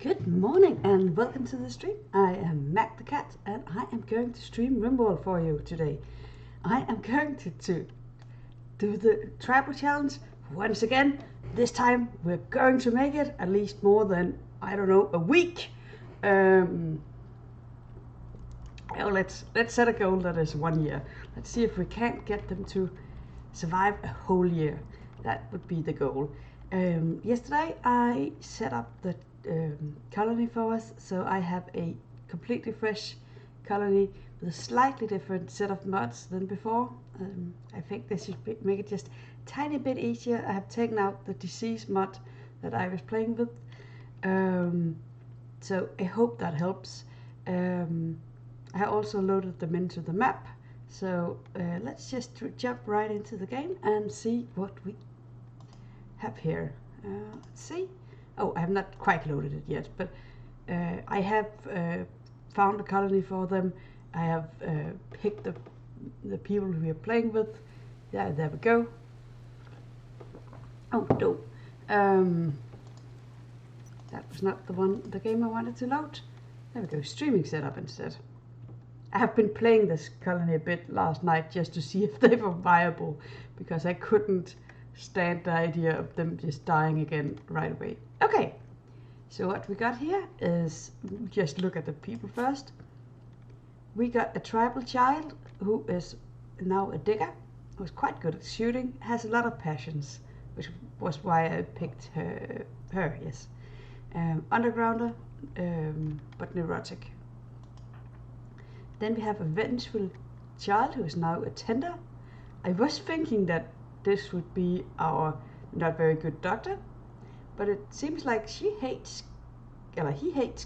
Good morning and welcome to the stream. I am Mac the Cat and I am going to stream Rimworld for you today. I am going to do the tribal challenge once again. This time we're going to make it at least more than, I don't know, a week. Let's set a goal that is 1 year. Let's see if we can't get them to survive a whole year. That would be the goal. Yesterday I set up the colony for us, so I have a completely fresh colony with a slightly different set of mods than before. I think this should make it just a tiny bit easier. I have taken out the disease mod that I was playing with, so I hope that helps. I also loaded them into the map, so let's just jump right into the game and see what we have here. Let's see. Oh, I have not quite loaded it yet, but I have found a colony for them. I have picked the people we are playing with. Yeah, there we go. Oh no, that was not the game I wanted to load. There we go, streaming setup instead. I have been playing this colony a bit last night just to see if they were viable, because I couldn't stand the idea of them just dying again right away. Okay, so what we got here is, just look at the people first. We got a tribal child who is now a digger, who's quite good at shooting, has a lot of passions, which was why I picked her, yes. Undergrounder, but neurotic. Then we have a vengeful child who is now a tender. I was thinking that this would be our not very good doctor, but it seems like he hates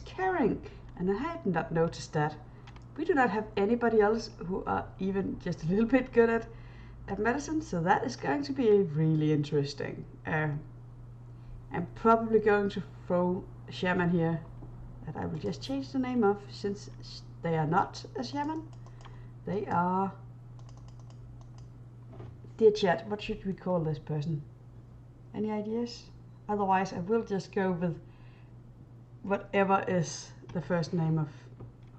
caring, and I had not noticed that. We do not have anybody else who are even just a little bit good at medicine, so that is going to be really interesting. I'm probably going to throw a shaman here that I will just change the name of, since they are not a shaman. They are... Dear chat, what should we call this person? Any ideas? Otherwise I will just go with whatever is the first name of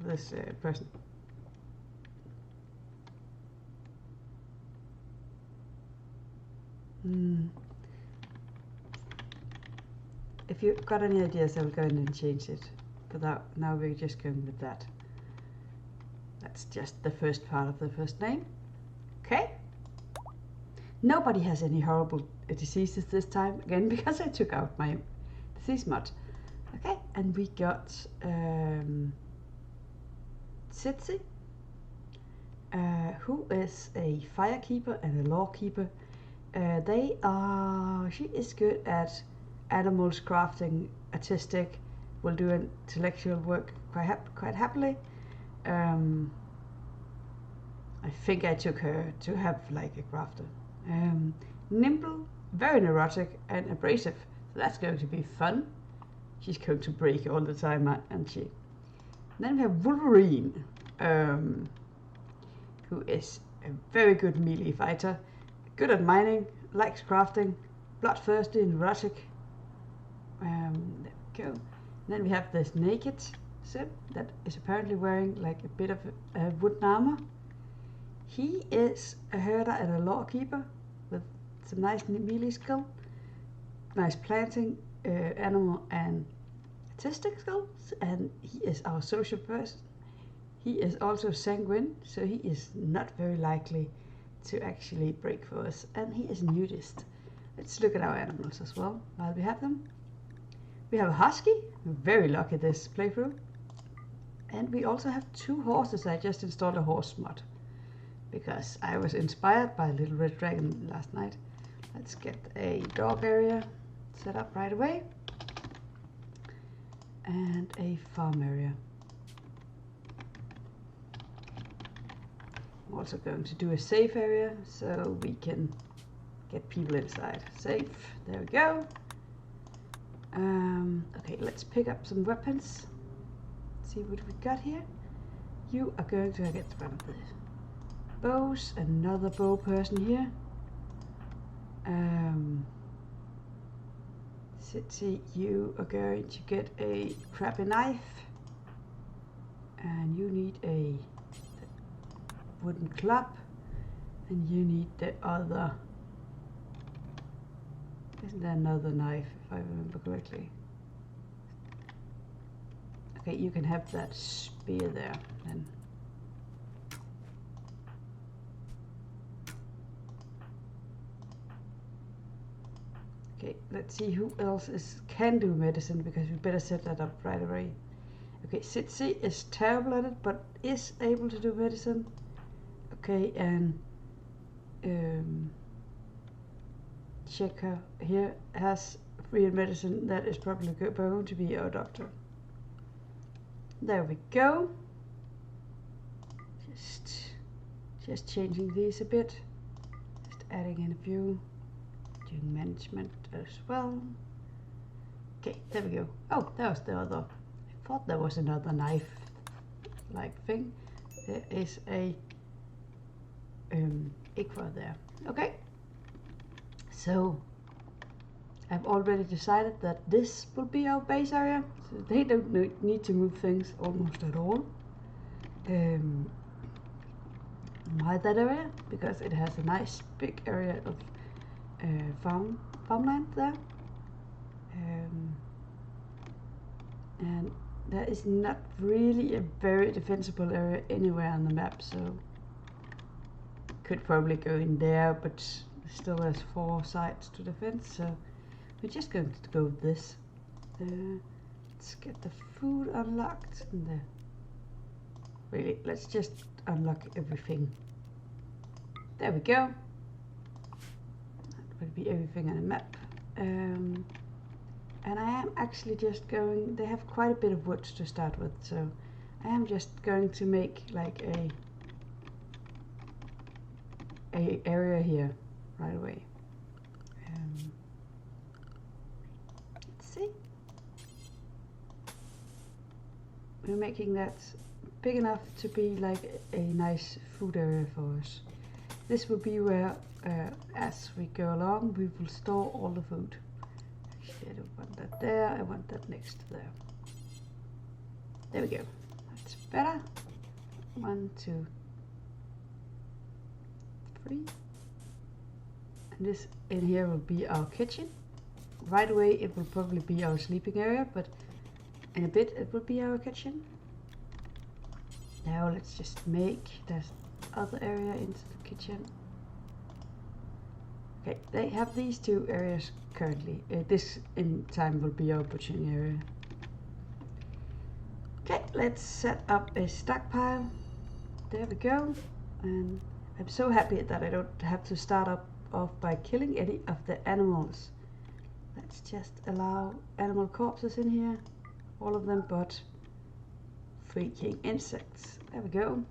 this person. If you've got any ideas, I will go in and change it. But now we're just going with that. That's just the first part of the first name. Okay. Nobody has any horrible diseases this time, again, because I took out my disease mod. Okay, and we got Sitsi, who is a firekeeper and a lawkeeper. She is good at animals, crafting, artistic, will do intellectual work quite happily. I think I took her to have like a crafter. Nimble, very neurotic and abrasive, so that's going to be fun. She's going to break all the time, and she. Then we have Wolverine, who is a very good melee fighter, good at mining, likes crafting, bloodthirsty and neurotic. There we go. Then we have this naked Sim that is apparently wearing like a bit of wooden armor. He is a herder and a lawkeeper with some nice melee skill, nice planting, animal and artistic skills, and he is our social person. He is also sanguine, so he is not very likely to actually break for us, and he is nudist. Let's look at our animals as well while we have them. We have a husky, very lucky this playthrough, and we also have 2 horses. I just installed a horse mod because I was inspired by Little Red Dragon last night. Let's get a dog area set up right away, and a farm area. I'm also going to do a safe area so we can get people inside. Safe, there we go. Okay, let's pick up some weapons. See what we got here. You are going to get one of the bows, another bow person here. Sitsi, you are going to get a crappy knife, and you need a wooden club, and you need the other. Isn't there another knife, if I remember correctly? Okay, you can have that spear there then. Okay, let's see who else can do medicine, because we better set that up right away. Okay, Sitsi is terrible at it, but is able to do medicine. Okay, and Checker here has real medicine. That is probably going to be our doctor. There we go. Just changing these a bit. Just adding in a few. Doing management as well. Okay, there we go. Oh, that was the other. I thought there was another knife-like thing. There is a Iqua there. Okay. So I've already decided that this will be our base area. So they don't need to move things almost at all. Why that area? Because it has a nice big area of farmland there, and that is not really a very defensible area anywhere on the map, so could probably go in there, but still there's 4 sides to defend, so we're just going to go with this. Let's get the food unlocked, and really, let's just unlock everything. There we go. That will be everything on the map. And I am actually just going, they have quite a bit of wood to start with, so I am just going to make like a area here right away. Let's see. We're making that big enough to be like a nice food area for us. This will be where, as we go along, we will store all the food. Actually, I don't want that there, I want that next to there. There we go. That's better. 1, 2, 3. And this in here will be our kitchen. Right away it will probably be our sleeping area, but in a bit it will be our kitchen. Now let's just make that other area into the kitchen. Okay, they have these 2 areas currently. This in time will be our butchering area. Okay, let's set up a stockpile. There we go. And I'm so happy that I don't have to start off by killing any of the animals. Let's just allow animal corpses in here. All of them but freaking insects. There we go.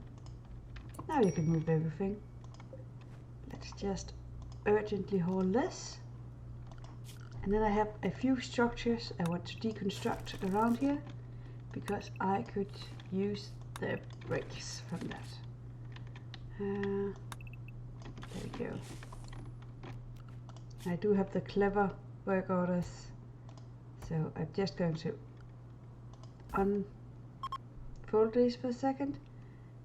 Now you can move everything. Let's just urgently haul this. And then I have a few structures I want to deconstruct around here, because I could use the bricks from that. There we go. I do have the clever work orders, so I'm just going to unfold these for a second.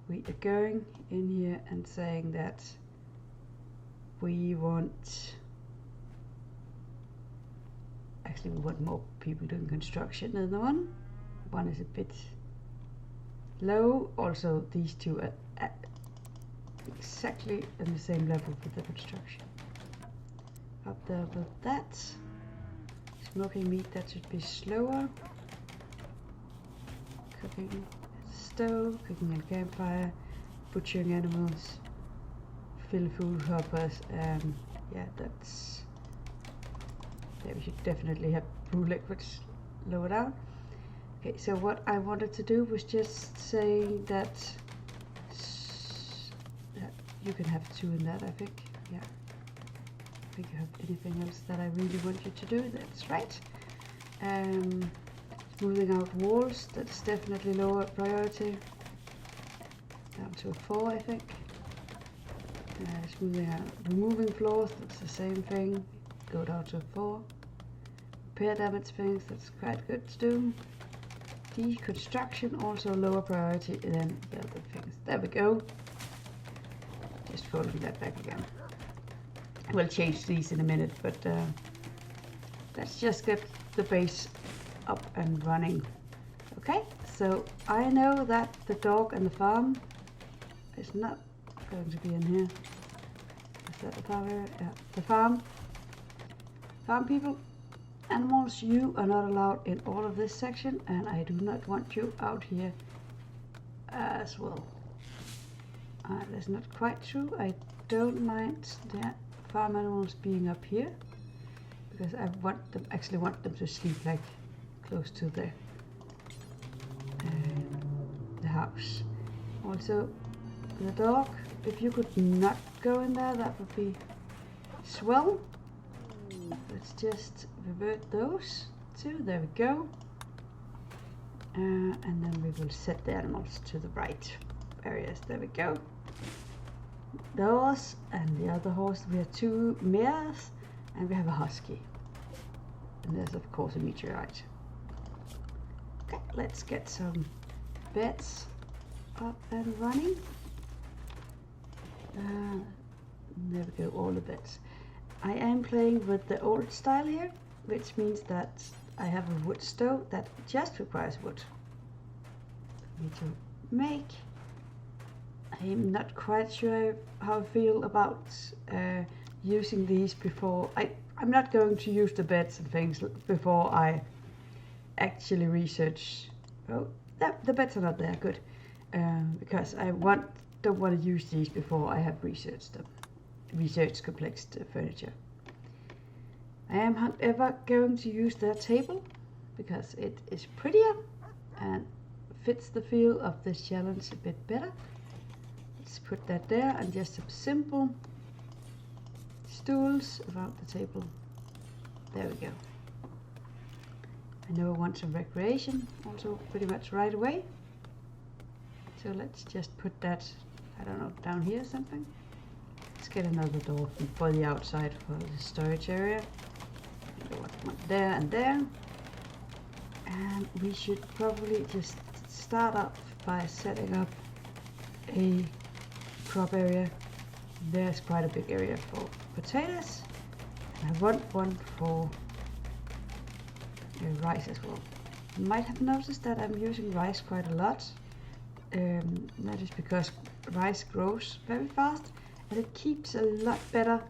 We are going in here and saying that we want, actually we want more people doing construction than the one. One is a bit low. Also these 2 are at exactly on the same level with the construction. Up there with that. Smoking meat, that should be slower. Cooking at the stove, cooking at a campfire, butchering animals, fill food hoppers, and yeah, that's, yeah, we should definitely have brew liquids lower down. Okay, so what I wanted to do was just say that you can have 2 in that, I think. Yeah. I think you have anything else that I really want you to do. That's right. Smoothing out walls, that's definitely lower priority. Down to a 4, I think. Smoothing out, removing floors, that's the same thing. Go down to a 4. repair damage things, that's quite good to do. Deconstruction, also lower priority than the other things. There we go. Just folding that back again. We'll change these in a minute, but let's just get the base up and running. Okay, so I know that the dog and the farm is not going to be in here. Is that the farm area? Yeah, the farm. Farm people, animals, you are not allowed in all of this section, and I do not want you out here as well. That's not quite true. I don't mind the farm animals being up here because I actually want them to sleep like close to the house. Also, the dog, if you could not go in there, that would be swell. Let's just revert those two. There we go. And then we will set the animals to the right areas. There we go. Those and the other horse. We have 2 mares and we have a husky. And there's of course a meteorite. Okay, let's get some beds up and running. There we go, all the beds. I am playing with the old style here, which means that I have a wood stove that just requires wood. I need to make. I'm not quite sure how I feel about using these before. I'm not going to use the beds and things before I actually research. Oh, the beds are not there, good. Because I don't want to use these before I have researched them. Research complex furniture. I am however going to use their table because it is prettier and fits the feel of this challenge a bit better. Let's put that there and just some simple stools around the table. There we go. I know I want some recreation also pretty much right away. So let's just put that, I don't know, down here or something. Let's get another door for the outside for the storage area. One there and there. And we should probably just start up by setting up a crop area. There's quite a big area for potatoes. And I want one for rice as well. You might have noticed that I'm using rice quite a lot. That is because rice grows very fast and it keeps a lot better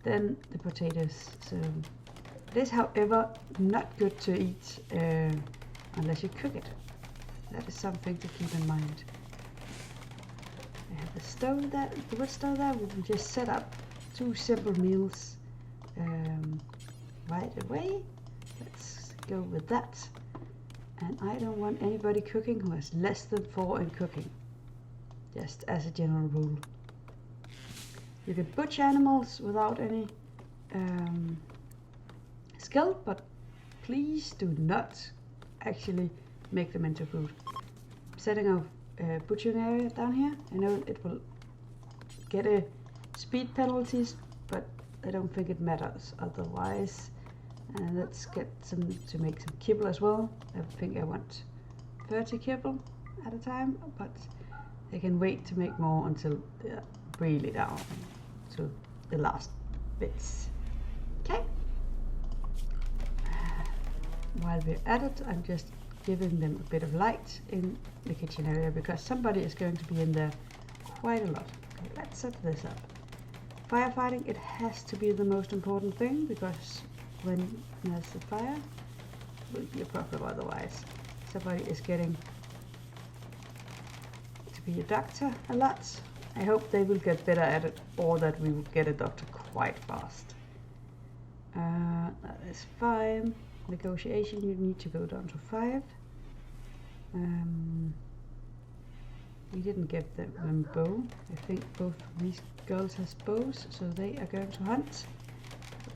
than the potatoes. So it is, however, not good to eat unless you cook it. That is something to keep in mind. I have the stove there, the wood stove there. We can just set up 2 simple meals right away. Let's go with that. And I don't want anybody cooking who has less than 4 in cooking. Just as a general rule. You can butcher animals without any skill, but please do not actually make them into food. Setting a butchering area down here. I know it will get a speed penalties, but I don't think it matters otherwise. And let's get some to make some kibble as well. I think I want 30 kibble at a time, but I can wait to make more until they're really down to the last bits. Okay. While we're at it, I'm just giving them a bit of light in the kitchen area because somebody is going to be in there quite a lot. Okay, let's set this up. Firefighting, it has to be the most important thing because when there's a fire, it will be a problem otherwise. Somebody is getting to be a doctor a lot. I hope they will get better at it or that we will get a doctor quite fast. That is fine. Negotiation, you need to go down to 5. We didn't give them bow. I think both these girls has bows, so they are going to hunt.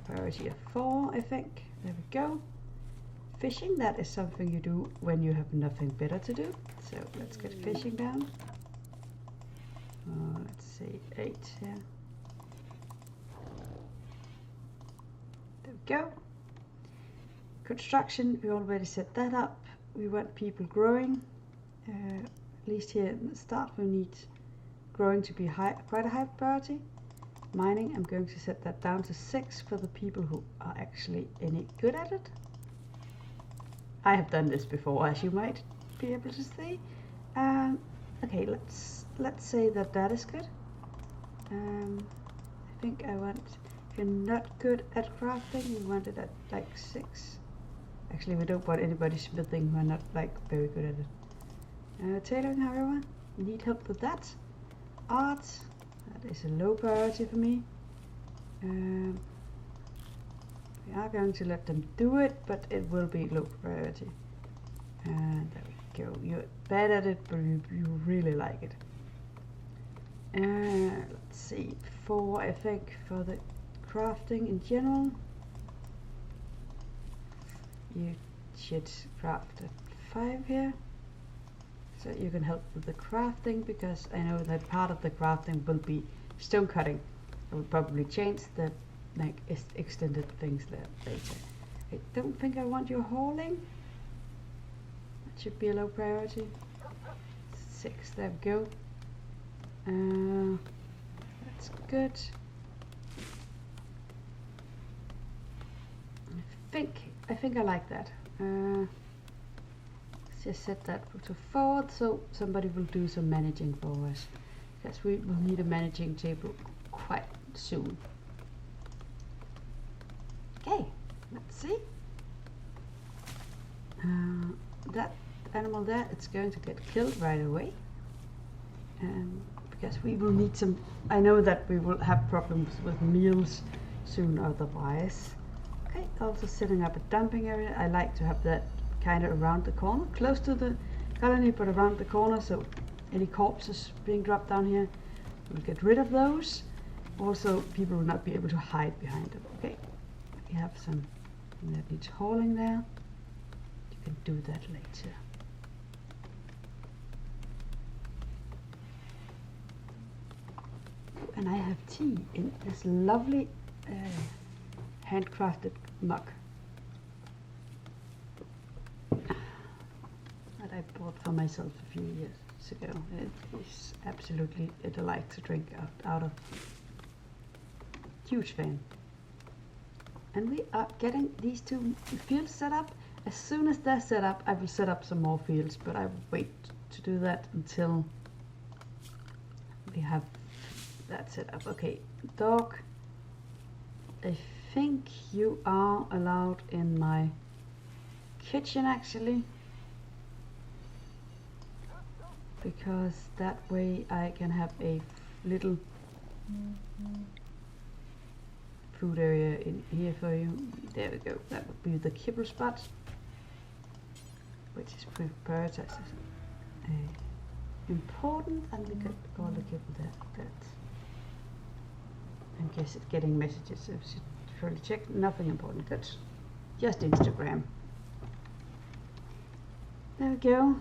Priority of 4, I think. There we go. Fishing, that is something you do when you have nothing better to do. So let's get fishing down. Let's say 8 here. There we go. Construction, we already set that up. We want people growing. At least here at the start we need growing to be quite a high priority. Mining, I'm going to set that down to 6 for the people who are actually any good at it. I have done this before, as you might be able to see. Okay, let's say that that is good. I think I want, if you're not good at crafting, we want it at like 6. Actually, we don't want anybody smithing who are not like very good at it. Tailoring, however, need help with that. Art, that is a low priority for me. We are going to let them do it, but it will be low priority. And there we go. You're bad at it, but you really like it. Let's see. 4, I think, for the crafting in general. You should craft at 5 here. So you can help with the crafting, because I know that part of the crafting will be stone cutting. I will probably change the extended things there later. I don't think I want your hauling. That should be a low priority. 6, there we go. That's good. I think I like that. Let's just set that to 4, so somebody will do some managing for us, because we will need a managing table quite soon. Okay, let's see. That animal there, it's going to get killed right away. Because we will need some, I know that we will have problems with meals soon otherwise. Okay, also setting up a dumping area. I like to have that kind of around the corner, close to the colony, but around the corner, so any corpses being dropped down here, we'll get rid of those. Also, people will not be able to hide behind them. Okay, we have some that needs hauling there. You can do that later. And I have tea in this lovely handcrafted mug that I bought for myself a few years ago. It is absolutely a delight to drink out of. Huge fan. And we are getting these 2 fields set up. As soon as they're set up, I will set up some more fields, but I will wait to do that until we have that set up. Okay, dog, I think you are allowed in my kitchen actually, because that way I can have a little food area in here for you. There we go. That would be the kibble spot, which is prioritized as important, and we could call the kibble there. That. I guess it's getting messages, so I should surely check. Nothing important. Good. Just Instagram. There we go.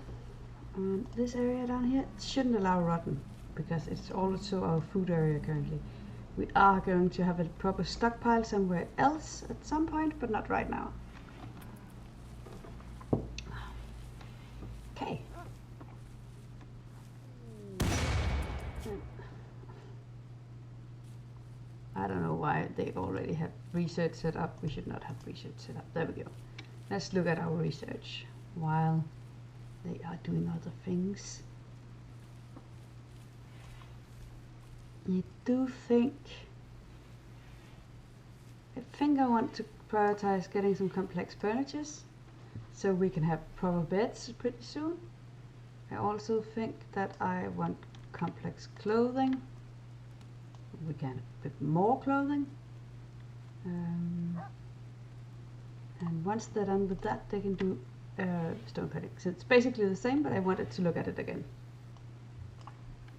This area down here shouldn't allow rotten, because it's also our food area currently. We are going to have a proper stockpile somewhere else at some point, but not right now. Okay. I don't know why they already have research set up. We should not have research set up. There we go. Let's look at our research while they are doing other things. I think I want to prioritize getting some complex furnitures so we can have proper beds pretty soon. I also think that I want complex clothing. We can have a bit more clothing. And once they're done with that, they can do stone cutting. So it's basically the same, but I wanted to look at it again.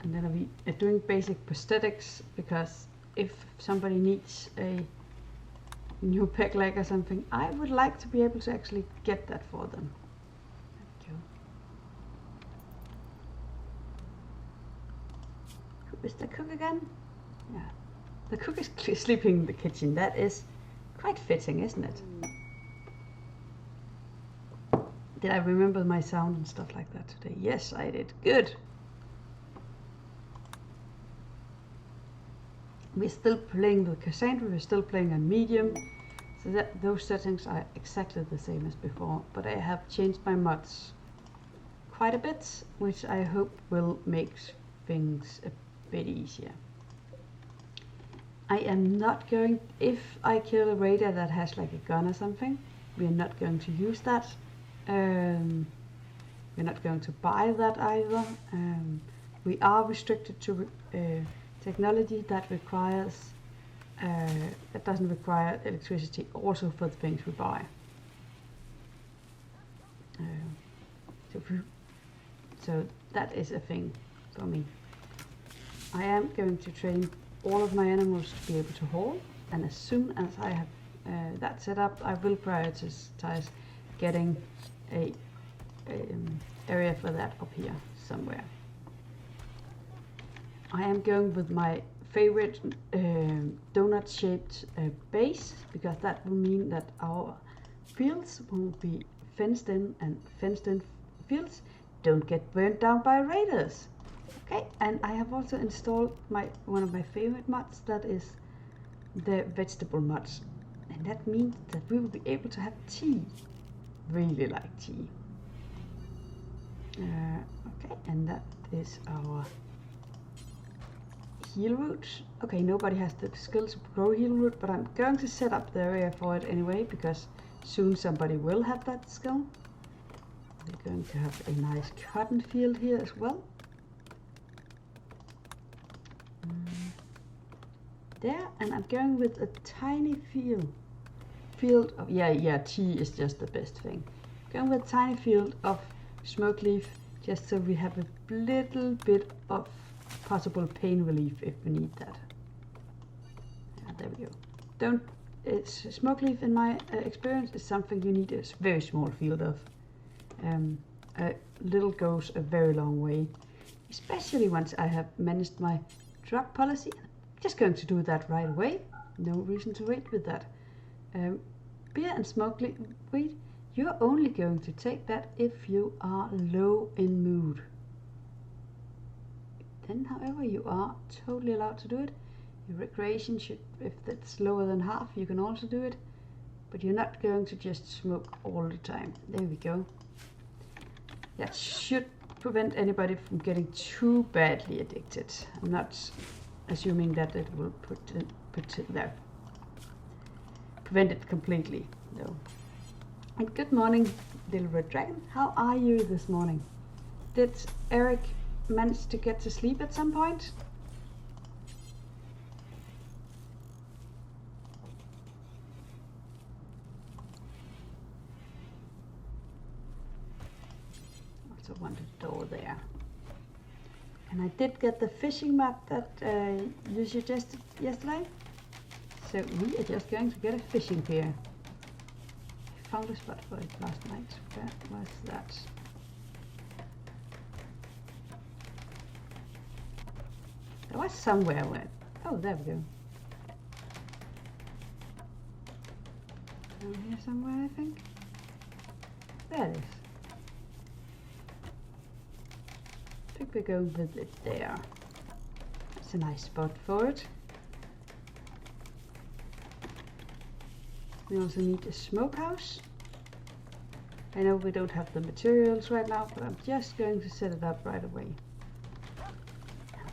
And then I'll be doing basic prosthetics, because if somebody needs a new peg leg or something, I would like to be able to actually get that for them. Thank you. Is the cook again? Yeah. The cook is sleeping in the kitchen. That is quite fitting, isn't it? Did I remember my sound and stuff like that today? Yes, I did. Good. We're still playing with Cassandra, we're still playing on medium, so that those settings are exactly the same as before, but I have changed my mods quite a bit, which I hope will make things a bit easier. I am not going, if I kill a raider that has like a gun or something, we are not going to use that. We're not going to buy that either. We are restricted to technology that requires that doesn't require electricity also for the things we buy. So that is a thing for me. I am going to train all of my animals to be able to haul, and as soon as I have that set up, I will prioritize getting a area for that up here somewhere. I am going with my favorite donut shaped base, because that will mean that our fields will be fenced in, and fenced in fields don't get burnt down by raiders. Okay, and I have also installed one of my favorite mods, that is the vegetable mods, and that means that we will be able to have tea. Really like tea. Okay, and that is our heal root. Okay, nobody has the skill to grow heal root, but I'm going to set up the area for it anyway, because soon somebody will have that skill. We're going to have a nice cotton field here as well. There, and I'm going with a tiny field of, yeah, tea is just the best thing. Going with a tiny field of smoke leaf, just so we have a little bit of possible pain relief if we need that. Yeah, there we go. Smoke leaf in my experience is something you need a very small field of. A little goes a very long way, especially once I have managed my drug policy. I'm just going to do that right away. No reason to wait with that. Beer and smoke weed, you're only going to take that if you are low in mood. Then, however, you are totally allowed to do it. Your recreation should, if that's lower than half, you can also do it. But you're not going to just smoke all the time. There we go. That should prevent anybody from getting too badly addicted. I'm not assuming that it will prevent it completely, though. And good morning, little red dragon. How are you this morning? Did Eric manage to get to sleep at some point? Also wanted a door there. And I did get the fishing map that you suggested yesterday. So we are just going to get a fishing pier. I found a spot for it last night. Where was that? There was somewhere where... Oh, there we go. Down here somewhere, I think. There it is. I think we're going with it there. That's a nice spot for it. We also need a smokehouse. I know we don't have the materials right now, but I'm just going to set it up right away.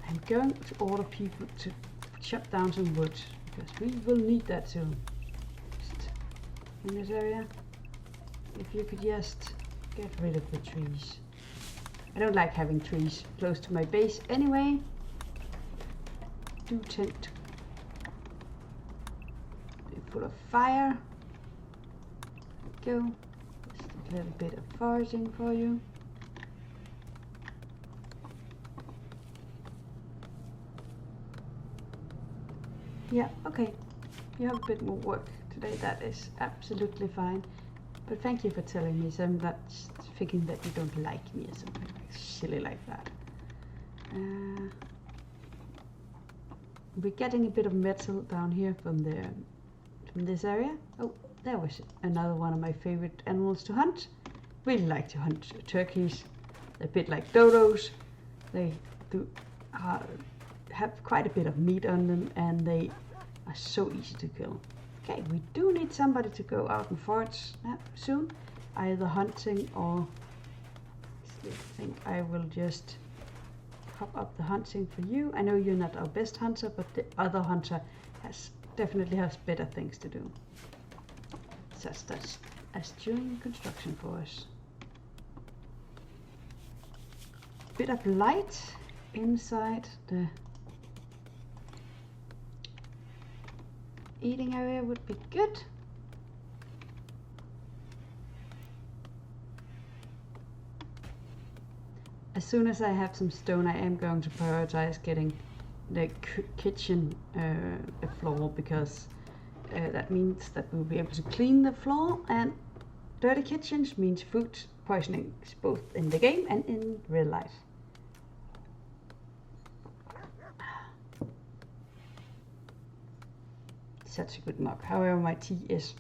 I'm going to order people to chop down some wood, because we will need that soon. Just in this area, if you could just get rid of the trees. I don't like having trees close to my base anyway. Do tend to be full of fire. There we go. Just a little bit of foraging for you. Yeah, okay. You have a bit more work today. That is absolutely fine. But thank you for telling me, so I'm not thinking that you don't like me or something like silly like that. We're getting a bit of metal down here from this area. Oh, there was another one of my favorite animals to hunt. really like to hunt turkeys. They're a bit like dodos. They do have quite a bit of meat on them, and they are so easy to kill. Okay, we do need somebody to go out and forage soon, either hunting or... I think I will just pop up the hunting for you. I know you're not our best hunter, but the other hunter definitely has better things to do, such as doing construction for us. Bit of light inside the eating area would be good. As soon as I have some stone, I am going to prioritize getting the kitchen floor, because that means that we'll be able to clean the floor, and dirty kitchens means food poisoning, both in the game and in real life. Such a good mug. However, my tea is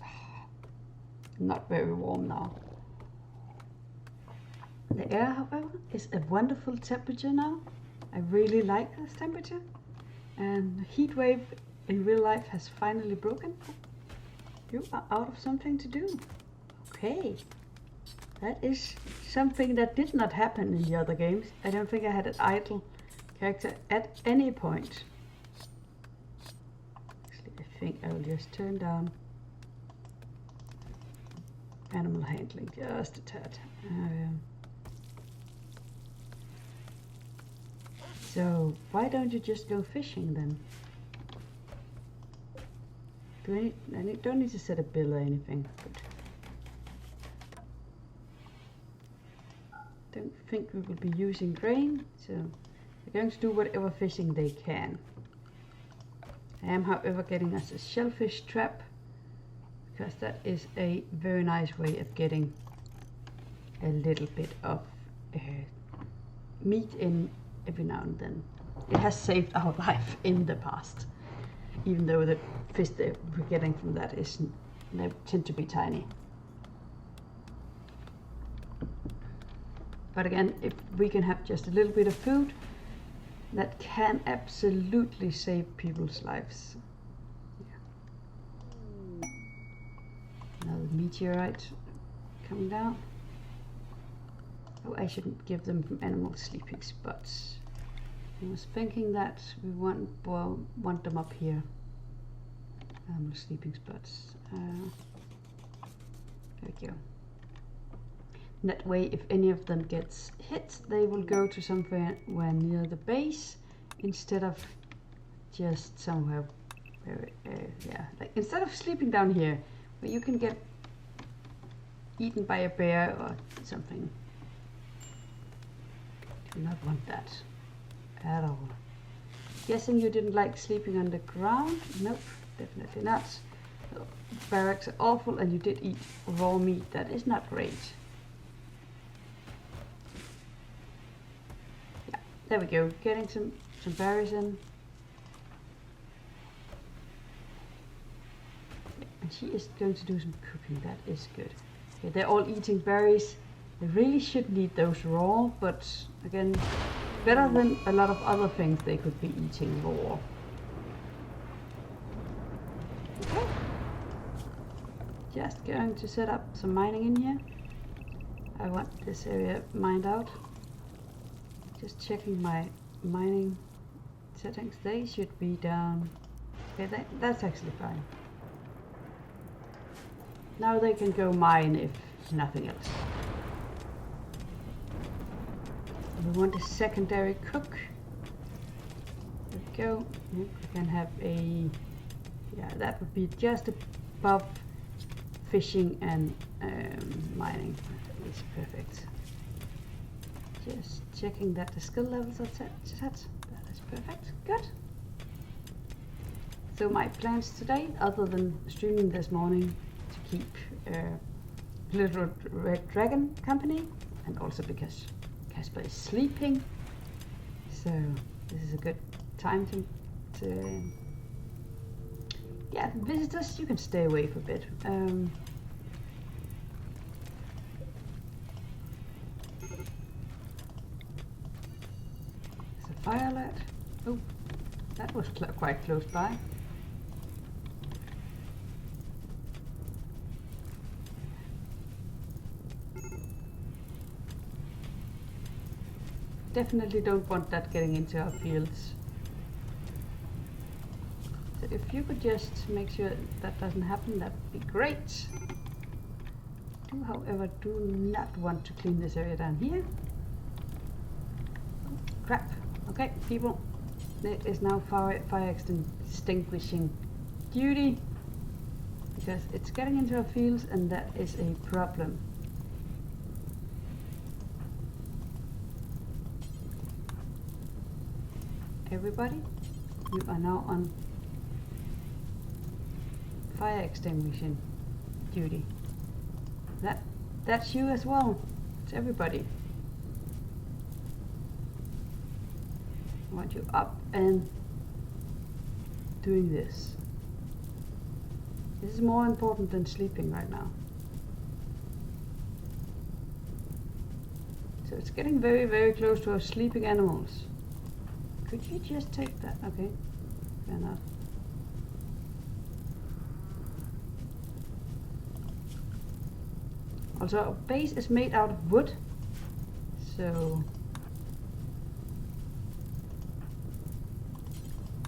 not very warm now. The air, however, is a wonderful temperature now. I really like this temperature. And the heat wave in real life has finally broken. You are out of something to do. Okay. That is something that did not happen in the other games. I don't think I had an idle character at any point. Actually, I think I will just turn down animal handling just a tad. So why don't you just go fishing then? I don't need to set a bill or anything. But don't think we will be using grain, so they're going to do whatever fishing they can. I am, however, getting us a shellfish trap, because that is a very nice way of getting a little bit of meat in every now and then. It has saved our life in the past, even though the fish that we're getting from that they tend to be tiny. But again, if we can have just a little bit of food, that can absolutely save people's lives. Yeah. Another meteorite coming down. Oh, I shouldn't give them from animal sleeping spots. I was thinking that we want them up here. Animal sleeping spots. There we go. That way, if any of them gets hit, they will go to somewhere near the base, instead of just somewhere where, yeah, like instead of sleeping down here, where you can get eaten by a bear or something. Do not want that at all. Guessing you didn't like sleeping on the ground? Nope, definitely not. So, barracks are awful, and you did eat raw meat. That is not great. Yeah, there we go. Getting some berries in. Yeah, and she is going to do some cooking. That is good. Okay, they're all eating berries. They really shouldn't eat those raw, but again, better than a lot of other things they could be eating raw. Okay. Just going to set up some mining in here. I want this area mined out. Just checking my mining settings. They should be down. Okay, that's actually fine. Now they can go mine if nothing else. We want a secondary cook. There we go. We can have a, yeah, that would be just above fishing and mining. It's perfect. Just checking that the skill levels are set. That is perfect. Good. So my plans today, other than streaming this morning to keep Little Red Dragon company, and also because Casper is sleeping, so this is a good time to yeah, visitors, you can stay away for a bit. Fire alert. Oh, that was quite close by. Definitely don't want that getting into our fields. So if you could just make sure that doesn't happen, that would be great. Do, however, do not want to clean this area down here. Oh, crap. Okay, people. It is now fire extinguishing duty. Because it's getting into our fields and that is a problem. Everybody, you are now on fire extinguishing duty. That's you as well. It's everybody. I want you up and doing this. This is more important than sleeping right now. So it's getting very, very close to our sleeping animals. Could you just take that? Okay, fair enough. Also, our base is made out of wood, so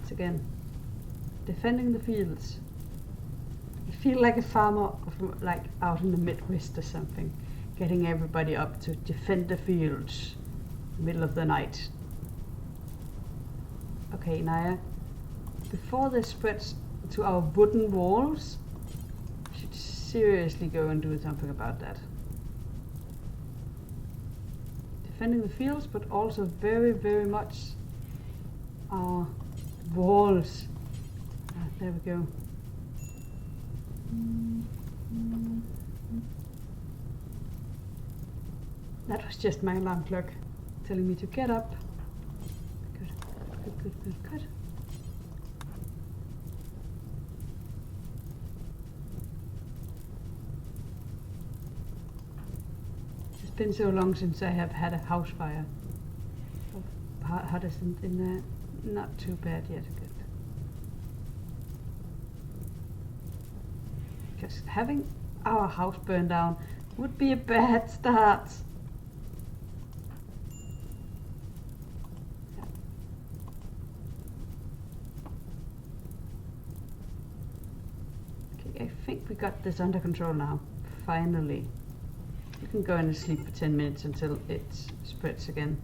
it's again defending the fields. I feel like a farmer, like out in the Midwest or something, getting everybody up to defend the fields, middle of the night. Okay, Naya, before this spreads to our wooden walls, we should seriously go and do something about that. Defending the fields, but also very, very much our walls. There we go. That was just my alarm clock telling me to get up. Good. It's been so long since I have had a house fire. How does it in there? Not too bad yet. Good. Because having our house burned down would be a bad start. I think we got this under control now, finally. You can go in and sleep for 10 minutes until it spreads again.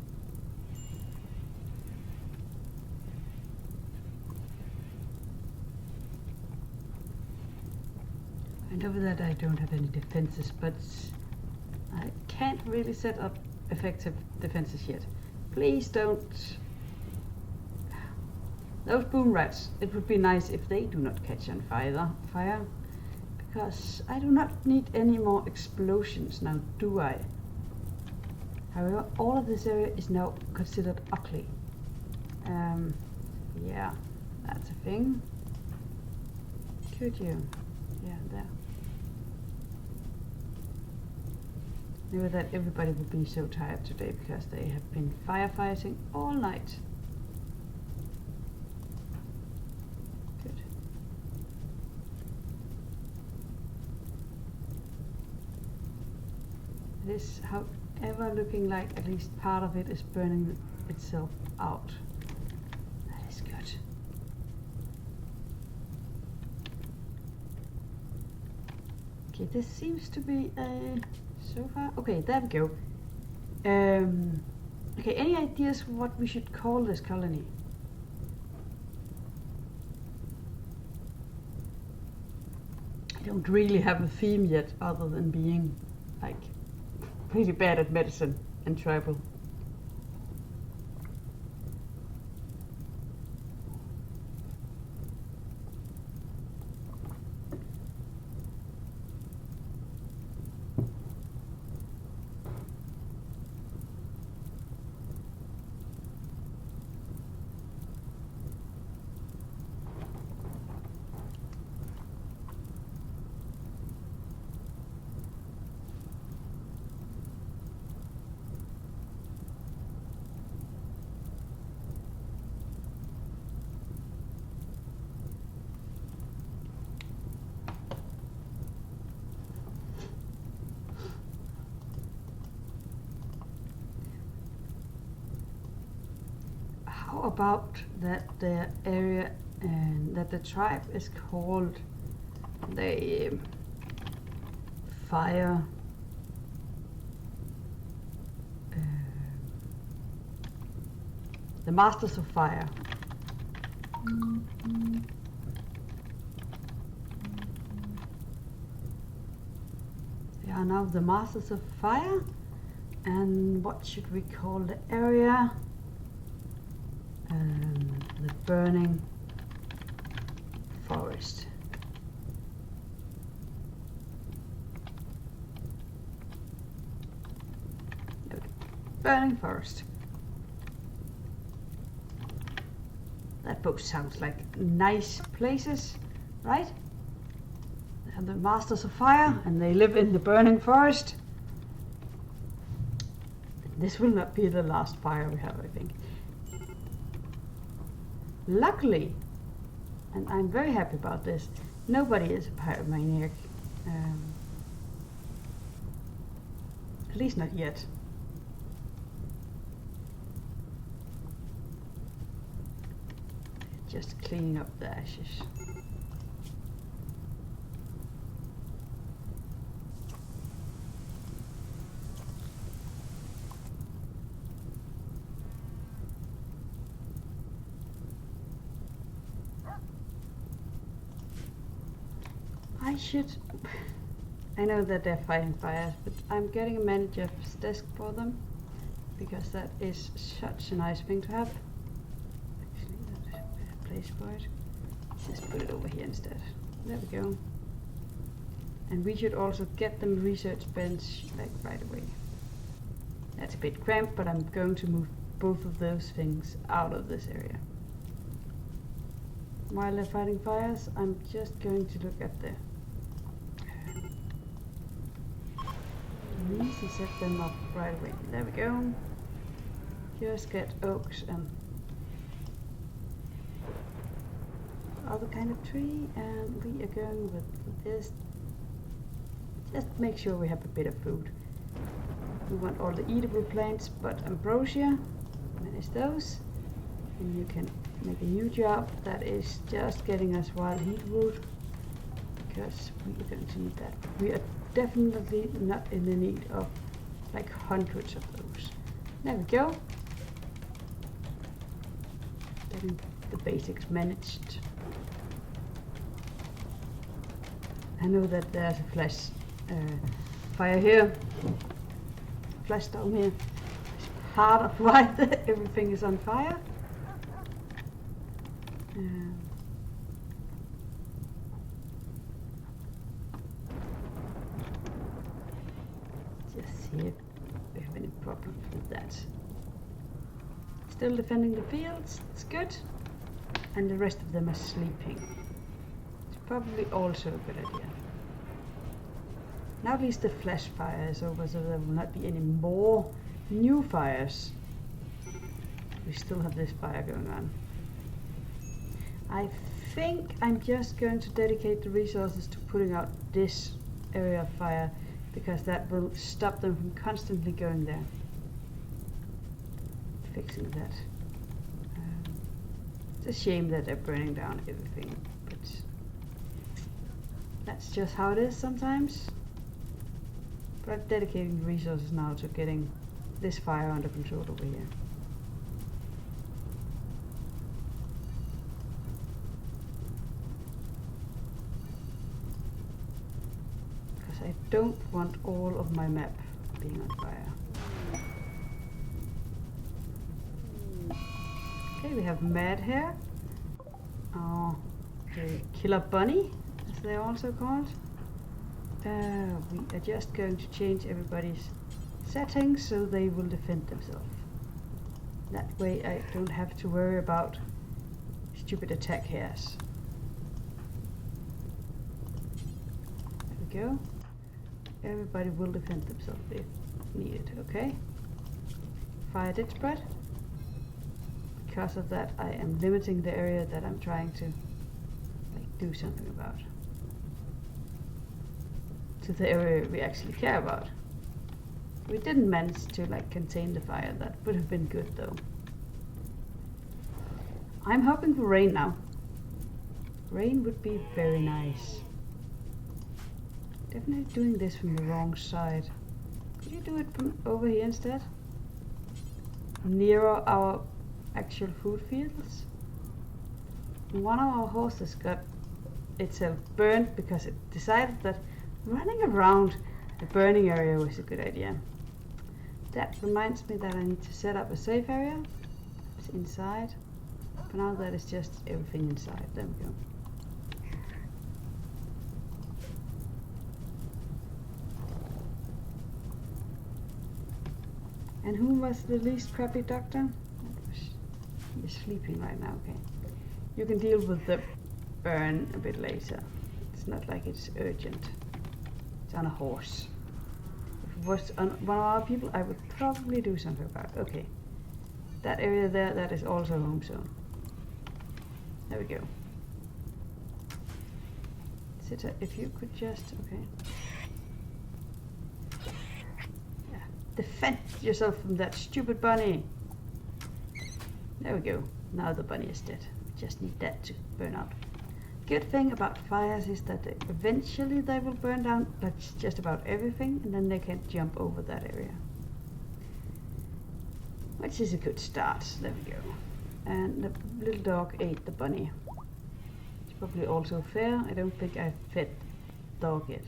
I know that I don't have any defenses, but I can't really set up effective defenses yet. Please don't. Those boom rats, it would be nice if they do not catch on fire. Because I do not need any more explosions now, do I? However, all of this area is now considered ugly. Yeah, that's a thing. Could you? Yeah, there. Knew that everybody would be so tired today because they have been firefighting all night. It is, however, looking like at least part of it is burning itself out. That is good. Okay, this seems to be so far. Okay, there we go. Okay, any ideas what we should call this colony? I don't really have a theme yet, other than being like pretty bad at medicine and tribal. about that the area and that the tribe is called the fire the Masters of Fire. They are now the Masters of Fire. And what should we call the area? The Burning Forest. Burning Forest. That both sounds like nice places, right? They are the Masters of Fire and they live in the Burning Forest. This will not be the last fire we have, I think. Luckily, and I'm very happy about this, nobody is a pyromaniac. At least not yet. Just cleaning up the ashes. I know that they're fighting fires, but I'm getting a manager's desk for them because that is such a nice thing to have. Actually, that's a better place for it. Let's just put it over here instead. There we go. And we should also get them research bench like right away. That's a bit cramped, but I'm going to move both of those things out of this area. While they're fighting fires, I'm just going to look at the leaves and set them up right away. There we go. Just get oaks and other kind of tree, and we are going with this. Just make sure we have a bit of food. We want all the eatable plants, but ambrosia, manage those, and you can make a new job that is just getting us wild heatwood, because we are going to need that. We are definitely not in the need of like hundreds of those. There we go. Getting the basics managed. I know that there's a flash fire here, flash down here. It's part of why everything is on fire. Just see if we have any problems with that. Still defending the fields, it's good. And the rest of them are sleeping. It's probably also a good idea. Now at least the flash fire is over, so there will not be any more new fires. We still have this fire going on. I think I'm just going to dedicate the resources to putting out this area of fire, because that will stop them from constantly going there. Fixing that. It's a shame that they're burning down everything, but that's just how it is sometimes. But I'm dedicating the resources now to getting this fire under control over here. Because I don't want all of my map being on fire. Okay, we have Mad here. Oh, the Killer Bunny, as they're also called. We are just going to change everybody's settings so they will defend themselves. That way I don't have to worry about stupid attack hairs. There we go. Everybody will defend themselves if needed, okay? Fire did spread. Because of that I am limiting the area that I'm trying to do something about. To the area we actually care about. We didn't manage to contain the fire. That would have been good though. I'm hoping for rain now. Rain would be very nice. Definitely doing this from the wrong side. Could you do it from over here instead? Nearer our actual food fields? One of our horses got itself burned because it decided that running around the burning area was a good idea. That reminds me that I need to set up a safe area. It's inside. For now that is just everything inside. There we go. And who was the least crappy doctor? He's sleeping right now, okay. You can deal with the burn a bit later. It's not like it's urgent. It's on a horse. If it was on one of our people, I would probably do something about it. Okay. That area there, that is also home zone. There we go. Sitter, if you could just, okay. Defend yourself from that stupid bunny. There we go. Now the bunny is dead. We just need that to burn out. Good thing about fires is that eventually they will burn down just about everything, and then they can jump over that area. Which is a good start. There we go. And the little dog ate the bunny. It's probably also fair. I don't think I've fed the dog yet.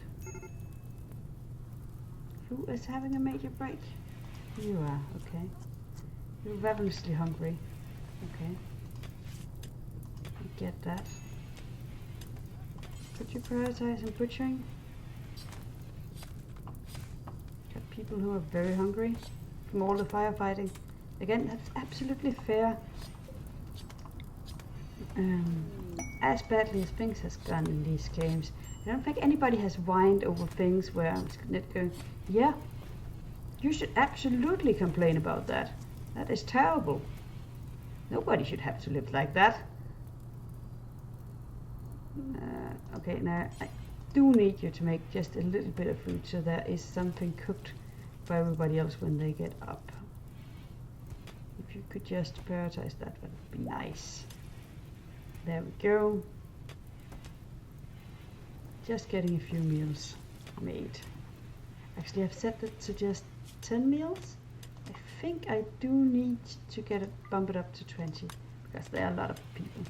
Who is having a major break? You are, okay. You're ravenously hungry. Okay. I get that. Could you prioritize in butchering? Got people who are very hungry from all the firefighting. Again, that's absolutely fair. As badly as things has gone in these games, I don't think anybody has whined over things where I'm not going, yeah, you should absolutely complain about that. That is terrible. Nobody should have to live like that. Okay, now I do need you to make just a little bit of food so there is something cooked for everybody else when they get up. If you could just prioritize that would be nice. There we go. Just getting a few meals made. Actually, I've set it to just 10 meals. I think I do need to get it bumped up to 20 because there are a lot of people.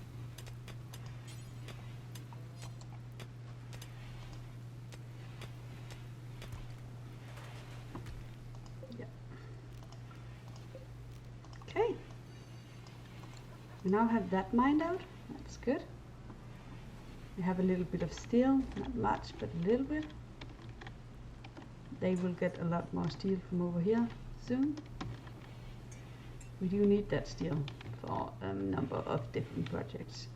Yeah. Okay. We now have that mined out. That's good. We have a little bit of steel, not much, but a little bit. They will get a lot more steel from over here soon. We do need that steel for a number of different projects.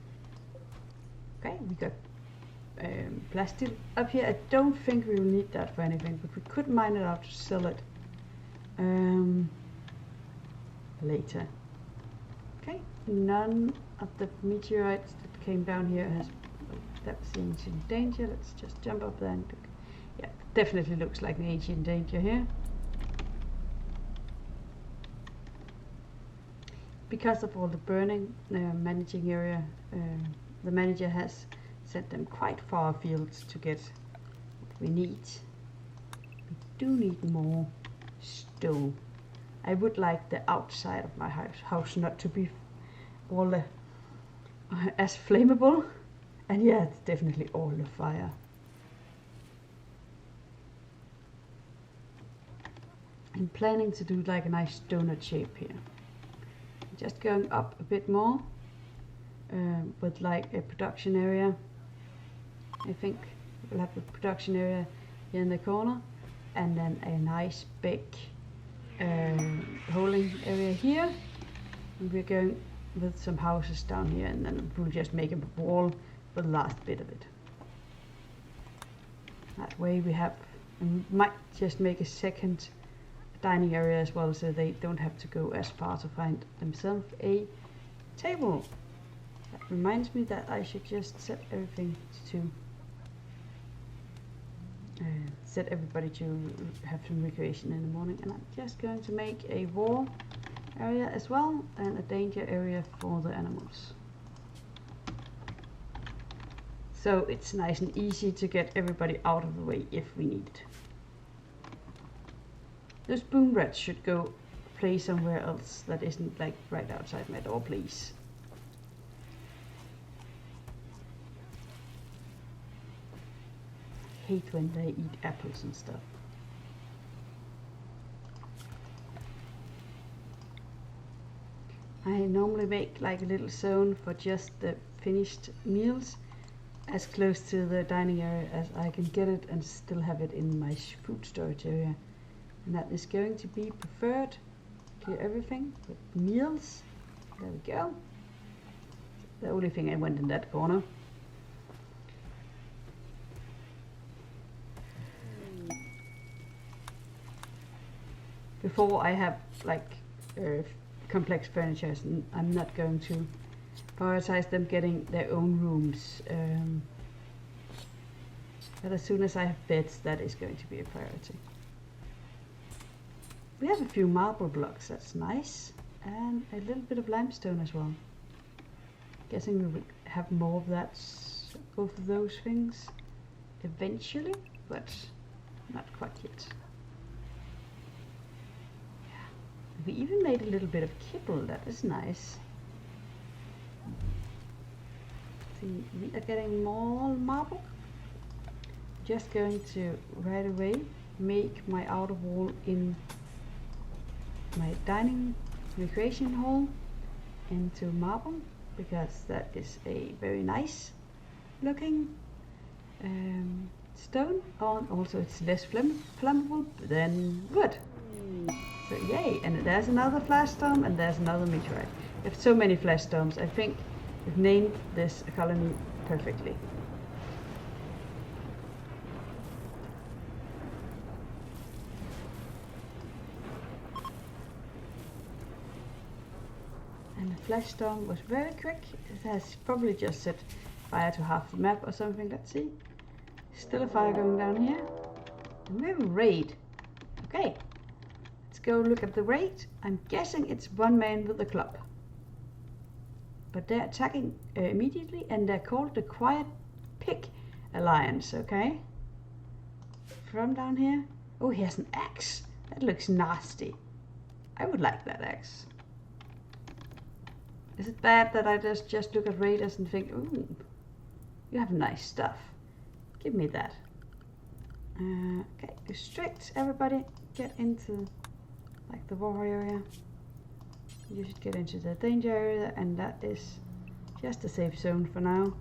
Okay, we got plastic up here. I don't think we will need that for anything, but we could mine it out to sell it later. Okay, none of the meteorites that came down here has. That's the ancient danger. Let's just jump up there and look. Yeah, definitely looks like an ancient danger here. Because of all the burning, managing area, the manager has sent them quite far afield to get what we need. We do need more stone. I would like the outside of my house not to be all as flammable. And yeah, it's definitely all the fire. I'm planning to do like a nice donut shape here. Just going up a bit more with like a production area. I think we'll have a production area here in the corner and then a nice big holding area here. And we're going with some houses down here, and then we'll just make a wall for the last bit of it. That way we have, and we might just make a second dining area as well, so they don't have to go as far to find themselves a table. That reminds me that I should just set everything to set everybody to have some recreation in the morning, and I'm just going to make a wall area as well, and a danger area for the animals. So it's nice and easy to get everybody out of the way if we need it. Those boom rats should go play somewhere else that isn't like right outside my door, please. I hate when they eat apples and stuff. I normally make like a little zone for just the finished meals, as close to the dining area as I can get it, and still have it in my food storage area. And that is going to be preferred. Clear everything with meals. There we go. The only thing I went in that corner. Before I have like complex furniture, I'm not going to prioritize them getting their own rooms. But as soon as I have beds, that is going to be a priority. We have a few marble blocks, that's nice, and a little bit of limestone as well. Guessing we will have more of that, both of those things, eventually, but not quite yet. Yeah. We even made a little bit of kibble, that is nice. See, we are getting more marble. Just going to right away make my outer wall in my dining recreation hall into marble, because that is a very nice looking stone, and also it's less flammable than wood. So yay, and there's another flash storm, and there's another meteorite. We have so many flash storms. I think we've named this colony perfectly. And the flash storm was very quick. It has probably just set fire to half the map or something. Let's see. Still a fire going down here. And we have a raid. Okay. Let's go look at the raid. I'm guessing it's one man with a club. But they're attacking immediately, and they're called the Quiet Pig Alliance, okay? From down here. Oh, he has an axe. That looks nasty. I would like that axe. Is it bad that I just look at raiders and think, ooh, you have nice stuff. Give me that. Okay, restrict everybody. Get into like the war area. You should get into the danger area, and that is just a safe zone for now.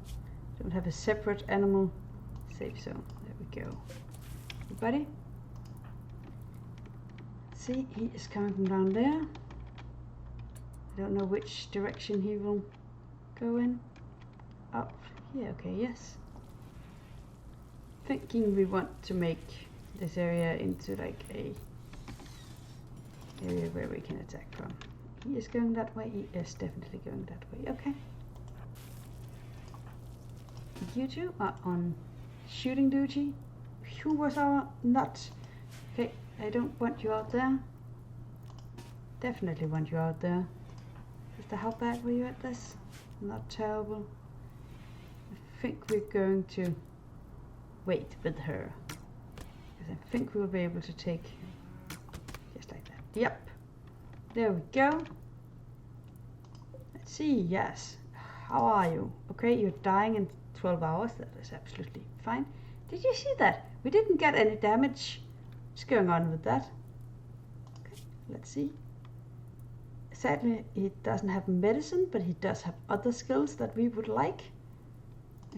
Don't have a separate animal safe zone. There we go. Everybody. See, he is coming from down there. I don't know which direction he will go in. Up here, okay, yes. Thinking we want to make this area into like a area where we can attack from. He is going that way, he is definitely going that way, okay. You two are on shooting duty. Who was our nut? Okay, I don't want you out there. Definitely want you out there. How bad were you at this? Not terrible. I think we're going to wait with her, because I think we'll be able to take just like that. Yep. There we go. Let's see. Yes. How are you? Okay, you're dying in 12 hours. That is absolutely fine. Did you see that? We didn't get any damage. What's going on with that? Okay, let's see. Sadly, he doesn't have medicine, but he does have other skills that we would like.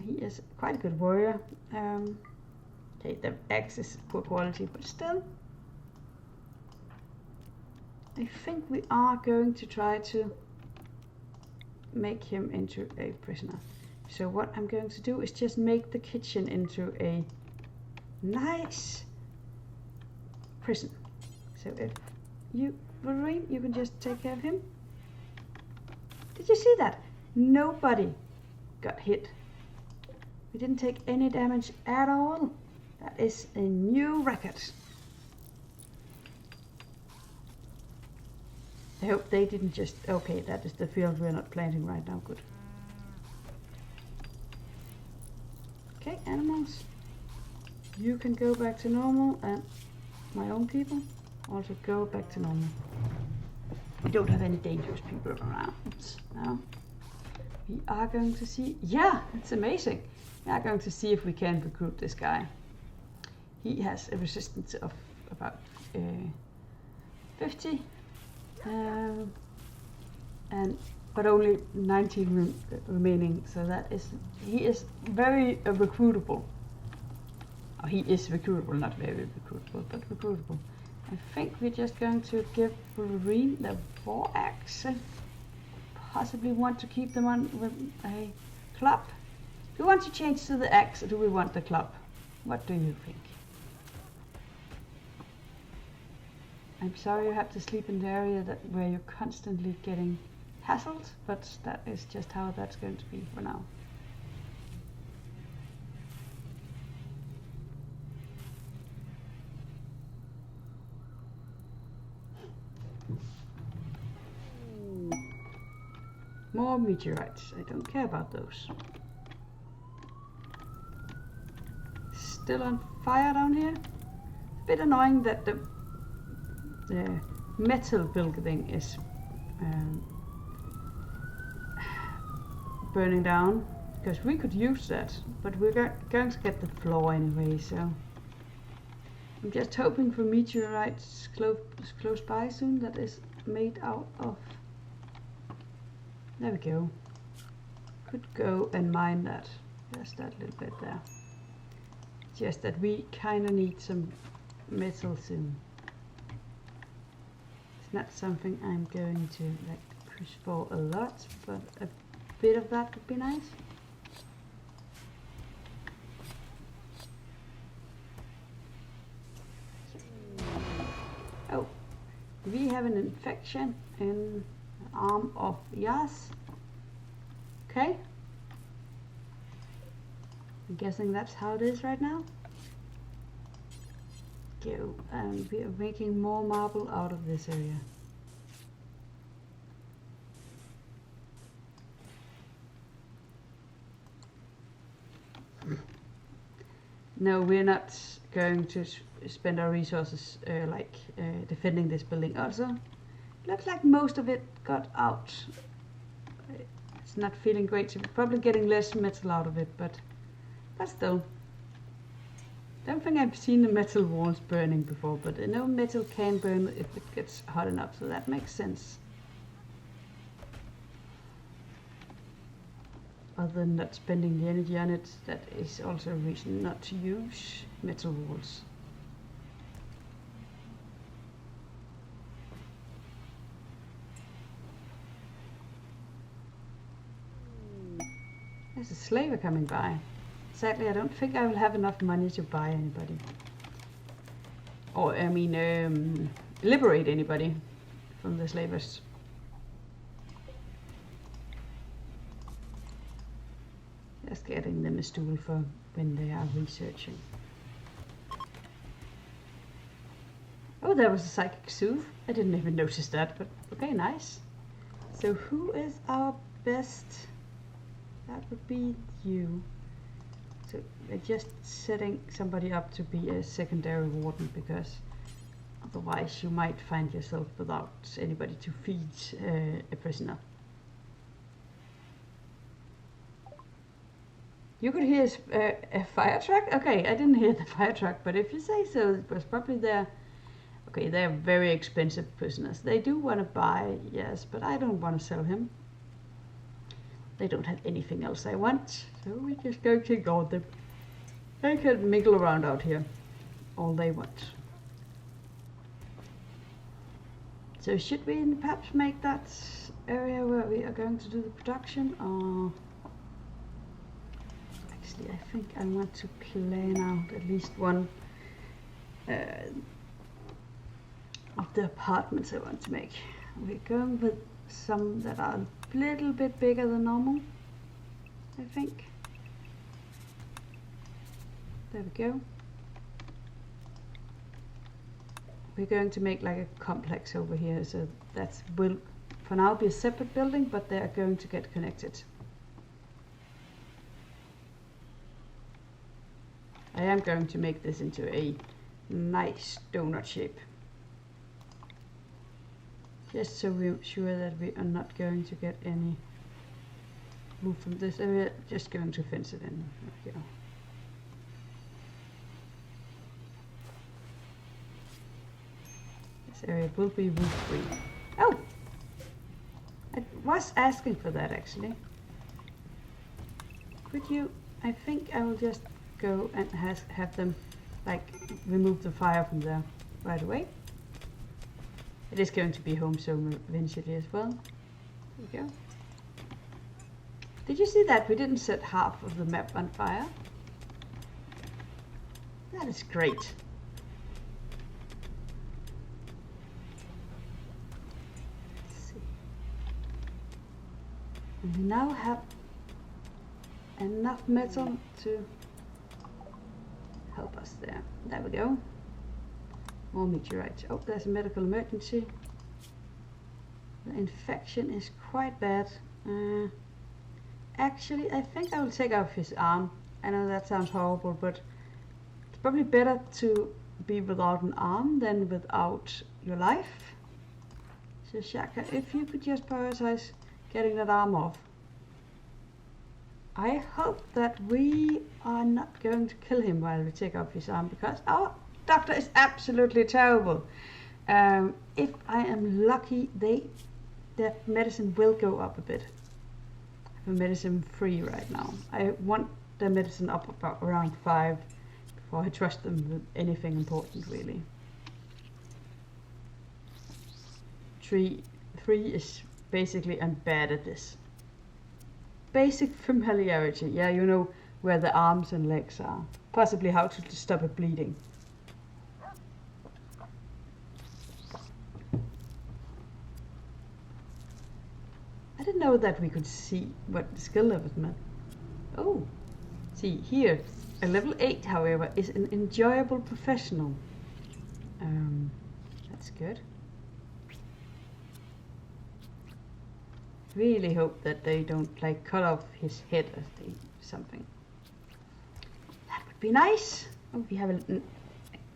He is quite a good warrior. Okay, the axe is poor quality, but still. I think we are going to try to make him into a prisoner. So what I'm going to do is just make the kitchen into a nice prison. So if you, Wolverine, you can just take care of him. Did you see that? Nobody got hit. We didn't take any damage at all. That is a new record. I hope they didn't just... Okay, that is the field we're not planting right now. Good. Okay, animals. You can go back to normal, and my own people also go back to normal. We don't have any dangerous people around now. We are going to see... Yeah, it's amazing. We are going to see if we can recruit this guy. He has a resistance of about 50. But only 19 remaining, so that is... He is very recruitable. Oh, he is recruitable, not very recruitable, but recruitable. I think we're just going to give Wolverine the 4 axe. Possibly want to keep them on with a club. Do we want to change to the axe, or do we want the club? What do you think? I'm sorry you have to sleep in the area where you're constantly getting hassled, but that is just how that's going to be for now. More meteorites. I don't care about those. Still on fire down here. A bit annoying that the metal building is burning down, because we could use that, but we're going to get the floor anyway, so I'm just hoping for meteorites close by soon that is made out of... There we go. Could go and mine that. Just that little bit there. Just that we kind of need some metal soon. It's not something I'm going to like push for a lot, but a bit of that would be nice. Oh, we have an infection in the arm of Yas. Okay. I'm guessing that's how it is right now. Go, and we are making more marble out of this area. No, we're not going to spend our resources defending this building. Also, looks like most of it got out. It's not feeling great, so we're probably getting less metal out of it, but still. Don't think I've seen the metal walls burning before, but I know metal can burn if it gets hot enough, so that makes sense. Other than not spending the energy on it, that is also a reason not to use metal walls. There's a slaver coming by. Sadly, I don't think I will have enough money to buy anybody. Or, I mean, liberate anybody from the slavers. Just getting them a stool for when they are researching. Oh, there was a psychic soothe. I didn't even notice that, but okay, nice. So who is our best? That would be you. So just setting somebody up to be a secondary warden, because otherwise you might find yourself without anybody to feed a prisoner. You could hear a fire truck? Okay, I didn't hear the fire truck, but if you say so, it was probably there. Okay, they're very expensive prisoners. They do want to buy, yes, but I don't want to sell him. They don't have anything else I want, so we just go to guard them. They can mingle around out here all they want. So should we perhaps make that area where we are going to do the production, or... Actually, I think I want to plan out at least one of the apartments I want to make. We're going with some that are a little bit bigger than normal, I think. There we go. we're going to make like a complex over here, so that will for now be a separate building, but they are going to get connected. I am going to make this into a nice donut shape, just so we're sure that we are not going to get any move from this area. Just going to fence it in. There we go. This area will be roof free. Oh! I was asking for that actually. Could you, I think I will just go and have them like remove the fire from there right away. It is going to be home zone eventually as well. There we go. Did you see that? We didn't set half of the map on fire. That is great. Let's see. And we now have enough metal to help us there. There we go. More meteorites. Oh, there's a medical emergency. The infection is quite bad. Actually, I think I will take off his arm. I know that sounds horrible, but it's probably better to be without an arm than without your life. So Shaka, if you could just prioritize getting that arm off. I hope that we are not going to kill him while we take off his arm, because our doctor is absolutely terrible. If I am lucky, their medicine will go up a bit. I have medicine free right now. I want the medicine up about around 5 before I trust them with anything important really. 3 is basically, I'm bad at this. Basic familiarity, yeah, you know where the arms and legs are. Possibly how to stop it bleeding. I didn't know that we could see what the skill levels meant. Oh, see here, a level 8 however is an enjoyable professional. That's good. Really hope that they don't like cut off his head or something. That would be nice. Oh, we have a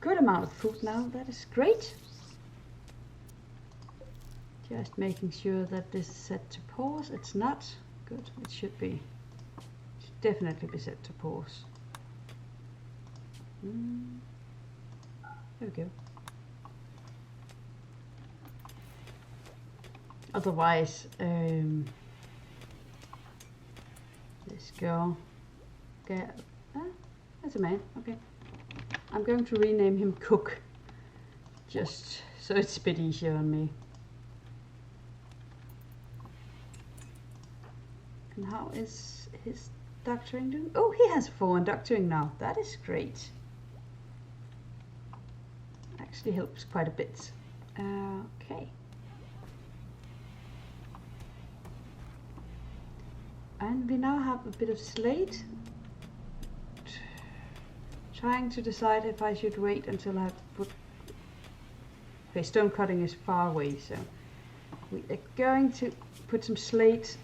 good amount of food now. That is great. Just making sure that this is set to pause. It's not. Good. It should be. It should definitely be set to pause. There we go. Otherwise, let's go. Get. That's a man. Okay. I'm going to rename him Cook, just so it's a bit easier on me. And how is his doctoring doing? Oh, he has 4 in doctoring now. That is great. Actually helps quite a bit. Okay. And we now have a bit of slate. Trying to decide if I should wait until I have put... Okay, stone cutting is far away, so we are going to put some slate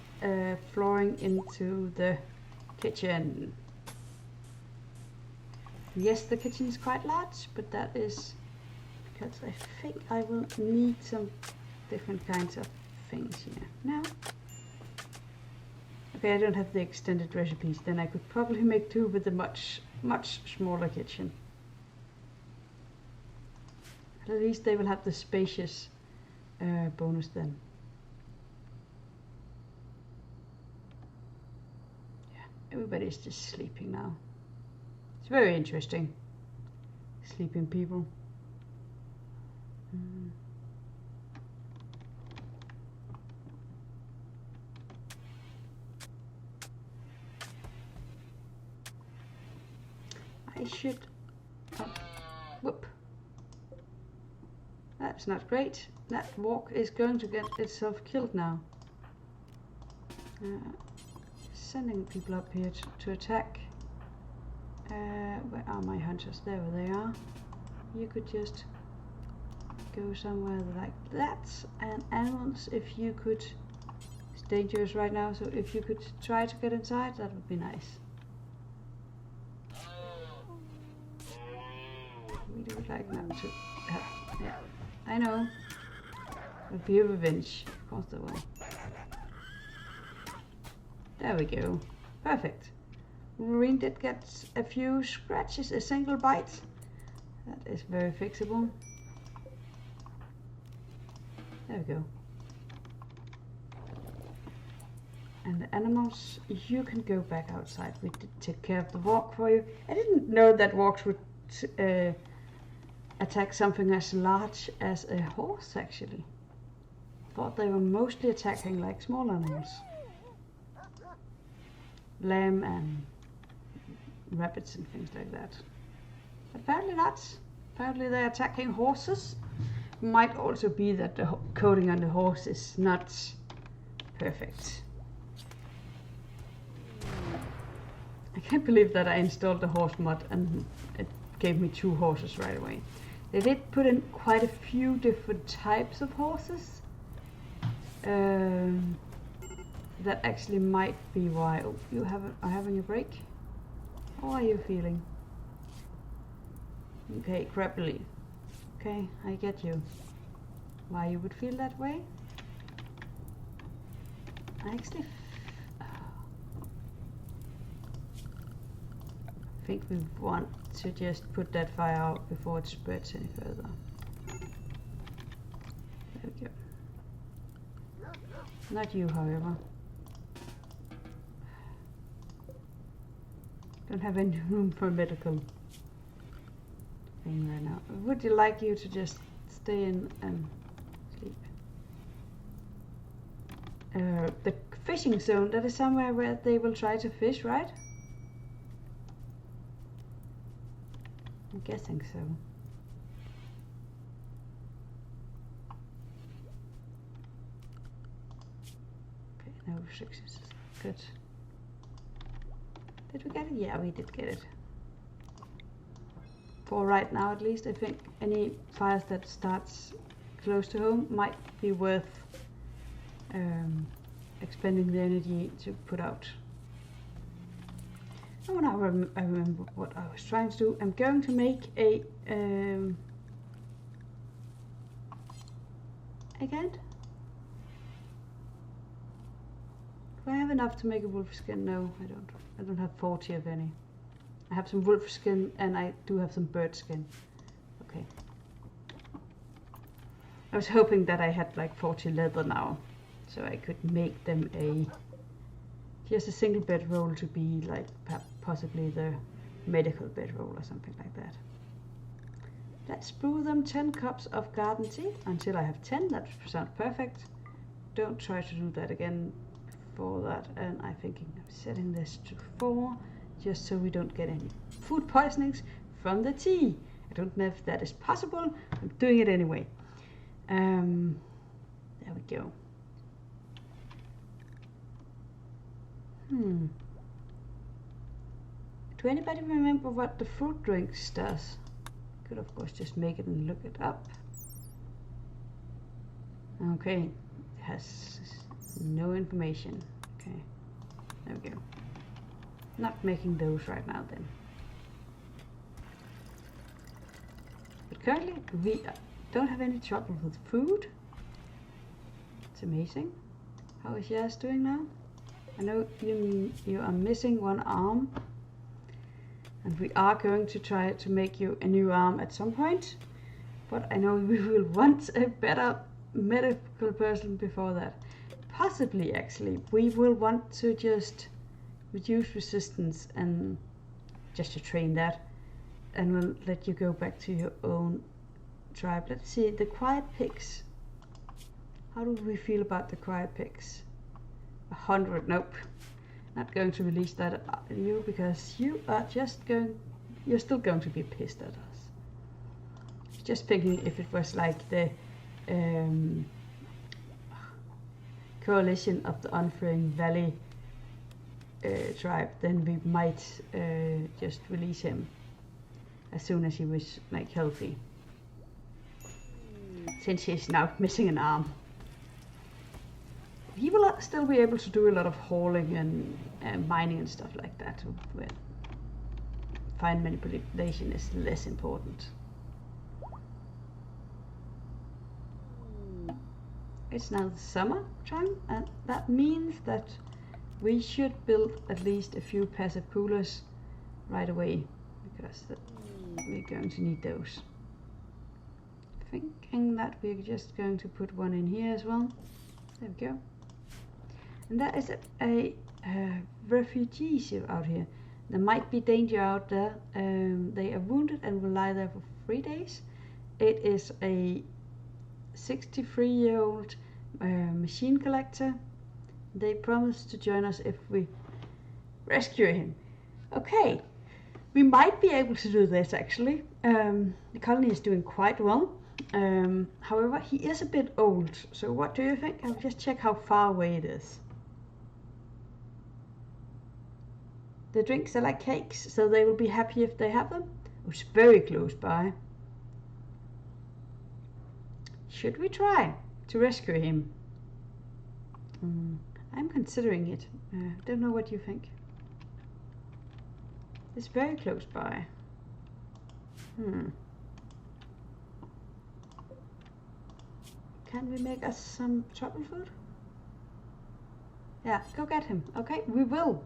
flooring into the kitchen. Yes, the kitchen is quite large, but that is because I think I will need some different kinds of things here. Now, okay, I don't have the extended recipes, then I could probably make do with a much smaller kitchen. At least they will have the spacious bonus then. Yeah, everybody's just sleeping now. It's very interesting. Sleeping people. I should... Oh, whoop. That's not great. That walk is going to get itself killed now. Sending people up here to attack. Where are my hunters? There they are. You could just go somewhere like that. And animals, if you could, it's dangerous right now, so if you could try to get inside, that would be nice. We would like not to have, yeah, I know. There'll be a revenge, of course there will. There we go, perfect. Wolverine did get a few scratches, a single bite. That is very fixable. There we go. And the animals, you can go back outside. We did take care of the walk for you. I didn't know that walks would attack something as large as a horse, actually. Thought they were mostly attacking like small animals. Lamb and rabbits and things like that. Apparently not. Apparently they're attacking horses. Might also be that the coating on the horse is not perfect. I can't believe that I installed the horse mod and it gave me 2 horses right away. They did put in quite a few different types of horses. That actually might be why. Oh, you are having a break? How are you feeling? Okay, crappily. Okay, I get you. Why you would feel that way? I actually think we want to just put that fire out before it spreads any further. There we go. Not you, however. Don't have any room for medical thing right now. Would you like you to just stay in and sleep? The fishing zone, that is somewhere where they will try to fish, right? I'm guessing so. Okay, no restrictions. Good. Did we get it? Yeah, we did get it. For right now at least, I think any fires that starts close to home might be worth expending the energy to put out. Oh, now I remember what I was trying to do. I'm going to make a again. Do I have enough to make a wolf skin? No, I don't. I don't have 40 of any. I have some wolf skin and I do have some bird skin. Okay. I was hoping that I had like 40 leather now, so I could make them just a single bedroll to be like possibly the medical bedroll or something like that. Let's brew them 10 cups of garden tea until I have 10. That sounds perfect. Don't try to do that again for that. And I'm thinking of setting this to 4 just so we don't get any food poisonings from the tea. I don't know if that is possible. I'm doing it anyway. There we go. Do anybody remember what the fruit drinks does? Could of course just make it and look it up. Okay, it has no information. Okay, there we go. Not making those right now then. But currently we don't have any trouble with food. It's amazing. How is Yas doing now? I know you are missing one arm, and we are going to try to make you a new arm at some point, but I know we will want a better medical person before that. Possibly actually we will want to just reduce resistance and just to train that, and we'll let you go back to your own tribe. Let's see, the quiet pigs. How do we feel about the quiet pigs? 100, nope. Not going to release that on you because you are just you're still going to be pissed at us. Just thinking if it was like the coalition of the Unfurling Valley tribe, then we might just release him as soon as he was like healthy. since he's now missing an arm. He will still be able to do a lot of hauling and mining and stuff like that, where fine manipulation is less important. It's now the summer time, and that means that we should build at least a few passive coolers right away, because we're going to need those. Thinking that we're just going to put one in here as well. There we go. And that is a refugees out here. There might be danger out there. They are wounded and will lie there for 3 days. It is a 63-year-old machine collector. They promised to join us if we rescue him. Okay, we might be able to do this actually. The colony is doing quite well. However, he is a bit old. So what do you think? I'll just check how far away it is. The drinks are like cakes, so they will be happy if they have them. Oh, it's very close by. Should we try to rescue him? I'm considering it. Don't know what you think. It's very close by. Can we make us some truffle food? Yeah, go get him. Okay, we will.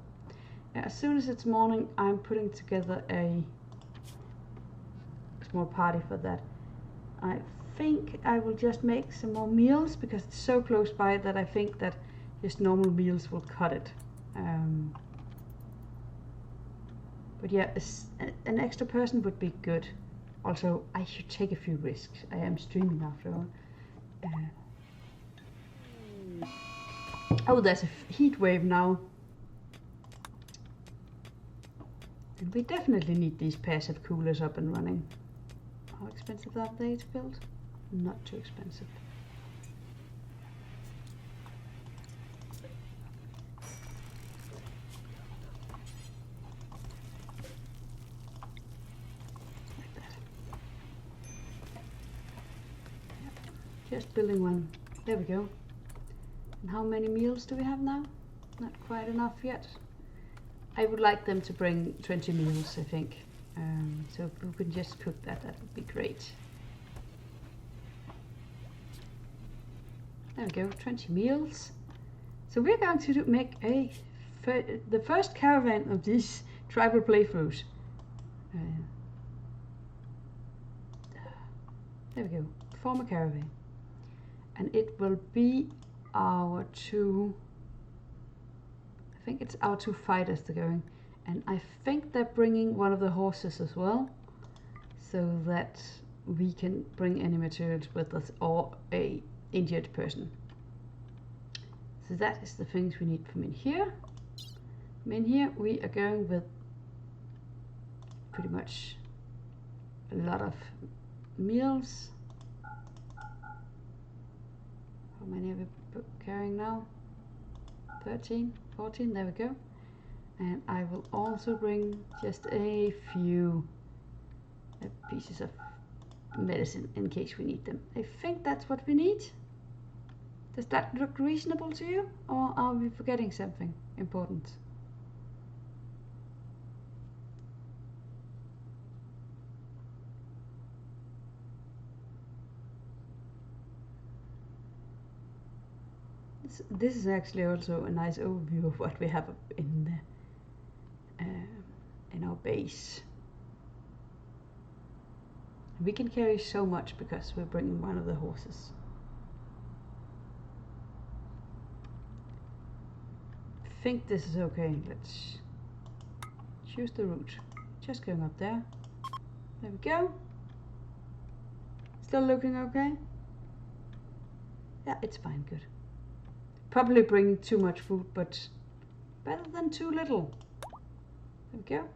As soon as it's morning, I'm putting together a small party for that. I think I will just make some more meals because it's so close by that I think that just normal meals will cut it. But yeah, an extra person would be good. Also, I should take a few risks. I am streaming after all. Oh, there's a heat wave now. And we definitely need these passive coolers up and running. How expensive are they to build? Not too expensive. Like that. Just building one. There we go. And how many meals do we have now? Not quite enough yet. I would like them to bring 20 meals, I think. So if we could just cook that, that would be great. There we go, 20 meals. So we're going to make the first caravan of these tribal playthroughs. There we go, form a caravan. And it will be our two... I think it's our 2 fighters they're going, and I think they're bringing one of the horses as well, so that we can bring any materials with us or a injured person. So that is the things we need from in here. From in here we are going with pretty much a lot of meals. How many are we carrying now? 13, 14, there we go. And I will also bring just a few pieces of medicine in case we need them. I think that's what we need. Does that look reasonable to you? Or are we forgetting something important? This is actually also a nice overview of what we have in our base. We can carry so much because we're bringing one of the horses. I think this is okay. Let's choose the route. Just going up there. There we go. Still looking okay? Yeah, it's fine, good. Probably bringing too much food, but better than too little. There we go.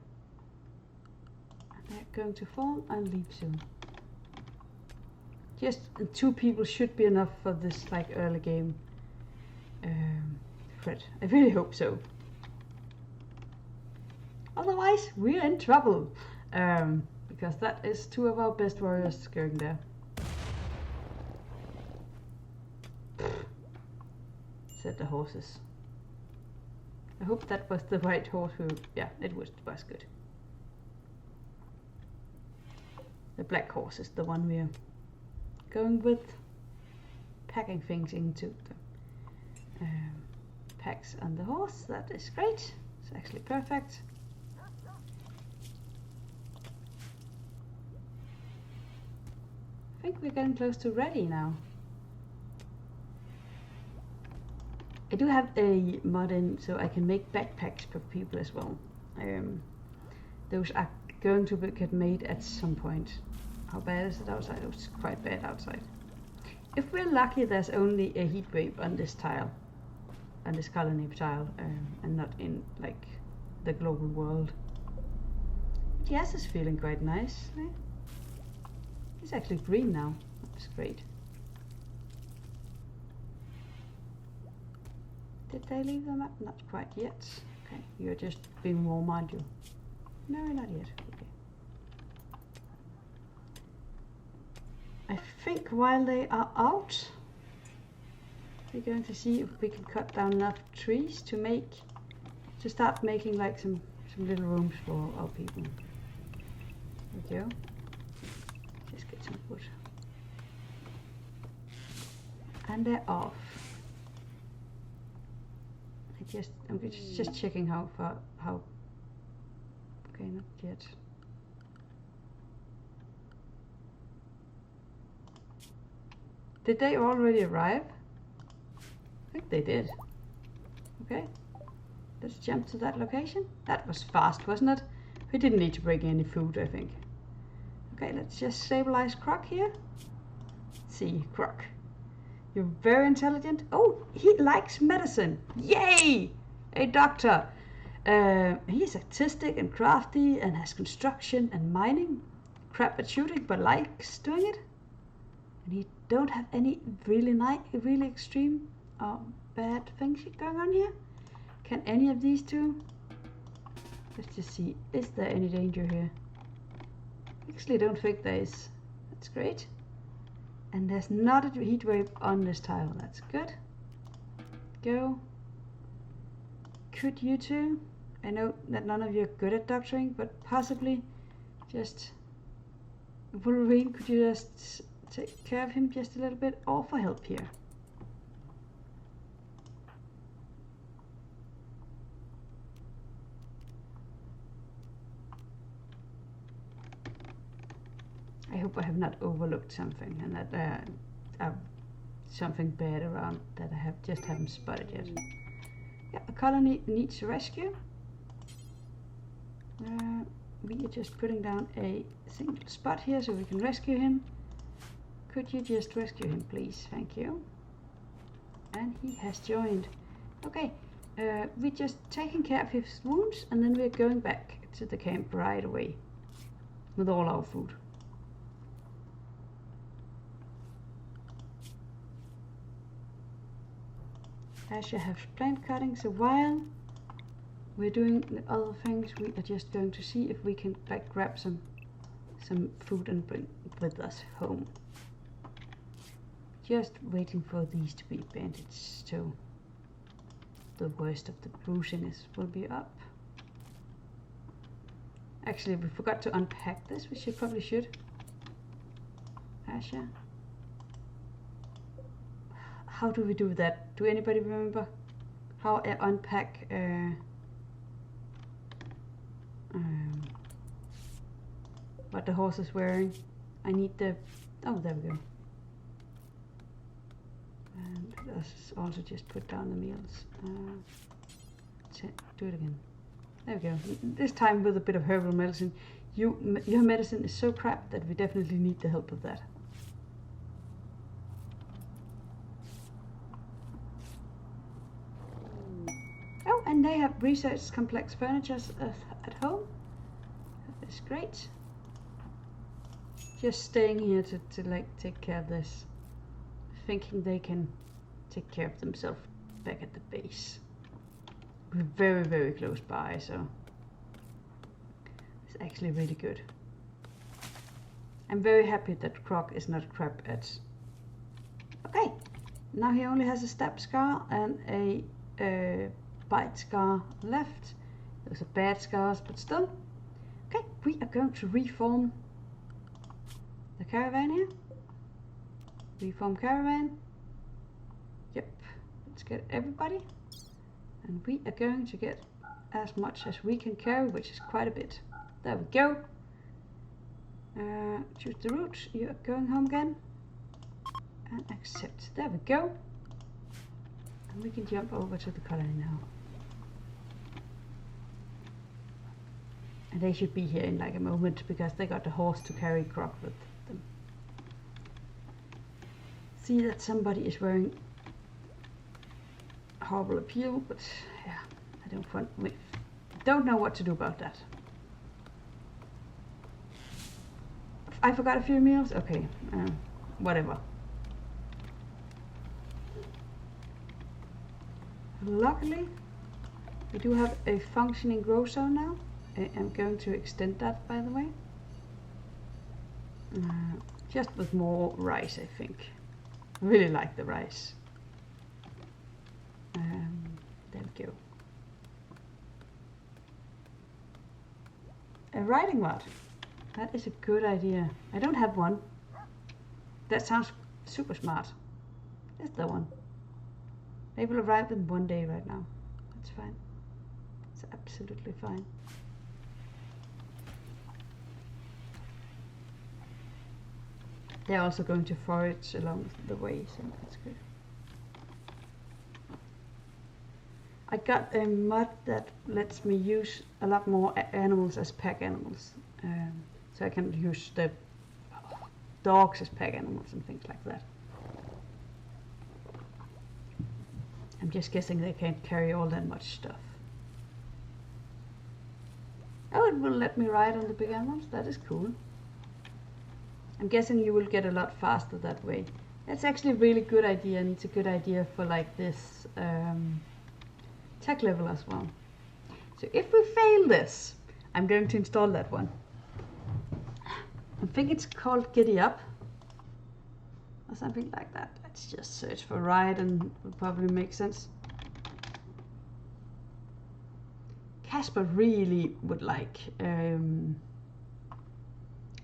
And they're going to form and leave soon. Just 2 people should be enough for this like early game threat. I really hope so. Otherwise, we're in trouble. Because that is 2 of our best warriors going there. said the horses. I hope that was the right horse who, yeah, it was good. The black horse is the one we're going with. Packing things into the packs on the horse, that is great. It's actually perfect. I think we're getting close to ready now. I do have a mod in so I can make backpacks for people as well. Those are going to get made at some point. How bad is it outside? Oh, it's quite bad outside. If we're lucky, there's only a heat wave on this tile, on this colony tile, and not in like the global world. But yes, it's feeling quite nice. Right? It's actually green now. That's great. Did they leave the map? Not quite yet. Okay, you're just being warm, aren't you? No, not yet. Okay. I think while they are out, we're going to see if we can cut down enough trees to start making like some little rooms for our people. There we go. Just get some wood. And they're off. I'm just checking how far, okay, not yet. Did they already arrive? I think they did. Okay, let's jump to that location. That was fast, wasn't it? We didn't need to bring any food, I think. Okay, let's just stabilize Croc here. See, Croc. You're very intelligent. Oh, he likes medicine. Yay! A doctor. He is artistic and crafty and has construction and mining. Crap at shooting, but likes doing it. And he don't have any really extreme bad things going on here. Can any of these two? Let's just see. Is there any danger here? Actually, don't think there is. That's great. And there's not a heat wave on this tile. That's good. Go. Could you two? I know that none of you are good at doctoring, but possibly just Wolverine, could you just take care of him just a little bit? Offer help here. I hope I have not overlooked something and that something bad around that I just haven't spotted yet. Yeah, a colony needs rescue. We are just putting down a single spot here so we can rescue him. Could you just rescue him, please? Thank you. And he has joined. Okay, we're just taking care of his wounds and then we're going back to the camp right away with all our food. Asha has plant cutting, so while we're doing the other things, we are just going to see if we can like grab some food and bring with us home. Just waiting for these to be bandaged so the worst of the bruising will be up. Actually, we forgot to unpack this, which we probably should. Asha. How do we do that? Do anybody remember how I unpack what the horse is wearing? I need the... oh, there we go. And let's also just put down the meals. Do it again. There we go. This time with a bit of herbal medicine. Your medicine is so crap that we definitely need the help of that. Oh, and they have researched complex furniture at home. That is great. Just staying here to like take care of this. Thinking they can take care of themselves back at the base. We're very, very close by, so it's actually really good. I'm very happy that Croc is not crap at... okay, Now he only has a stab scar and a bite scar left. Those are bad scars, but still. Okay, we are going to reform the caravan here. Reform caravan. Yep, let's get everybody. And we are going to get as much as we can carry, which is quite a bit. There we go. Choose the route. You are going home again. And accept. There we go. And we can jump over to the colony now. And they should be here in like a moment because they got the horse to carry Croc with them. See that somebody is wearing horrible appeal, but yeah, I don't know what to do about that. I forgot a few meals. Okay, whatever. Luckily, we do have a functioning grow zone now. I'm going to extend that, by the way. Just with more rice, I think. I really like the rice. There we go. A riding rod. That is a good idea. I don't have one. That sounds super smart. That's the one. They will arrive in 1 day right now. That's fine. It's absolutely fine. They're also going to forage along the way, so that's good. I got a mod that lets me use a lot more animals as pack animals. So I can use the dogs as pack animals and things like that. I'm just guessing they can't carry all that much stuff. Oh, it will let me ride on the big animals. That is cool. I'm guessing you will get a lot faster that way. That's actually a really good idea, and it's a good idea for like this tech level as well. So if we fail this, I'm going to install that one. I think it's called Giddy Up or something like that. Let's just search for ride and it will probably make sense. Casper really would like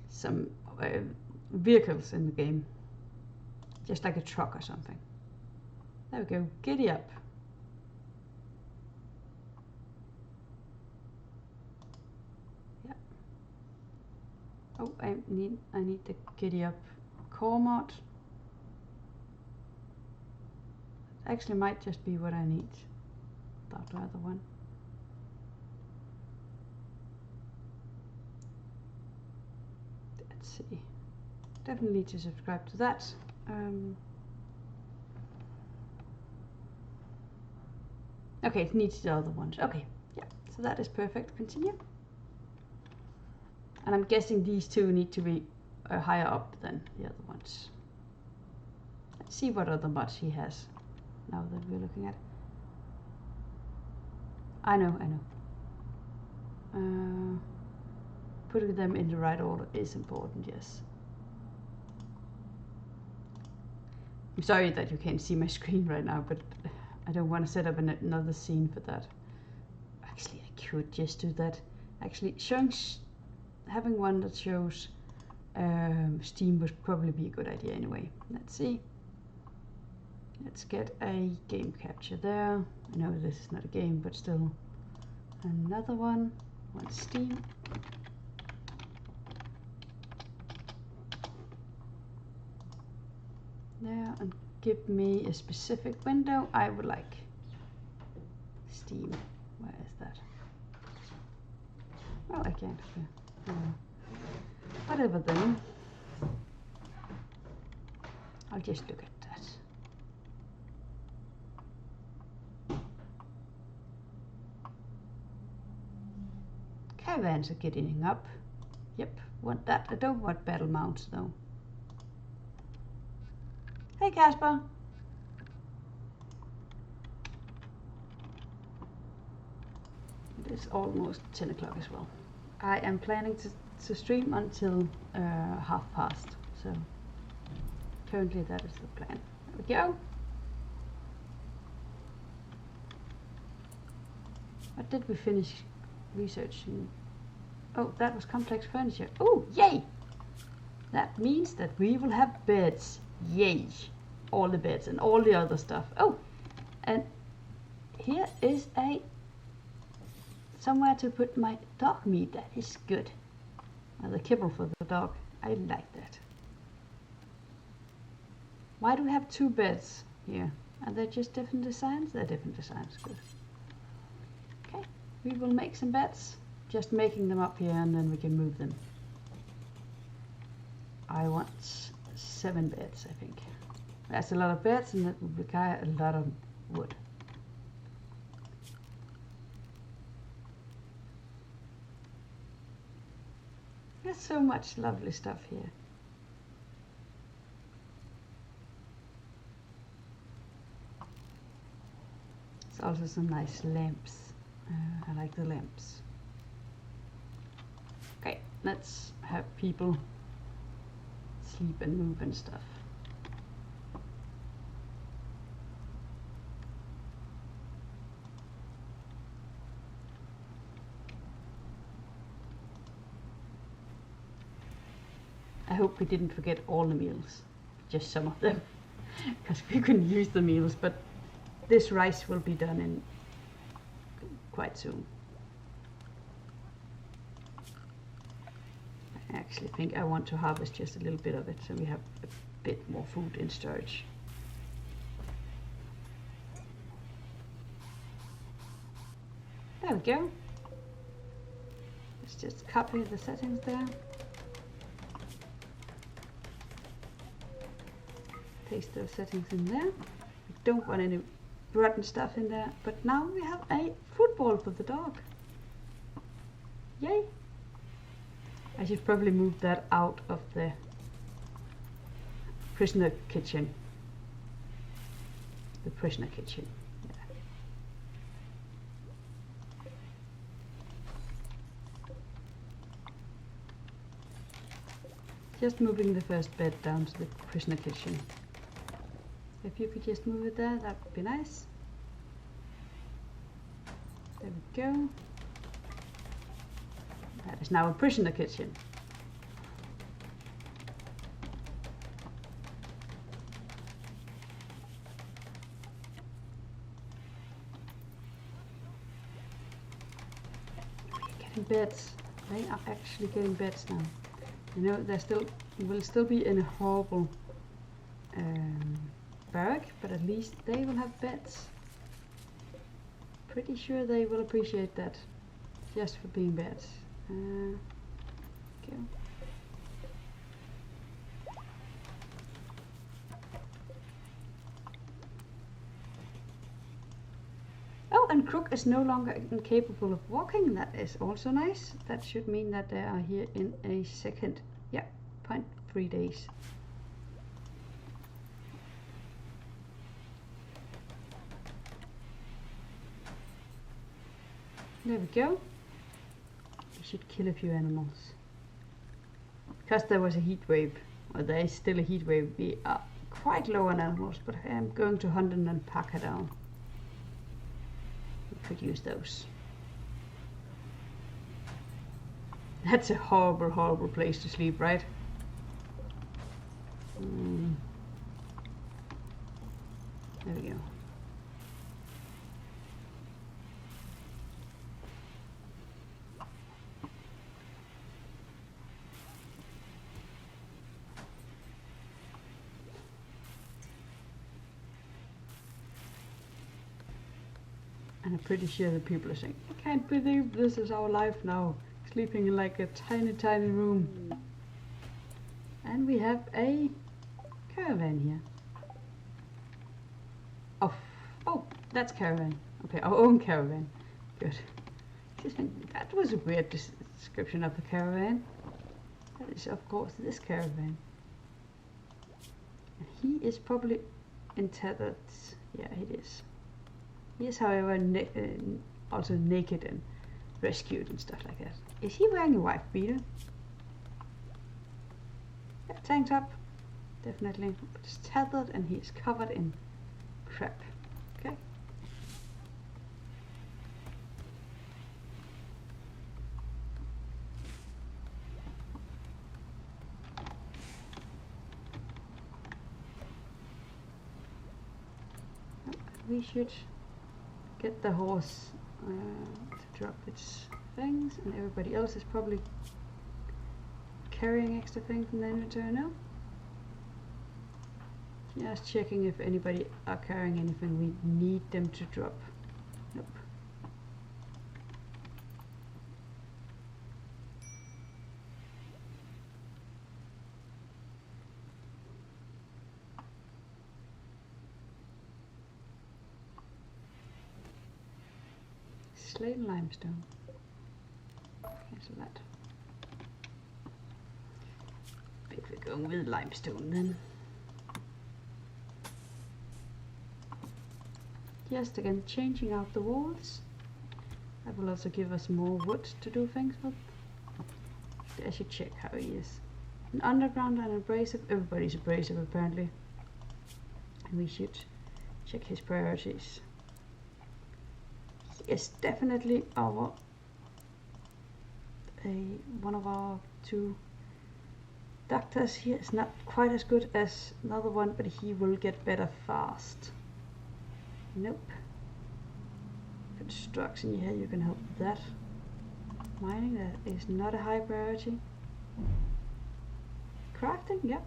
some vehicles in the game, just like a truck or something. There we go. Giddy Up. Oh, I need the Giddy Up core mod. Actually might just be what I need. Without the other one. Let's see. Definitely need to subscribe to that. Okay, it needs the other ones. Okay, yeah, so that is perfect. Continue. And I'm guessing these two need to be higher up than the other ones. Let's see what other mods he has now that we're looking at it. I know. Putting them in the right order is important, yes. I'm sorry that you can't see my screen right now, but I don't want to set up another scene for that. Actually, I could just do that. Actually, having one that shows Steam would probably be a good idea anyway. Let's see. Let's get a game capture there. I know this is not a game, but still. Another one. One Steam. There, and give me a specific window. I would like Steam. Where is that? Oh, I can't. Whatever then. I'll just look at that. Caravans are getting up. Yep, want that. I don't want battle mounts though. Hey Casper. It is almost 10 o'clock as well. I am planning to stream until 1:30, so currently that is the plan. There we go. What did we finish researching? Oh, that was complex furniture. Oh, yay! That means that we will have beds. Yay! All the beds and all the other stuff. Oh, and here is a somewhere to put my dog meat. That is good. The kibble for the dog. I like that. Why do we have 2 beds here? Are they just different designs? They're different designs. Good. Okay, we will make some beds. Just making them up here and then we can move them. I want 7 beds, I think. That's a lot of beds and that would require a lot of wood. There's so much lovely stuff here. There's also some nice lamps. I like the lamps. Okay, let's have people sleep and move and stuff. I hope we didn't forget all the meals, just some of them, because we couldn't use the meals, but this rice will be done in quite soon. I actually think I want to harvest just a little bit of it so we have a bit more food in storage. There we go. Let's just copy the settings there. Paste those settings in there. We don't want any rotten stuff in there, but now we have a football for the dog. Yay! I should probably move that out of the prisoner kitchen. The prisoner kitchen. Yeah. Just moving the first bed down to the prisoner kitchen. If you could just move it there, that would be nice. There we go. That is now a prisoner kitchen. We're getting beds. They are actually getting beds now. You know, they will still be in a horrible barrack, but at least they will have beds. Pretty sure they will appreciate that, just for being beds. Okay. Oh, and Crook is no longer incapable of walking. That is also nice. That should mean that they are here in a second. Yeah, 0.3 days. There we go. We should kill a few animals. Because there was a heat wave, or there is still a heat wave, we are quite low on animals, but I am going to hunt and then pack her down. We could use those. That's a horrible, horrible place to sleep, right? There we go. And I'm pretty sure that people are saying, I can't believe this is our life now, sleeping in like a tiny, tiny room. And we have a caravan here. Oh, that's caravan. Okay, our own caravan. Good. That was a weird description of the caravan. That is, of course, this caravan. And he is probably entethered. Yeah, it is. He is, however, also naked and rescued and stuff like that. Is he wearing a wife beater? Yeah, tank top. Definitely. But it's tethered and he is covered in crap. Okay. we should get the horse to drop its things, and everybody else is probably carrying extra things in the inventory now. Just checking if anybody are carrying anything we need them to drop. Nope. Slate and limestone. Cancel that. I think we're going with limestone then. Just again changing out the walls. That will also give us more wood to do things with. I should check how he is. An underground and abrasive. Everybody's abrasive apparently. And we should check his priorities. He is definitely our one of our two doctors. He is not quite as good as another one, but he will get better fast. Nope. Construction, yeah, you can help with that. Mining, that is not a high priority. Crafting, yeah.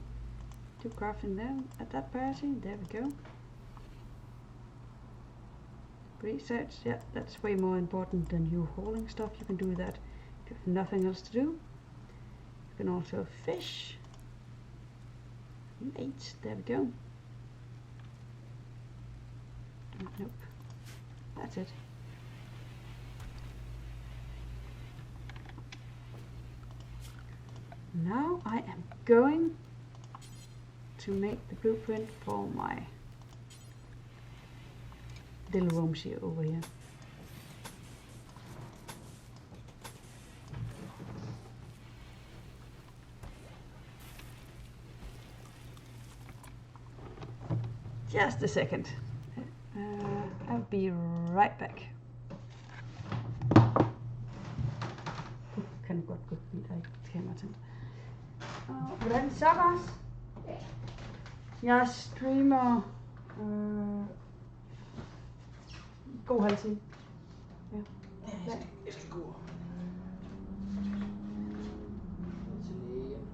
Do crafting there at that priority. There we go. Research, yeah, that's way more important than you hauling stuff. You can do that if you have nothing else to do. You can also fish. 8, there we go. Nope, that's it. Now I am going to make the blueprint for my little rooms here over here. Just a second. I'll be right back. Kan godt gå forbi dig, kameraet. Hvordan så, Lars? Jeg streamer god halv time. Ja. Jeg skal gå. Til lægen.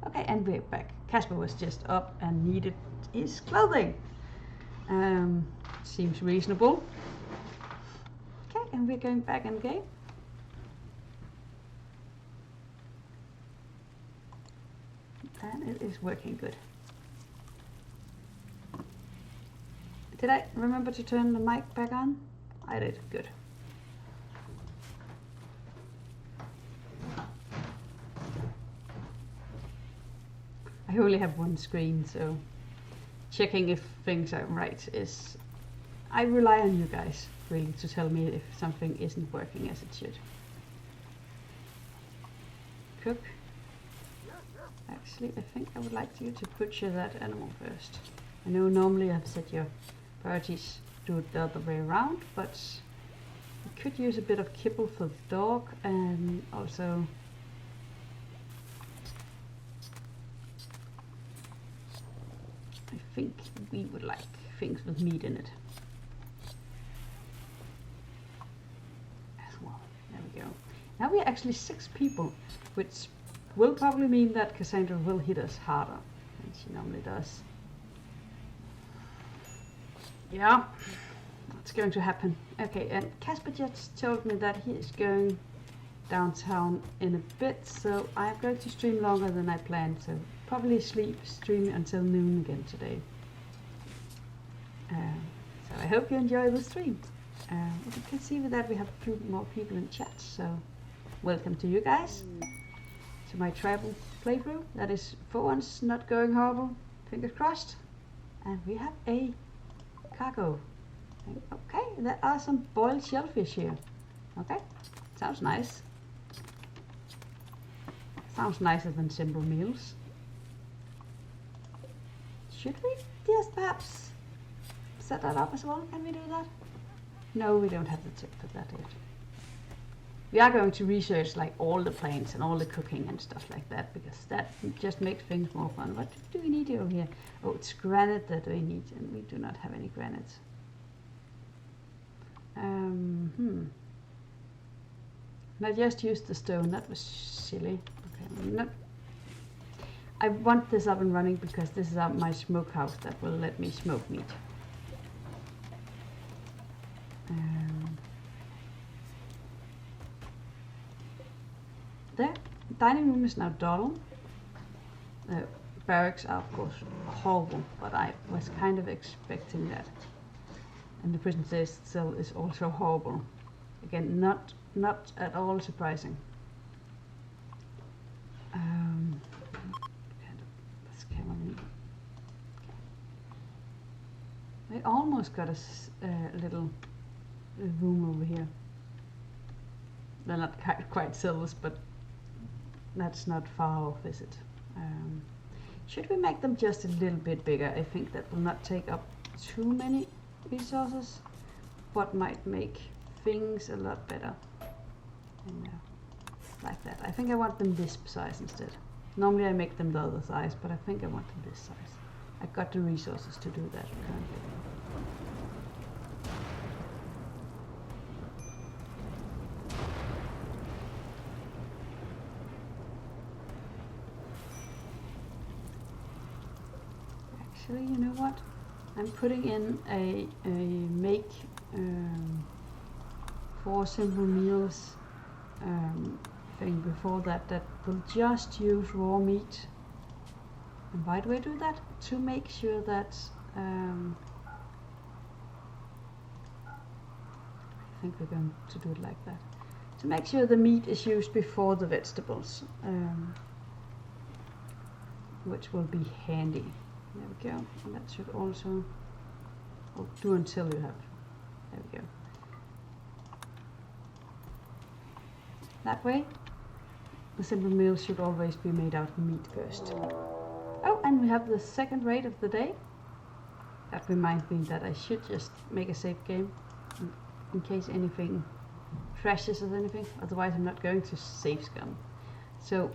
Okay, and we're back. Casper was just up and needed his clothing. Seems reasonable. Okay, and we're going back in the game. And it is working good. Did I remember to turn the mic back on? I did, good. I only have one screen, so checking if things are right is... I rely on you guys, really, to tell me if something isn't working as it should. Cook. Actually, I think I would like you to butcher that animal first. I know normally I've set your priorities do it the other way around, but we could use a bit of kibble for the dog, and also I think we would like things with meat in it as well. There we go. Now we are actually 6 people, which will probably mean that Cassandra will hit us harder than she normally does. Yeah, it's going to happen. Okay, and Casper just told me that he is going downtown in a bit, so I'm going to stream longer than I planned, so probably stream until noon again today. So I hope you enjoy the stream. You can see with that we have a few more people in chat, so welcome to you guys to my tribal playthrough. That is for once not going horrible, fingers crossed. And we have a cargo. Okay, there are some boiled shellfish here. Okay, sounds nice. Sounds nicer than simple meals. Should we just perhaps set that up as well? Can we do that? No, we don't have the tip for that yet. We are going to research like all the plants and all the cooking and stuff like that, because that just makes things more fun. What do we need over here? Oh, it's granite that we need, and we do not have any granite. I just used the stone. That was silly. Okay, I want this up and running because this is my smokehouse that will let me smoke meat. There, dining room is now dull. The barracks are of course horrible, but I was kind of expecting that. And the prison cell is also horrible. Again, not at all surprising. I almost got a little room over here. They're not quite silvers, but that's not far off, is it? Should we make them just a little bit bigger? I think that will not take up too many resources, but might make things a lot better. And, like that. I think I want them this size instead. Normally I make them the other size, but I think I want them this size. I got the resources to do that currently. Actually, you know what? I'm putting in a make 4 simple meals thing before that will just use raw meat. And why do I do that? To make sure that I think we're going to do it like that. To make sure the meat is used before the vegetables, which will be handy. There we go. And that should also do until you have. There we go. That way, the simple meals should always be made out of meat first. Oh, and we have the second raid of the day. That reminds me that I should just make a save game in case anything crashes or anything. Otherwise, I'm not going to save scum. So,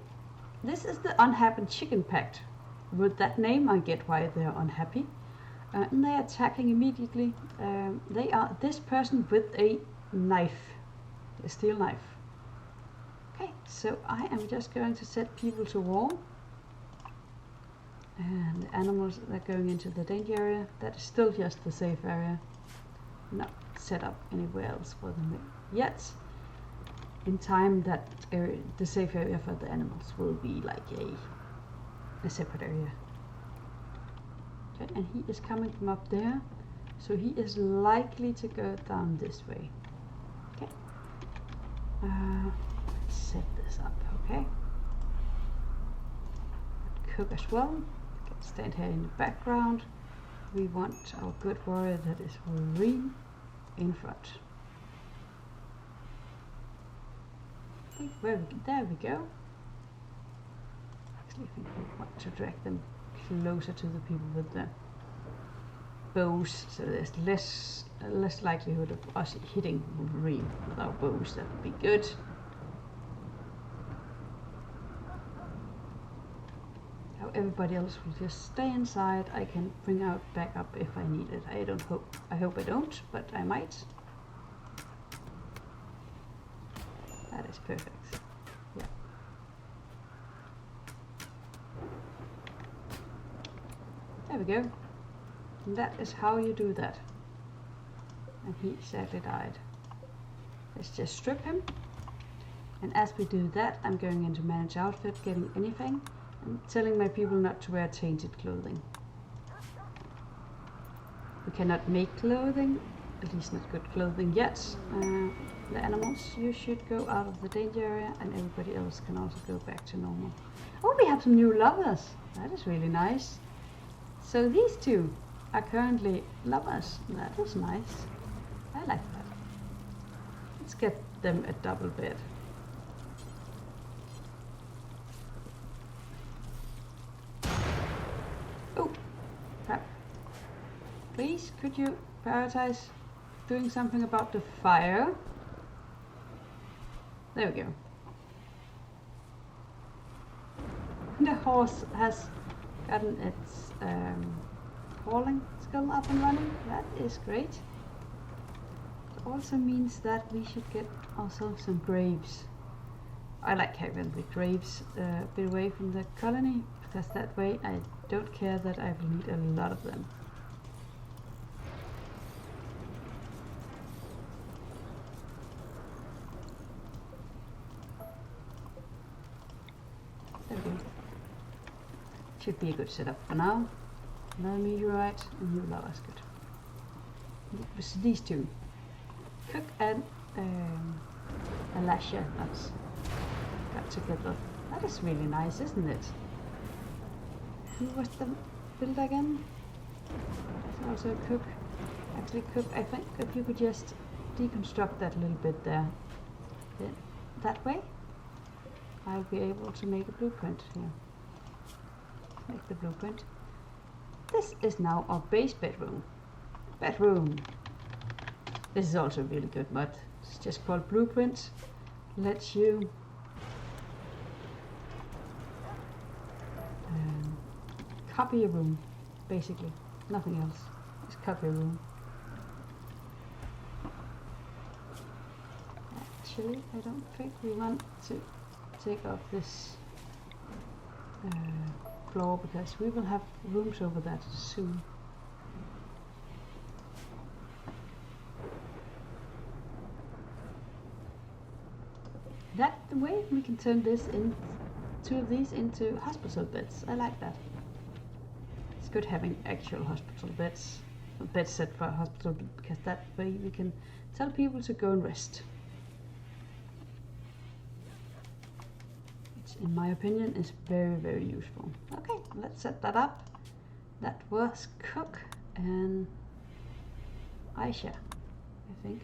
this is the Unhappy Chicken Pact. With that name, I get why they are unhappy. And they are attacking immediately. They are this person with a knife, a steel knife. Okay, so I am just going to set people to war. And the animals that are going into the danger area, that is still just the safe area. Not set up anywhere else for them yet. In time, that area, the safe area for the animals, will be like a separate area. Okay, and he is coming from up there, so he is likely to go down this way. Okay. Let's set this up, okay? Cook as well. Stand here in the background. We want our good warrior, that is Marine, in front. Okay, there we go. Actually, I think we want to drag them closer to the people with the bows, so there's less likelihood of us hitting Marine with our bows. That would be good. now everybody else will just stay inside. I can bring out backup if I need it. I hope I don't, but I might. That is perfect. Yeah. There we go. And that is how you do that. And he sadly died. Let's just strip him. And as we do that, I'm going into manage outfit, getting anything, and telling my people not to wear tainted clothing. We cannot make clothing, at least not good clothing yet. The animals, you should go out of the danger area, and everybody else can also go back to normal. Oh, we have some new lovers. That is really nice. So these two are currently lovers. That is nice. I like that. Let's get them a double bed. Oh, crap. Please, could you prioritize doing something about the fire? There we go. The horse has gotten its calling skill up and running. That is great. It also means that we should get ourselves some graves. I like having the graves a bit away from the colony, because that way I don't care that I will need a lot of them. There we go. Should be a good setup for now. Another meteorite and new lava's good. With these two, Cook and Alasha, that's got together. That is really nice, isn't it? Who was the builder again? That's also Cook. Actually, Cook, I think if you could just deconstruct that a little bit there, then that way, I'll be able to make a blueprint here. Make the blueprint. This is now our base bedroom. This is also a really good mod. It's just called Blueprint. Lets you copy a room, basically. Nothing else. Just copy a room. Actually, I don't think we want to take off this floor, because we will have rooms over that soon. That way we can turn this in, two of these into hospital beds. I like that. It's good having actual hospital beds, beds set for a hospital, because that way we can tell people to go and rest. Which in my opinion is very, very useful. Okay, let's set that up. That was Cook and Aisha, I think.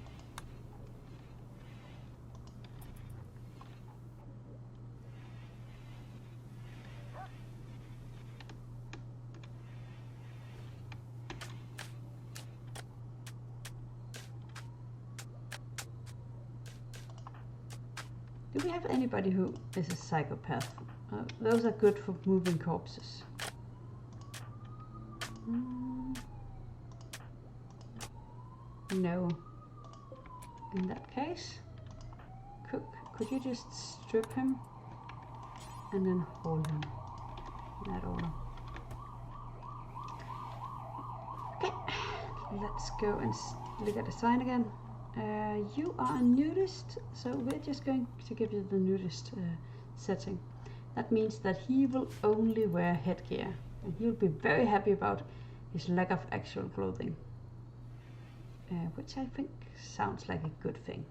Do we have anybody who is a psychopath? Those are good for moving corpses. No. In that case, Cook, could you just strip him and then hold him in that order? Okay, let's go and look at the sign again. You are a nudist, so we're just going to give you the nudist setting. That means that he will only wear headgear, and he'll be very happy about his lack of actual clothing, which I think sounds like a good thing.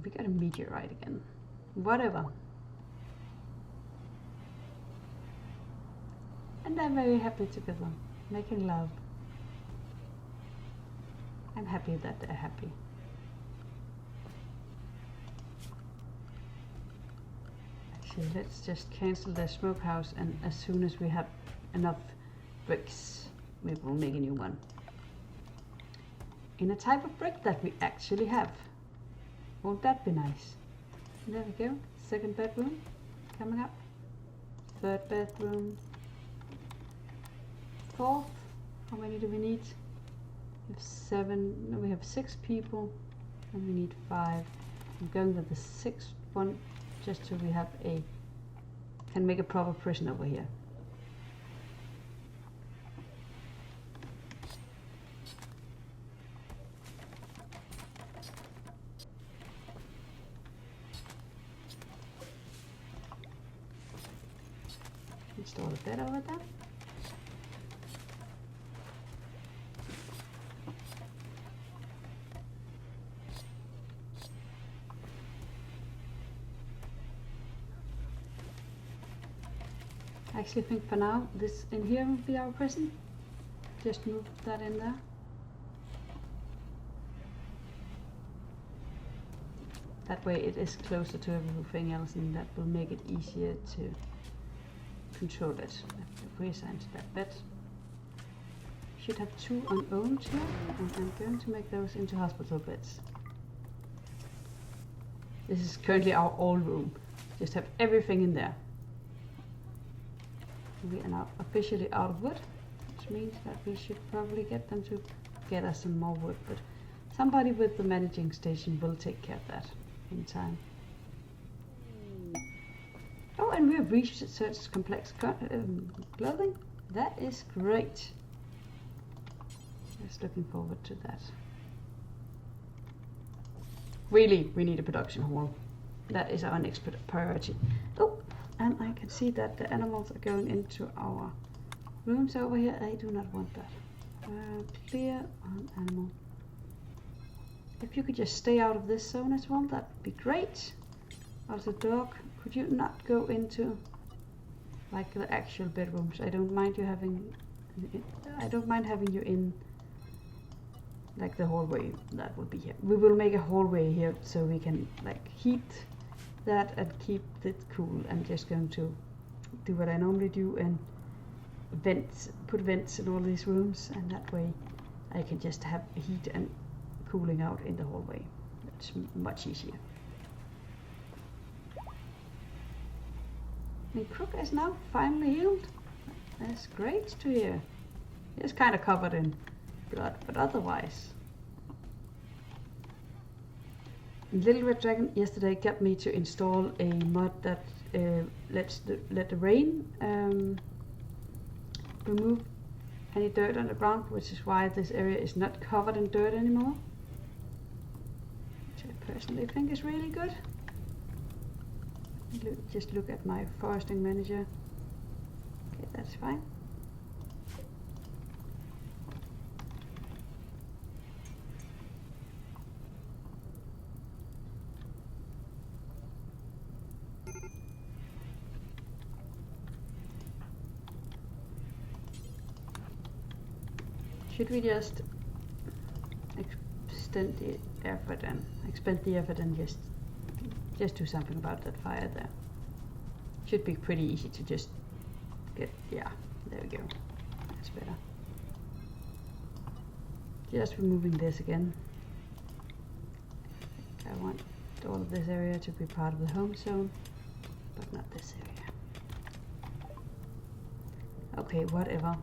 We got a meteorite again. Whatever. And I'm very happy together, making love. I'm happy that they're happy. Actually, let's just cancel the smokehouse, and as soon as we have enough bricks, we will make a new one. In a type of brick that we actually have. Won't that be nice? There we go. Second bedroom coming up. Third bedroom. Fourth. How many do we need? We have 7. No, we have 6 people, and we need 5. I'm going with the 6th one just so we have can make a proper prison over here. Install a bed over there. I actually think for now this in here will be our prison. Just move that in there. That way it is closer to everything else, and that will make it easier to control it. If we assign to that bed, should have 2 unowned here, and I'm going to make those into hospital beds. This is currently our all room. Just have everything in there. We are now officially out of wood, which means that we should probably get them to get us some more wood, but somebody with the managing station will take care of that in time. Oh, and we have researched complex clothing. That is great. Just looking forward to that. Really, we need a production hall. That is our next priority. Oh, and I can see that the animals are going into our rooms over here. I do not want that. Clear on animal. If you could just stay out of this zone as well, that would be great. Also, dog, could you not go into like the actual bedrooms? I don't mind you having. I don't mind having you in like the hallway. That would be here. We will make a hallway here so we can like heat that and keep it cool. I'm just going to do what I normally do and put vents in all these rooms, and that way I can just have heat and cooling out in the hallway. It's much easier. And Crook is now finally healed. That's great to hear. He's kind of covered in blood, but otherwise. Little Red Dragon yesterday got me to install a mod that let the rain remove any dirt on the ground, which is why this area is not covered in dirt anymore. Which I personally think is really good. Just look at my foresting manager. Okay, that's fine. Should we just expend the effort and just do something about that fire there? Should be pretty easy to just get, yeah, there we go. That's better. Just removing this again. I want all of this area to be part of the home zone, but not this area. Okay, whatever.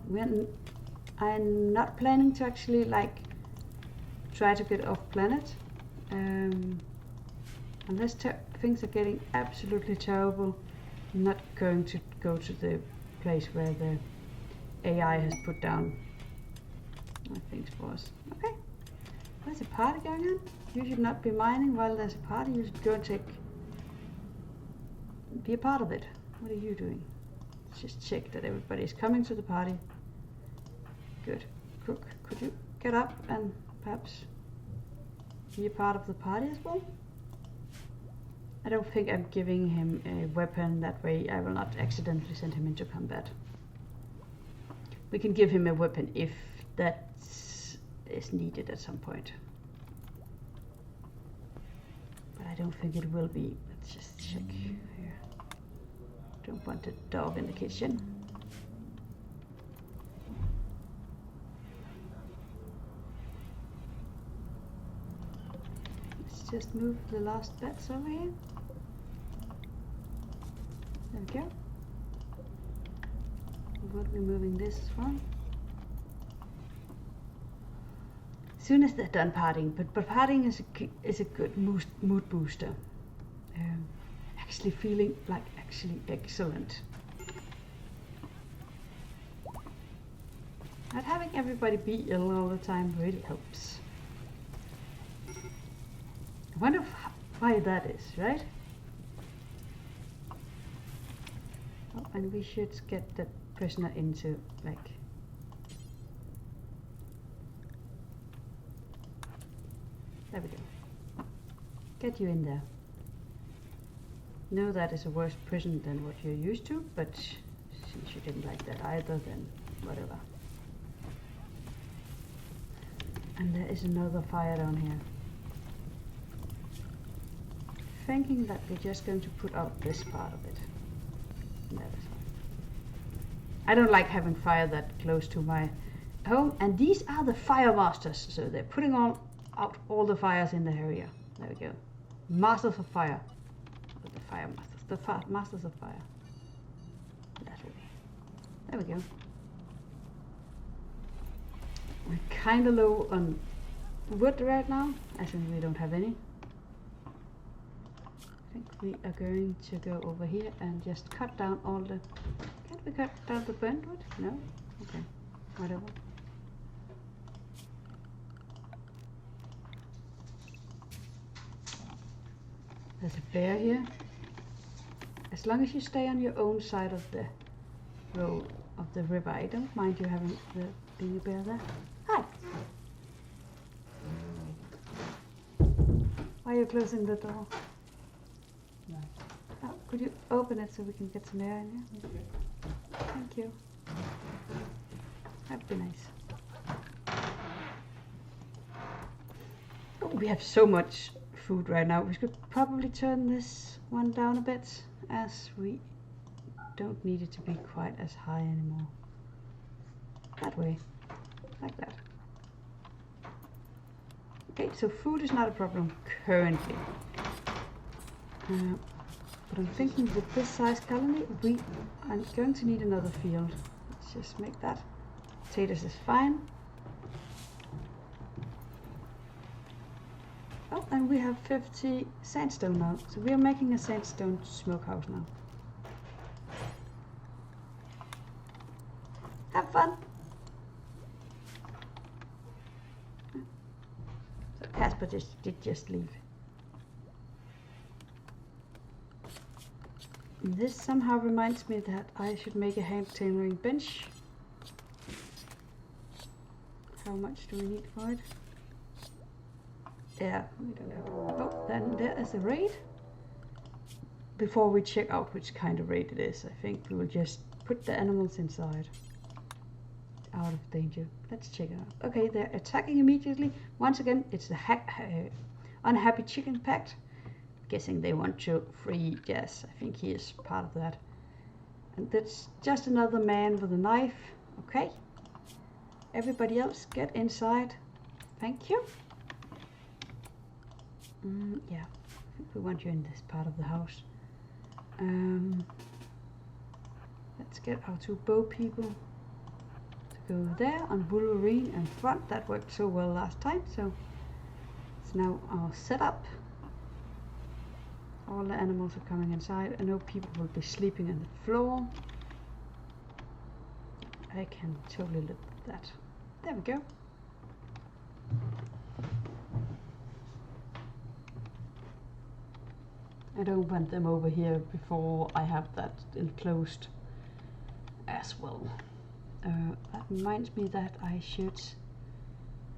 I'm not planning to actually like try to get off planet unless things are getting absolutely terrible. I'm not going to go to the place where the AI has put down things for us. Okay, there's a party going on. You should not be mining while there's a party. You should go and be a part of it. What are you doing? Let's just check that everybody is coming to the party. Good. Crook, could you get up and perhaps be a part of the party as well? I don't think I'm giving him a weapon, that way I will not accidentally send him into combat. We can give him a weapon if that is needed at some point. But I don't think it will be. Let's just check here. Don't want a dog in the kitchen. let's just move the last beds over here. There we go. What are we moving this from? As soon as they're done partying, but partying is a good mood booster. Actually feeling like actually excellent. Not having everybody be ill all the time really helps. I wonder why that is, right? Oh, and we should get the prisoner into, like... There we go. Get you in there. No, that is a worse prison than what you're used to, but since you didn't like that either, then whatever. And there is another fire down here. Thinking that we're just going to put out this part of it. That is fine. I don't like having fire that close to my home, and these are the fire masters, so they're putting out all the fires in the area. There we go. Masters of fire. The fire masters. The masters of fire. That way. There we go. We're kind of low on wood right now, as in we don't have any. I think we are going to go over here and just cut down all the... Can't we cut down the burnt wood? No? Okay. Whatever. There's a bear here. As long as you stay on your own side of the road of the river, I don't mind you having being a bear there. Hi! Why are you closing the door? No. Oh, could you open it so we can get some air in here? Okay. Thank you. That'd be nice. Oh, we have so much food right now. We could probably turn this one down a bit, as we don't need it to be quite as high anymore. That way. Like that. Okay, so food is not a problem currently. But I'm thinking with this size colony, we are going to need another field. Let's just make that. Potatoes is fine. Oh, and we have 50 sandstone now. So we are making a sandstone smokehouse now. Have fun! So Casper did just leave. This somehow reminds me that I should make a hand tailoring bench. How much do we need for it? Yeah, we don't have. Oh, then there is a raid. Before we check out which kind of raid it is, I think we will just put the animals inside. Out of danger. Let's check it out. Okay, they're attacking immediately. Once again, it's the unhappy chicken pact. Guessing they want to free Jazz. I think he is part of that. And that's just another man with a knife. Okay. Everybody else get inside. Thank you. Yeah, I think we want you in this part of the house. Let's get our two bow people to go there on Wolverine and front. That worked so well last time, so it's now our setup. All the animals are coming inside. I know people will be sleeping on the floor. I can totally live with that. There we go. I don't want them over here before I have that enclosed as well. That reminds me that I should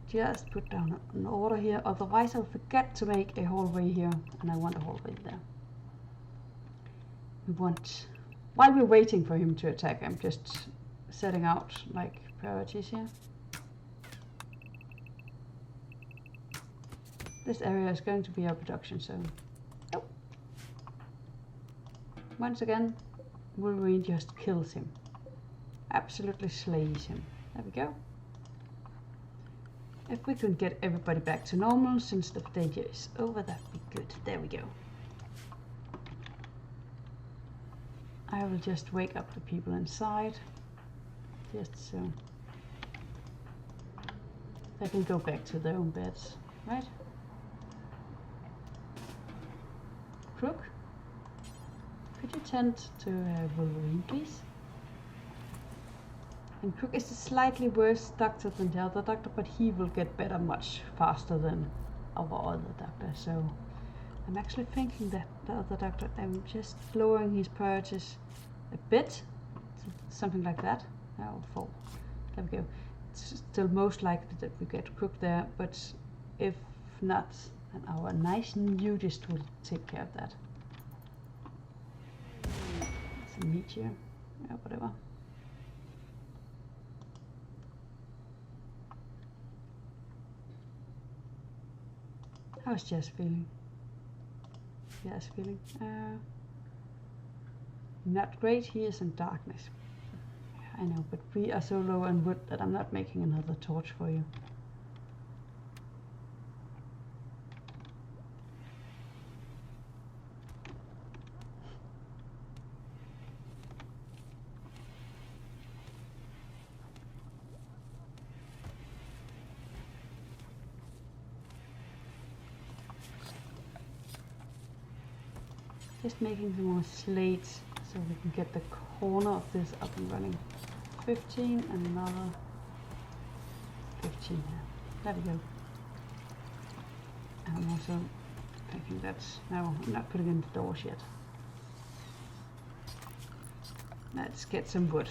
just put down an order here, otherwise I'll forget to make a hallway here, and I want a hallway there. While we're waiting for him to attack, I'm just setting out like priorities here. This area is going to be our production zone. Oh. Once again, Wolverine just kills him. Absolutely slays him. There we go. If we can get everybody back to normal since the danger is over, that'd be good. There we go. I will just wake up the people inside, just so they can go back to their own beds, right? Crook, could you tend to Wolverine, please? And Crook is a slightly worse doctor than the other doctor, but he will get better much faster than our other doctor, so I'm actually thinking that the other doctor, I'm just lowering his priorities a bit, something like that. Now 4. There we go. It's still most likely that we get Crook there, but if not, then our nice nudist will take care of that. It's a meteor, yeah, whatever. How's Jess feeling? Jess feeling? Not great, he is in darkness. I know, but we are so low on wood that I'm not making another torch for you. Just making some more slates so we can get the corner of this up and running. 15 and another 15 here. There we go. And I'm also thinking that's, no, I'm not putting in the doors yet. Let's get some wood.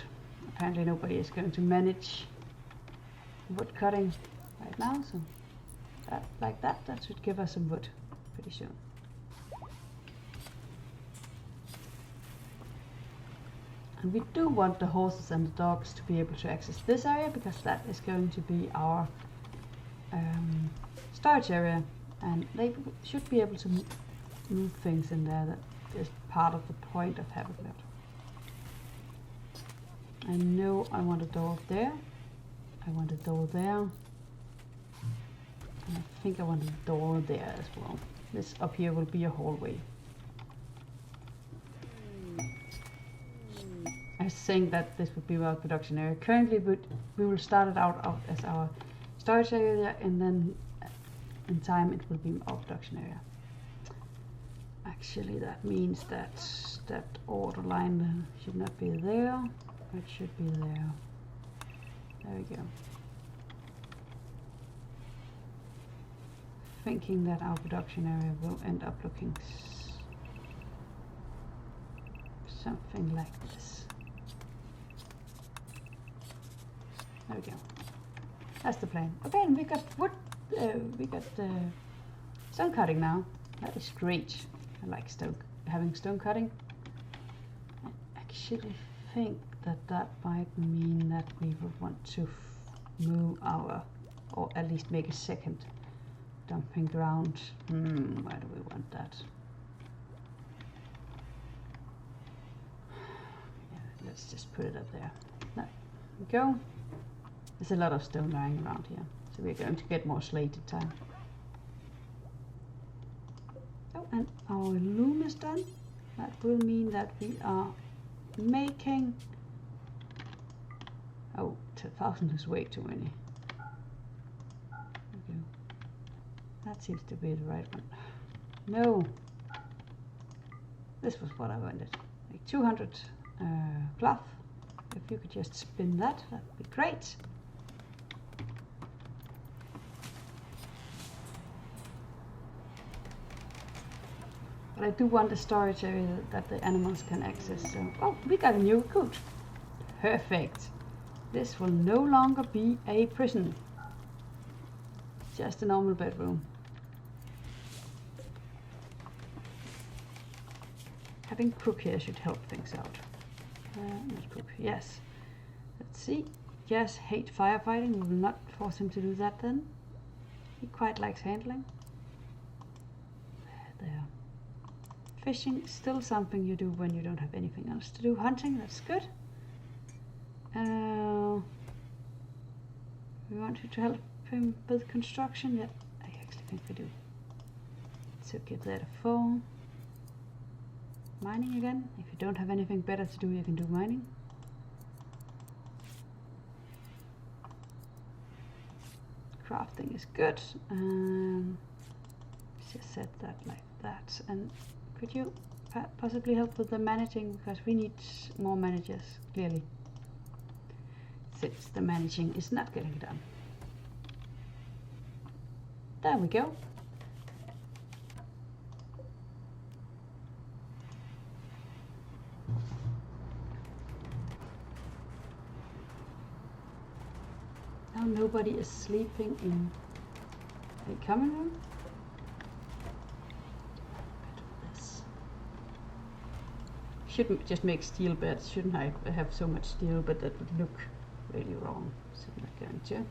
Apparently nobody is going to manage wood cutting right now, so that, like that should give us some wood pretty soon. And we do want the horses and the dogs to be able to access this area, because that is going to be our storage area, and they should be able to move things in there. That is part of the point of having that. I know I want a door there, I want a door there, and I think I want a door there as well. This up here will be a hallway. I was saying that this would be our production area. Currently we will start it out as our storage area, and then in time it will be our production area. Actually that means that that order line should not be there, it should be there. There we go. Thinking that our production area will end up looking something like this. There we go. That's the plan. Okay, and we got wood. We got stone cutting now. That is great. I like having stone cutting. I actually think that might mean that we would want to move our, or at least make a second dumping ground. Why do we want that? Yeah, let's just put it up there. There we go. There's a lot of stone lying around here, so we're going to get more slate in time. Oh, and our loom is done. That will mean that we are making... Oh, 2,000 is way too many. There we go. That seems to be the right one. No! This was what I wanted. Like 200 cloth. If you could just spin that, that'd be great. But I do want a storage area that the animals can access. So, oh, we got a new recruit. Perfect. This will no longer be a prison. Just a normal bedroom. Having Crook here should help things out. Not Crook, yes. Let's see. Yes, hate firefighting. We will not force him to do that then. He quite likes handling. There. Fishing, still something you do when you don't have anything else to do. Hunting, that's good. We want you to help him with construction? Yeah, I actually think we do. So give that a 4. Mining again. If you don't have anything better to do, you can do mining. Crafting is good. Just set that like that. And could you possibly help with the managing, because we need more managers, clearly, since the managing is not getting done. There we go. Now nobody is sleeping in a common room. Shouldn't just make steel beds, shouldn't I have so much steel, but that would look really wrong, so I'm not going to.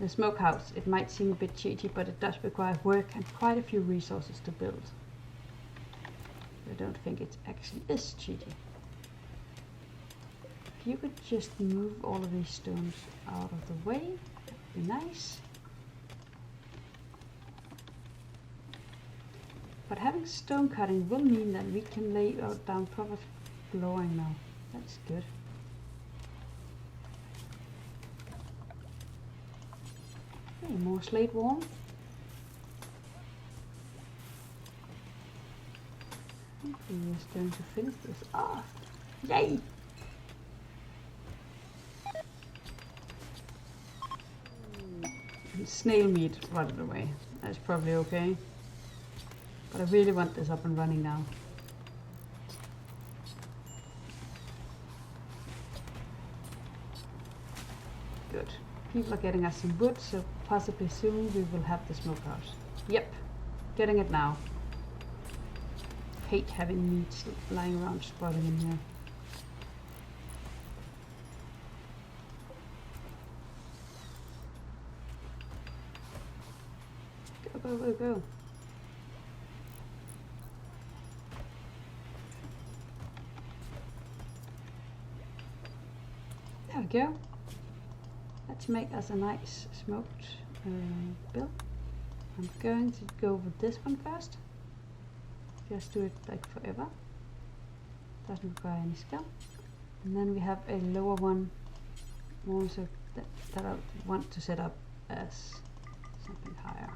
The smokehouse, it might seem a bit cheaty, but it does require work and quite a few resources to build. I don't think it actually is cheaty. If you could just move all of these stones out of the way, that would be nice. But having stone cutting will mean that we can lay down proper flooring now. That's good. Okay, more slate wall. We're just going to finish this off. Yay! And snail meat rotted away. That's probably okay. But I really want this up and running now. Good. People are getting us some wood, so possibly soon we will have the smokehouse. Yep, getting it now. Hate having meat lying around spoiling in here. Go, go, go, go. There we go. Let's make us a nice smoked bill. I'm going to go with this one first. Just do it like forever. Doesn't require any skill. And then we have a lower one also that I want to set up as something higher.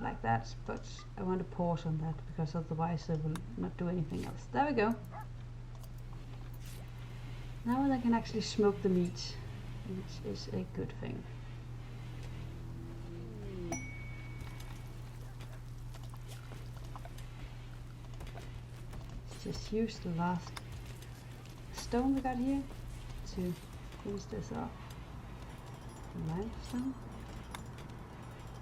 Like that, but I want to pause on that because otherwise I will not do anything else. There we go. Now I can actually smoke the meat, which is a good thing. Let's just use the last stone we got here to finish this off. Limestone.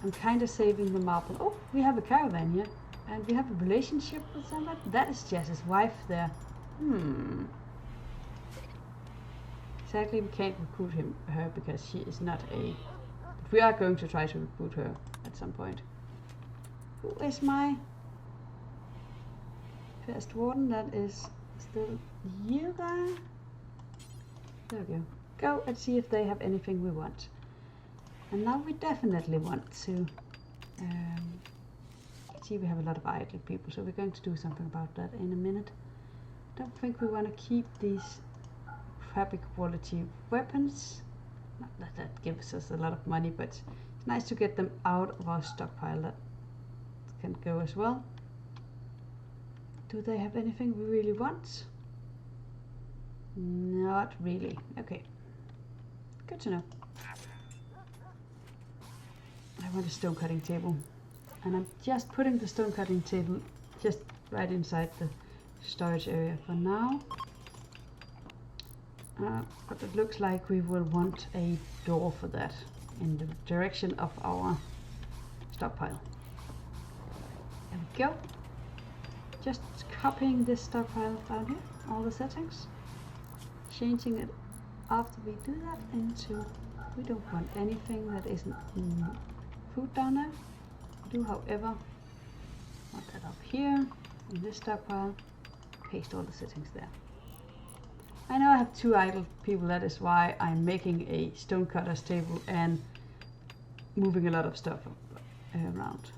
I'm kind of saving the marble. Oh, we have a caravan here, and we have a relationship with somebody. That is Jess's wife there. Sadly, we can't recruit her because she is not a... But we are going to try to recruit her at some point. Who is my first warden? That is still you guy. There we go. Go and see if they have anything we want. And now we definitely want to see we have a lot of idle people, so we're going to do something about that in a minute. I don't think we want to keep these fabric quality weapons. Not that that gives us a lot of money, but it's nice to get them out of our stockpile. That can go as well. Do they have anything we really want? Not really. Okay. Good to know. I want a stone cutting table. And I'm just putting the stone cutting table just right inside the storage area for now. But it looks like we will want a door for that in the direction of our stockpile. There we go. Just copying this stockpile down here, all the settings. Changing it after we do that into, we don't want anything that isn't food down there. We do, however, want that up here in this stockpile. Paste all the settings there. I know I have 2 idle people, that is why I'm making a stonecutter's table and moving a lot of stuff around.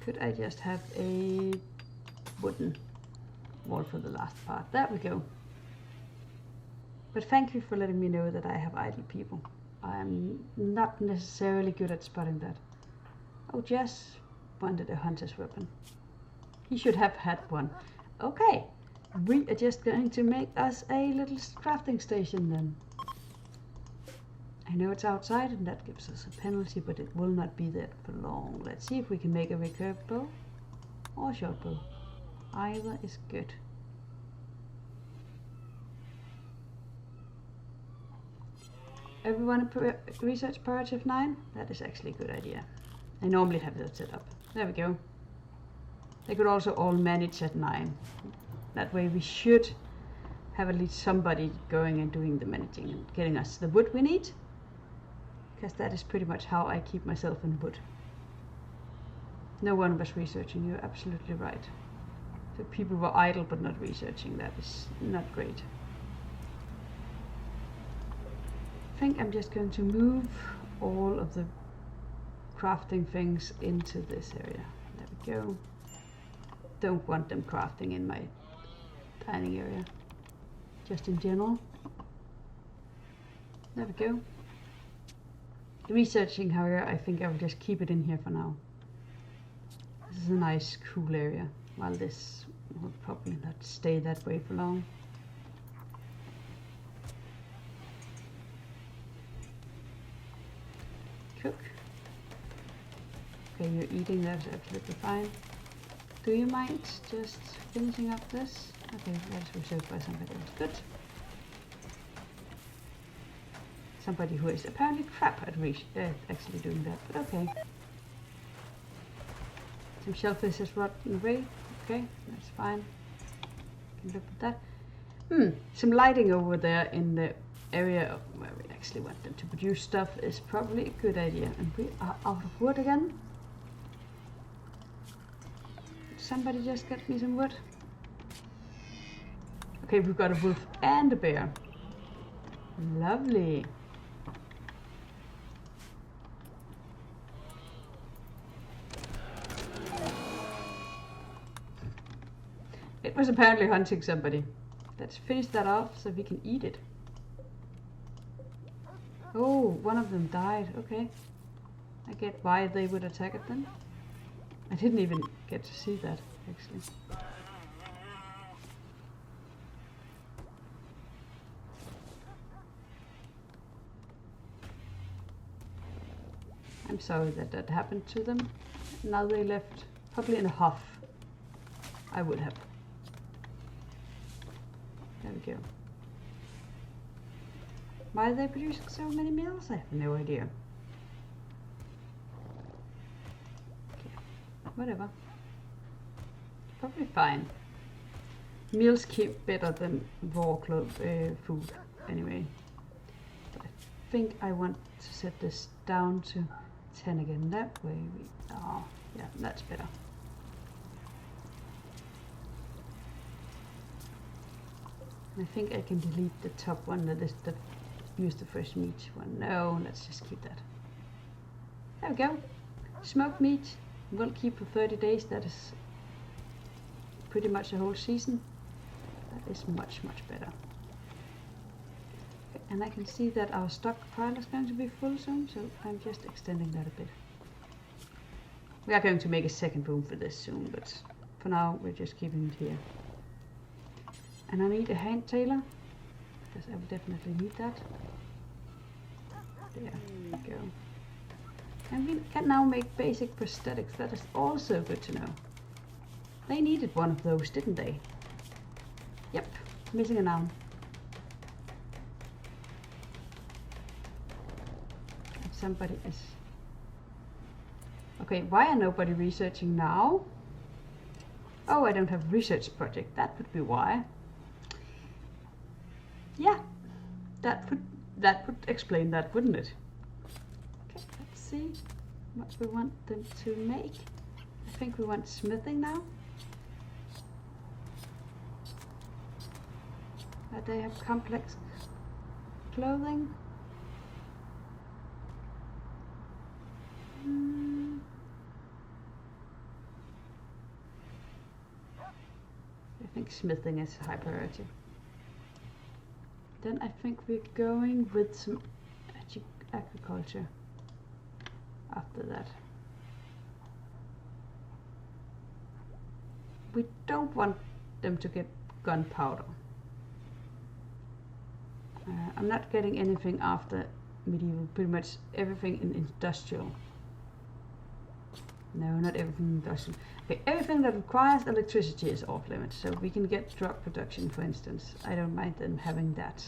Could I just have a wooden wall for the last part? There we go. But thank you for letting me know that I have idle people. I'm not necessarily good at spotting that. Oh, Jess wanted a hunter's weapon. He should have had one. Okay, we are just going to make us a little crafting station then. I know it's outside and that gives us a penalty, but it will not be there for long. Let's see if we can make a recurved bow or a short bow. Either is good. Everyone research imperative 9? That is actually a good idea. I normally have that set up. There we go. They could also all manage at 9. That way we should have at least somebody going and doing the managing and getting us the wood we need. Because that is pretty much how I keep myself in wood. No one was researching, you're absolutely right. So people were idle but not researching, that is not great. I think I'm just going to move all of the crafting things into this area. There we go. Don't want them crafting in my dining area. Just in general. There we go. The researching, however, I think I will just keep it in here for now. This is a nice, cool area, while this will probably not stay that way for long. Cook. Okay, you're eating, that's absolutely fine. Do you mind just finishing up this? Okay, that's reserved by somebody else. Good. Somebody who is apparently crap at actually doing that, but okay. Some shellfish is rotten away. Okay, that's fine. Can look at that. Some lighting over there in the area where we actually want them to produce stuff is probably a good idea. And we are out of wood again. Somebody just get me some wood. Okay, we've got a wolf and a bear. Lovely. It was apparently hunting somebody. Let's finish that off so we can eat it. Oh, one of them died. Okay. I get why they would attack it then. I didn't even get to see that, actually. I'm sorry that that happened to them. Now they left, probably in a huff. I would have. There we go. Why are they producing so many meals? I have no idea. Okay. Whatever. Probably fine. Meals keep better than raw food anyway. But I think I want to set this down to 10 again. That way we... Oh, yeah, that's better. I think I can delete the top one, that is the use the fresh meat one. No, let's just keep that. There we go. Smoked meat will keep for 30 days. That is pretty much a whole season. That is much, much better. Okay, and I can see that our stockpile is going to be full soon, so I'm just extending that a bit. We are going to make a second room for this soon, but for now we're just keeping it here. And I need a hand tailor, because I will definitely need that. There we go. And we can now make basic prosthetics. That is also good to know. They needed one of those, didn't they? Yep, missing an arm. If somebody is... Okay, why are nobody researching now? Oh, I don't have a research project. That would be why. Yeah, that would explain that, wouldn't it? Okay, let's see what we want them to make. I think we want smithing now. they have complex clothing. I think smithing is high priority. Then I think we're going with some agriculture after that. We don't want them to get gunpowder. I'm not getting anything after medieval, pretty much everything in industrial. No, not everything industrial. Okay, everything that requires electricity is off limits, so we can get drug production, for instance. I don't mind them having that.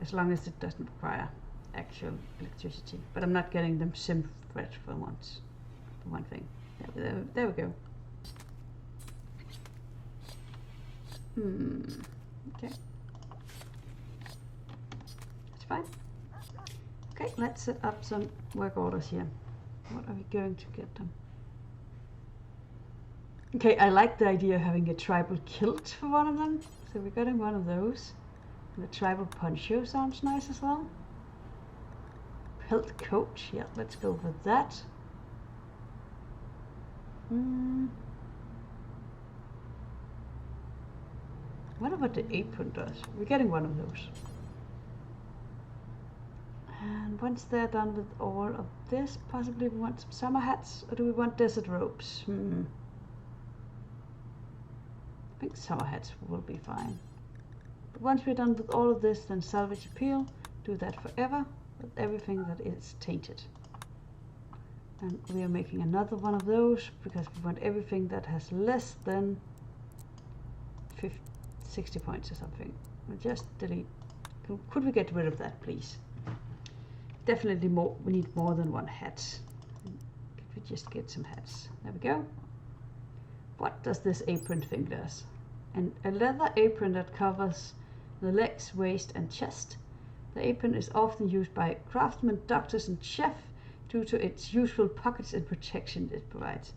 As long as it doesn't require actual electricity. But I'm not getting them sim threat for once. For one thing. There we go. Okay. It's fine. Okay, let's set up some work orders here. What are we going to get them? Okay, I like the idea of having a tribal kilt for one of them. So we're getting one of those. And the tribal poncho sounds nice as well. Pelt coat, yeah, let's go with that. Wonder what the apron does. We're getting one of those. And once they're done with all of this, possibly we want some summer hats, or do we want desert robes? I think summer hats will be fine. But once we're done with all of this, then salvage appeal, do that forever, with everything that is tainted. And we are making another one of those, because we want everything that has less than 60 points or something. We'll just delete. Could we get rid of that, please? Definitely more. We need more than one hat. Could we just get some hats? There we go. What does this apron thing does? And a leather apron that covers the legs, waist and chest. The apron is often used by craftsmen, doctors and chefs due to its useful pockets and protection it provides.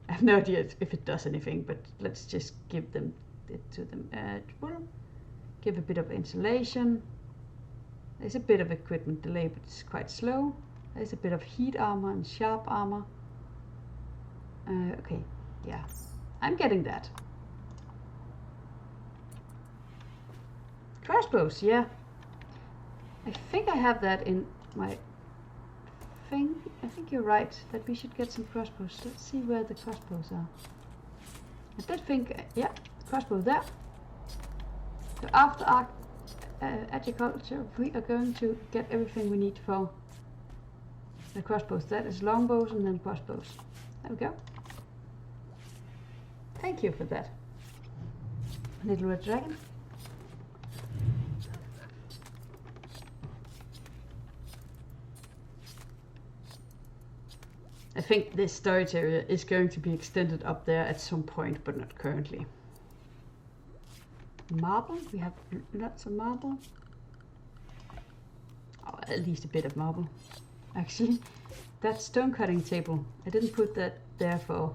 I have no idea if it does anything, but let's just give it to them. We'll give a bit of insulation. There's a bit of equipment delay, but it's quite slow. There's a bit of heat armor and sharp armor. Okay, yeah, I'm getting that. Crossbows, yeah. I think I have that in my thing. I think you're right, that we should get some crossbows. Let's see where the crossbows are. I did think, yeah, crossbow there. So after agriculture, we are going to get everything we need for the crossbows. That is longbows and then crossbows. There we go. Thank you for that, little red dragon. I think this storage area is going to be extended up there at some point, but not currently. Marble, we have lots of marble. Oh, at least a bit of marble. Actually, that stone cutting table, I didn't put that there for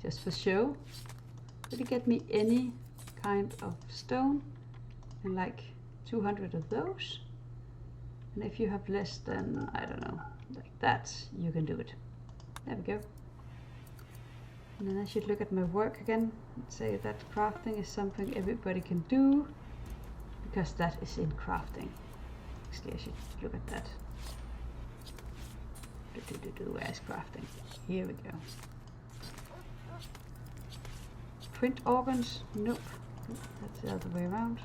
just for show. Did it get me any kind of stone? And like 200 of those. And if you have less than, I don't know, like that, you can do it. There we go. And then I should look at my work again and say that crafting is something everybody can do, because that is in crafting. Actually, I should look at that. Where's crafting? Here we go. Print organs? Nope. That's the other way around.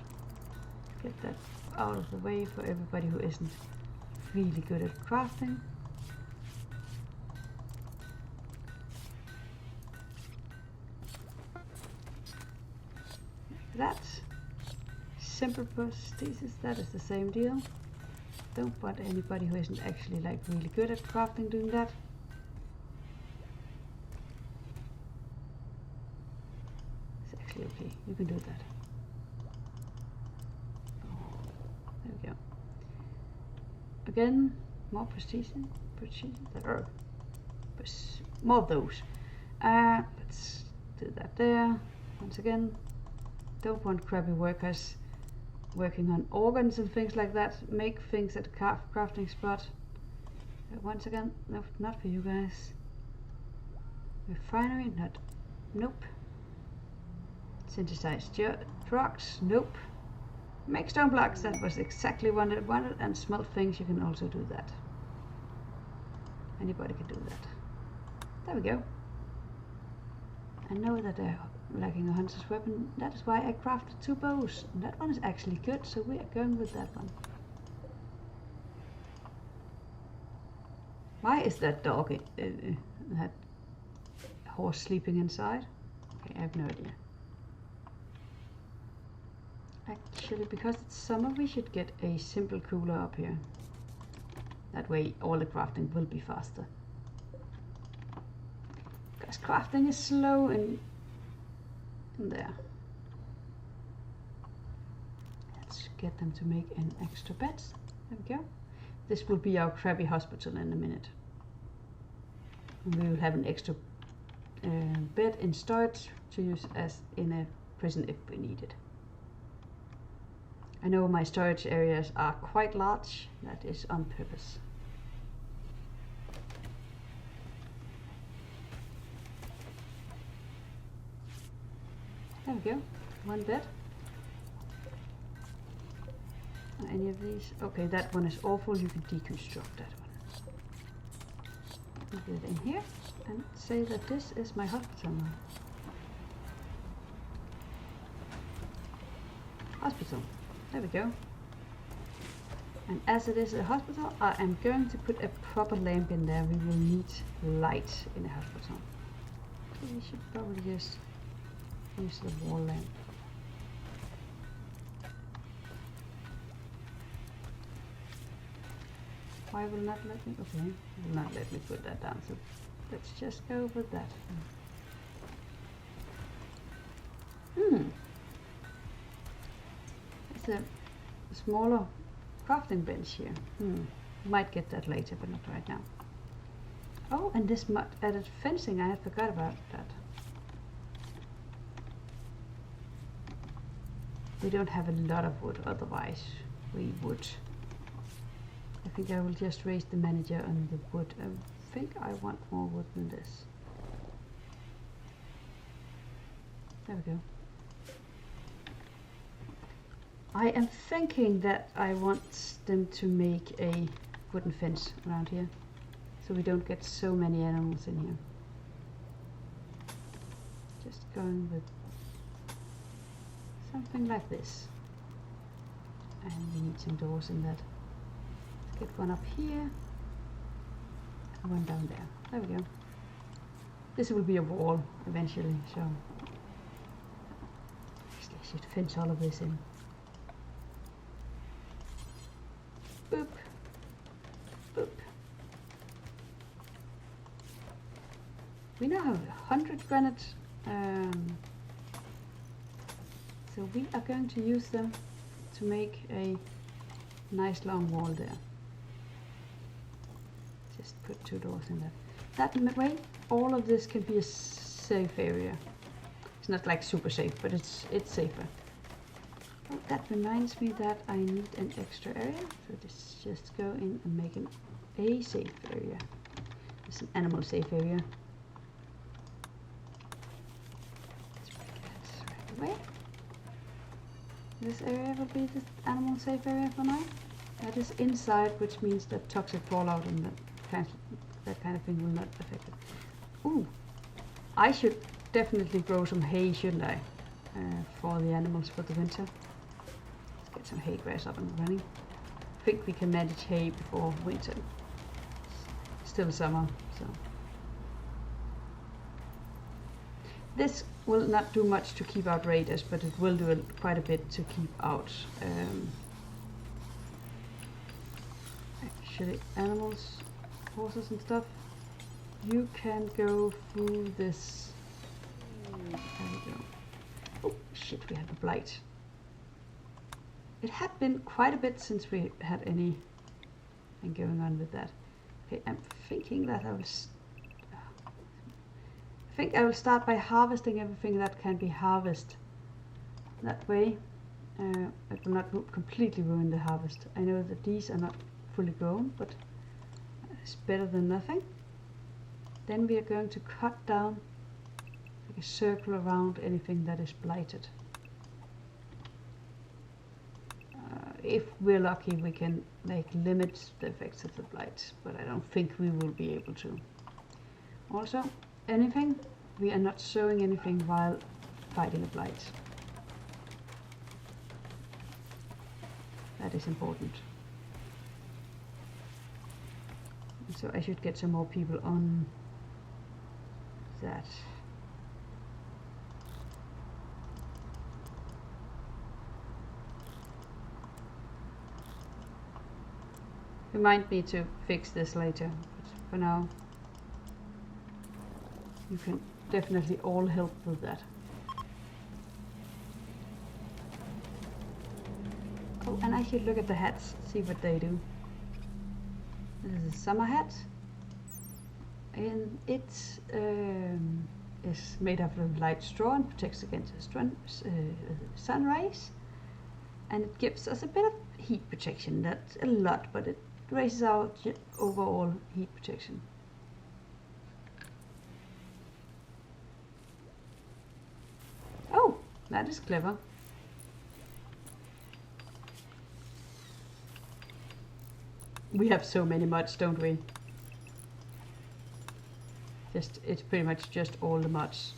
Get that out of the way for everybody who isn't really good at crafting. That simple prosthesis, that is the same deal. Don't want anybody who isn't actually like really good at crafting doing that. It's actually okay, you can do that. Oh, there we go. Again, more prosthesis, more of those. Let's do that there once again. Don't want crappy workers working on organs and things like that. Make things at a crafting spot. Once again, no, not for you guys. Refinery, not. Nope. Synthesized drugs, nope. Make stone blocks, that was exactly what I wanted, and smelt things, you can also do that. Anybody can do that. There we go. I know that they're lacking a hunter's weapon, that is why I crafted 2 bows. And that one is actually good, so we are going with that one. Why is that dog, that horse sleeping inside? Okay, I have no idea. Actually, because it's summer, we should get a simple cooler up here. That way all the crafting will be faster. Because crafting is slow in there. Let's get them to make an extra bed. There we go. This will be our crabby hospital in a minute. And we will have an extra bed in storage to use as in a prison if we need it. I know my storage areas are quite large, that is on purpose. There we go, 1 bed. Any of these? Okay, that one is awful, you can deconstruct that one. Put it in here and say that this is my hospital now. Hospital. There we go. And as it is a hospital, I am going to put a proper lamp in there. We will need light in a hospital. So we should probably just use the wall lamp. Why will not let me? Okay, will not let me put that down. So let's just go with that. It's a smaller crafting bench here. Might get that later, but not right now. Oh, and this added fencing, I had forgot about that. We don't have a lot of wood, otherwise we would. I think I will just raise the manager on the wood. I think I want more wood than this. There we go. I am thinking that I want them to make a wooden fence around here, so we don't get so many animals in here. Just going with something like this. And we need some doors in that. Let's get one up here and one down there. There we go. This will be a wall eventually, so I should fence all of this in. Boop. Boop. We now have 100 granite, so we are going to use them to make a nice long wall there. Just put 2 doors in there. That way, all of this can be a safe area. It's not like super safe, but it's safer. Oh, that reminds me that I need an extra area, so let's just go in and make a safe area. It's an animal safe area. Let's break that right away. This area will be the animal safe area for now. That is inside, which means that toxic fallout and that kind of thing will not affect it. Ooh, I should definitely grow some hay, shouldn't I? For the animals for the winter. Get some hay grass up and running. I think we can manage hay before winter. Still summer, so. This will not do much to keep out raiders, but it will do quite a bit to keep out actually animals, horses and stuff. You can go through this. There we go. Oh shit, we have a blight. It had been quite a bit since we had anything going on with that. Okay, I'm thinking that I will start by harvesting everything that can be harvested. that way. It will not completely ruin the harvest. I know that these are not fully grown, but it's better than nothing. Then we are going to cut down like a circle around anything that is blighted. If we're lucky, we can like limit the effects of the blight, but I don't think we will be able to. Also, anything, we are not sowing anything while fighting a blight. That is important. So I should get some more people on that. Remind me to fix this later, but for now you can definitely all help with that. Oh, and I should look at the hats, see what they do. This is a summer hat, and it is made of light straw and protects against sun rays, and it gives us a bit of heat protection. That's a lot, but it raises our overall heat protection. Oh, that is clever. We have so many mods, don't we? It's pretty much just all the mods.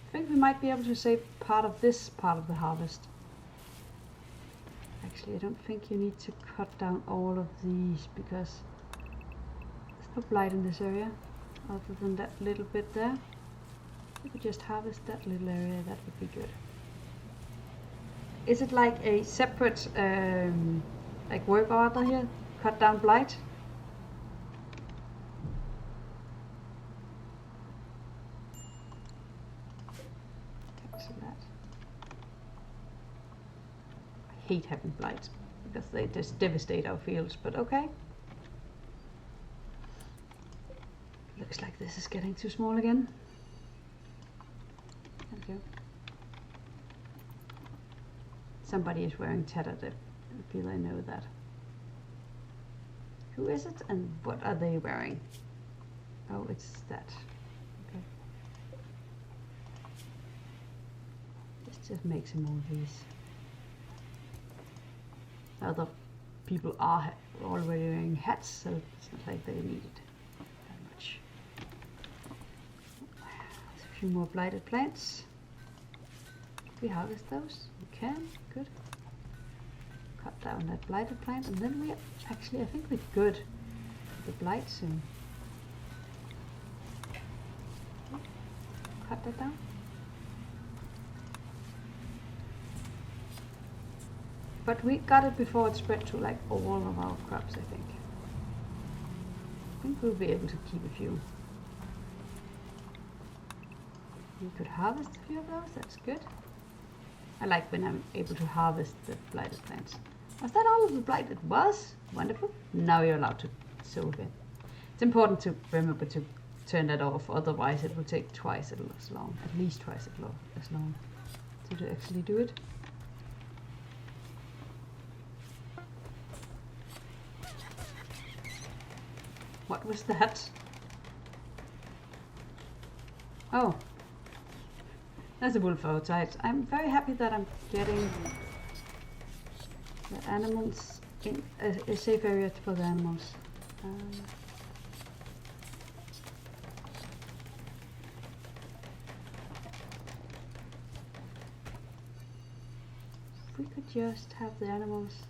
I think we might be able to save part of this part of the harvest. Actually, I don't think you need to cut down all of these because there's no blight in this area other than that little bit there. If we just harvest that little area, that would be good. Is it like a separate like work order here? Cut down blight? Cancel that. I hate having blight because they just devastate our fields, but okay. Looks like this is getting too small again. There we go. Somebody is wearing tattered. I feel I know that. Who is it and what are they wearing? Oh, it's that. Okay. Let's just make some more of these. Other people are already wearing hats, so it's not like they need it that much. There's a few more blighted plants. We harvest those? We can, good. Cut down that blighted plant and then we actually, I think we're good with the blight soon. Cut that down. But we got it before it spread to like all of our crops, I think. I think we'll be able to keep a few. We could harvest a few of those, that's good. I like when I'm able to harvest the blighted plants. Was that all of the blight? It was? Wonderful. Now you're allowed to sow again. It's important to remember to turn that off, otherwise it will take twice as long, at least twice as long to actually do it. What was that? Oh. There's a wolf outside. I'm very happy that I'm getting the animals in a safe area for the animals. If we could just have the animals.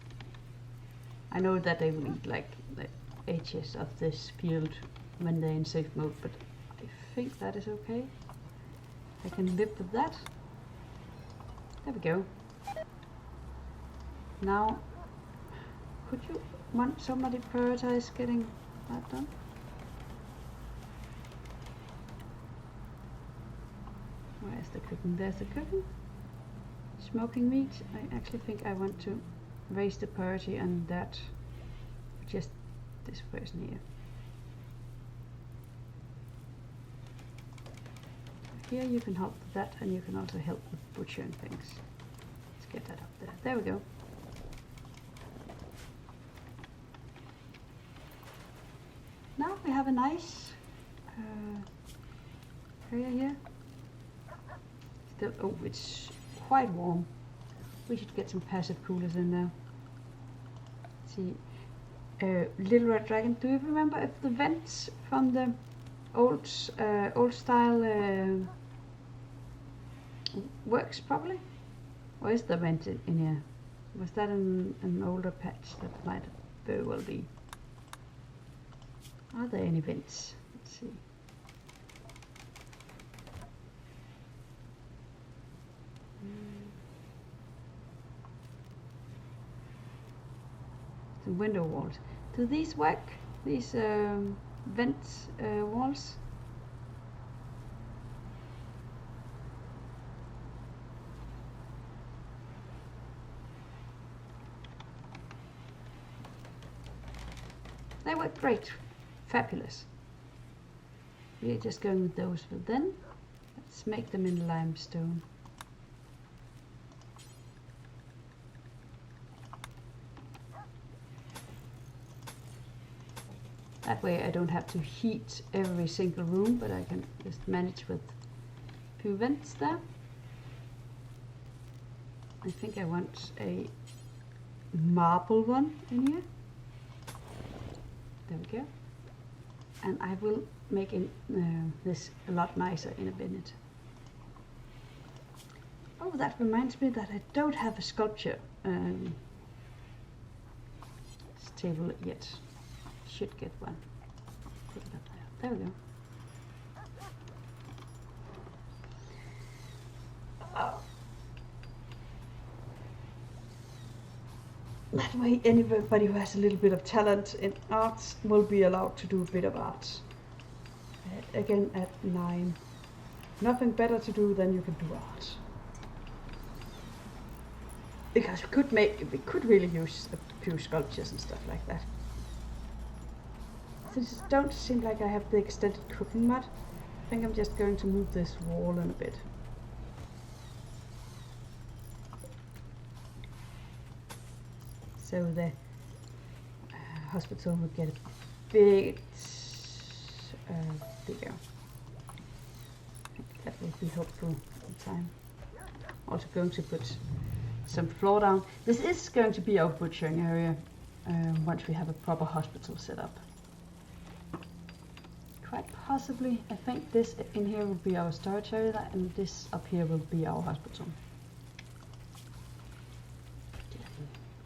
I know that they will eat like the edges of this field when they're in safe mode, but I think that is okay. I can live with that. There we go. Now, could you want somebody prioritize getting that done? Where's the cooking? There's the cooking. Smoking meat. I actually think I want to raise the priority on that. Just this person here. Here you can help with that, and you can also help with butchering things. Let's get that up there. There we go. Now we have a nice area here. Still, oh, it's quite warm. We should get some passive coolers in there. Let's see. Little Red Dragon, do you remember if the vents from the old style works properly? Or is the vent in here? Was that an older patch? That might very well be. Are there any vents? Let's see. The window walls. Do these work? These vent walls? They work great. Fabulous. We're just going with those, but then let's make them in limestone. That way I don't have to heat every single room, but I can just manage with a few vents there. I think I want a marble one in here. There we go. And I will make this a lot nicer in a minute. Oh, that reminds me that I don't have a sculpture table yet. Should get one. Put it up there. There we go. That way anybody who has a little bit of talent in arts will be allowed to do a bit of art. Again at 9. Nothing better to do than you can do art. Because we could really use a few sculptures and stuff like that. Since it don't seem like I have the extended cooking mud, I think I'm just going to move this wall in a bit. So the hospital would get a bit bigger. I think that will be helpful in time. Also going to put some floor down. This is going to be our butchering area once we have a proper hospital set up. Quite possibly, I think this in here will be our storage area, and this up here will be our hospital.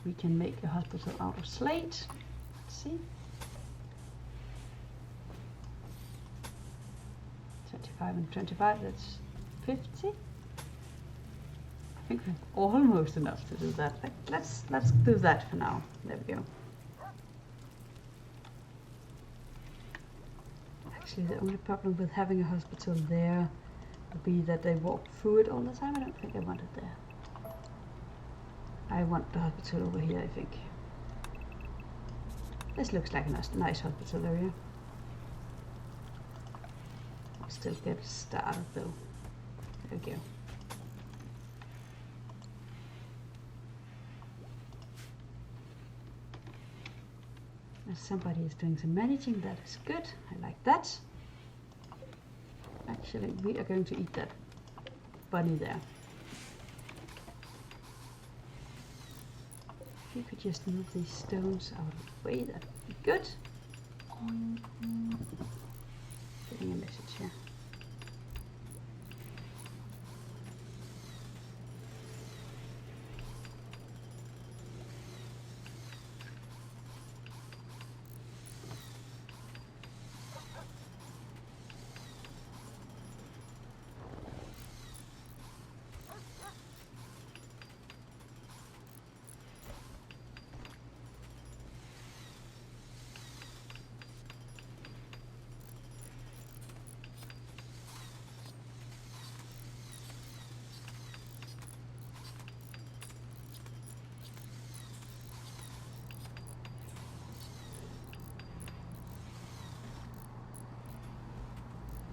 We can make a hospital out of slate. Let's see. 25 and 25, that's 50. I think we're almost enough to do that. Let's do that for now. There we go. Actually, the only problem with having a hospital there would be that they walk through it all the time. I don't think I want it there. I want the hospital over here, I think. This looks like a nice hospital area. I'll still get started though. There we go. As somebody is doing some managing, that is good. I like that. Actually, we are going to eat that bunny there. If you could just move these stones out of the way, that would be good. Getting a message here.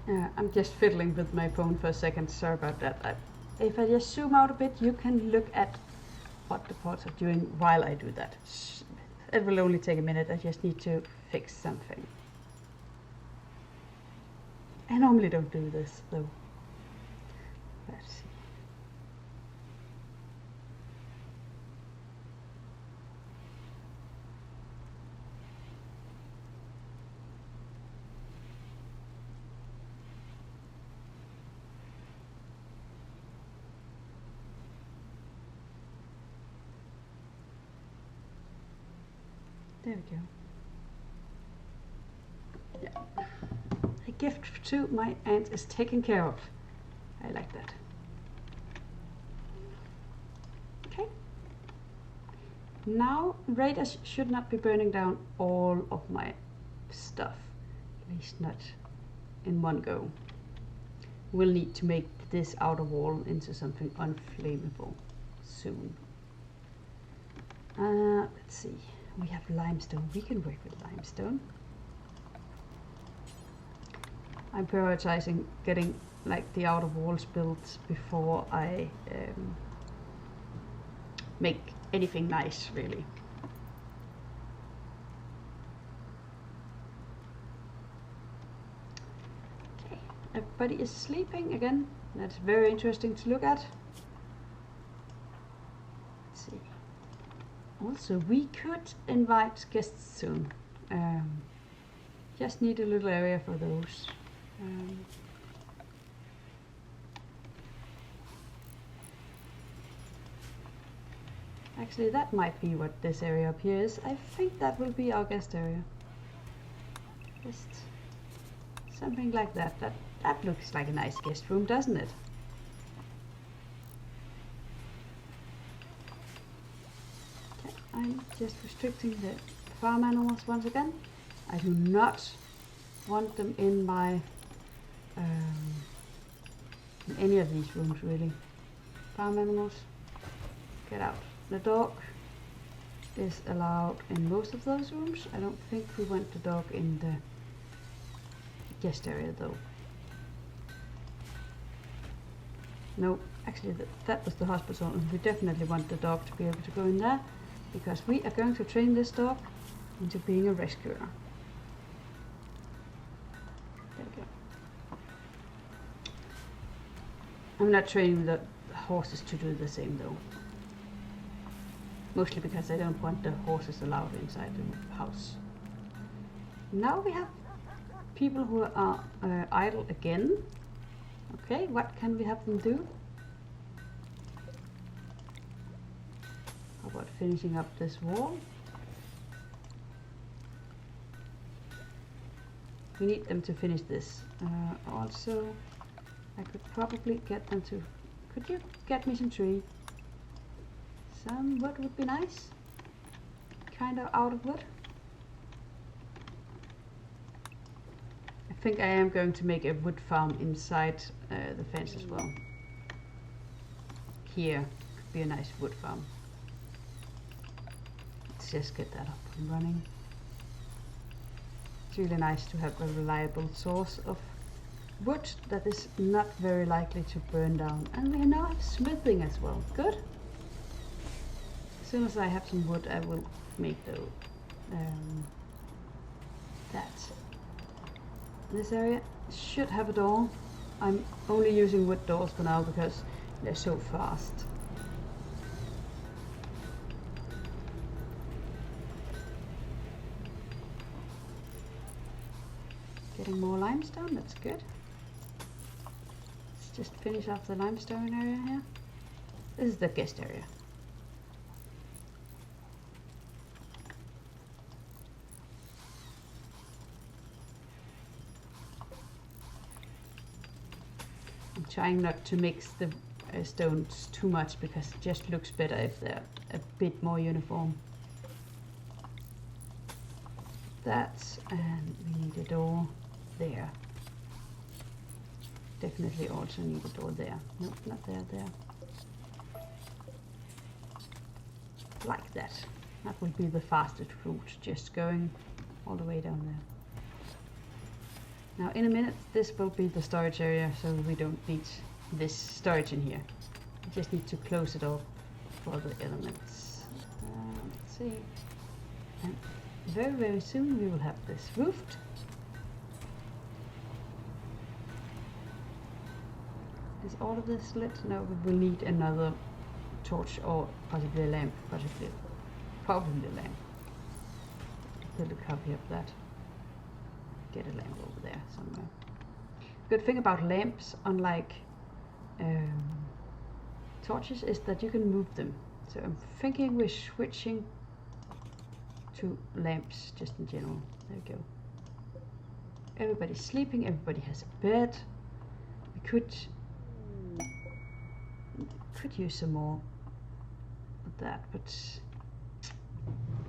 I'm just fiddling with my phone for a second, sorry about that. If I just zoom out a bit, you can look at what the pots are doing while I do that. It will only take a minute, I just need to fix something. I normally don't do this though. Let's see. There we go. Yeah. A gift to my aunt is taken care of. I like that. Okay. Now raiders should not be burning down all of my stuff. At least not in one go. We'll need to make this outer wall into something unflammable soon. Let's see. We have limestone. We can work with limestone. I'm prioritizing getting like the outer walls built before I make anything nice, really. Okay, everybody is sleeping again. That's very interesting to look at. Let's see. Also, we could invite guests soon. Just need a little area for those. Actually, that might be what this area up here is. I think that will be our guest area. Just something like that. That looks like a nice guest room, doesn't it? Okay, I'm just restricting the farm animals once again. I do not want them in my in any of these rooms, really. Farm animals, get out. The dog is allowed in most of those rooms. I don't think we want the dog in the guest area though. No, actually that was the hospital, and we definitely want the dog to be able to go in there, because we are going to train this dog into being a rescuer. There we go. I'm not training the horses to do the same though. Mostly because I don't want the horses allowed inside the house. Now we have people who are idle again. Okay, what can we have them do? How about finishing up this wall? We need them to finish this. Also, I could probably get them to... Could you get me some tree? Some wood would be nice. Kind of out of wood. I think I am going to make a wood farm inside the fence as well. Here could be a nice wood farm. Let's just get that up and running. It's really nice to have a reliable source of wood that is not very likely to burn down. And we now have smithing as well. Good. As soon as I have some wood, I will make that. This area should have a door. I'm only using wood doors for now because they're so fast. Getting more limestone, that's good. Let's just finish off the limestone area here. This is the guest area. I'm trying not to mix the stones too much because it just looks better if they're a bit more uniform. That, and we need a door there. Definitely also need a door there. Nope, not there, there. Like that. That will be the fastest route, just going all the way down there. Now in a minute this will be the storage area, so we don't need this storage in here. We just need to close it off for the elements. Let's see. And very soon we will have this roofed. Is all of this lit? No, we will need another torch or possibly a lamp. Probably a lamp. Put a copy of that. Get a lamp over there somewhere. Good thing about lamps, unlike torches, is that you can move them. So I'm thinking we're switching to lamps just in general. There we go. Everybody's sleeping, everybody has a bed. We could use some more of that, but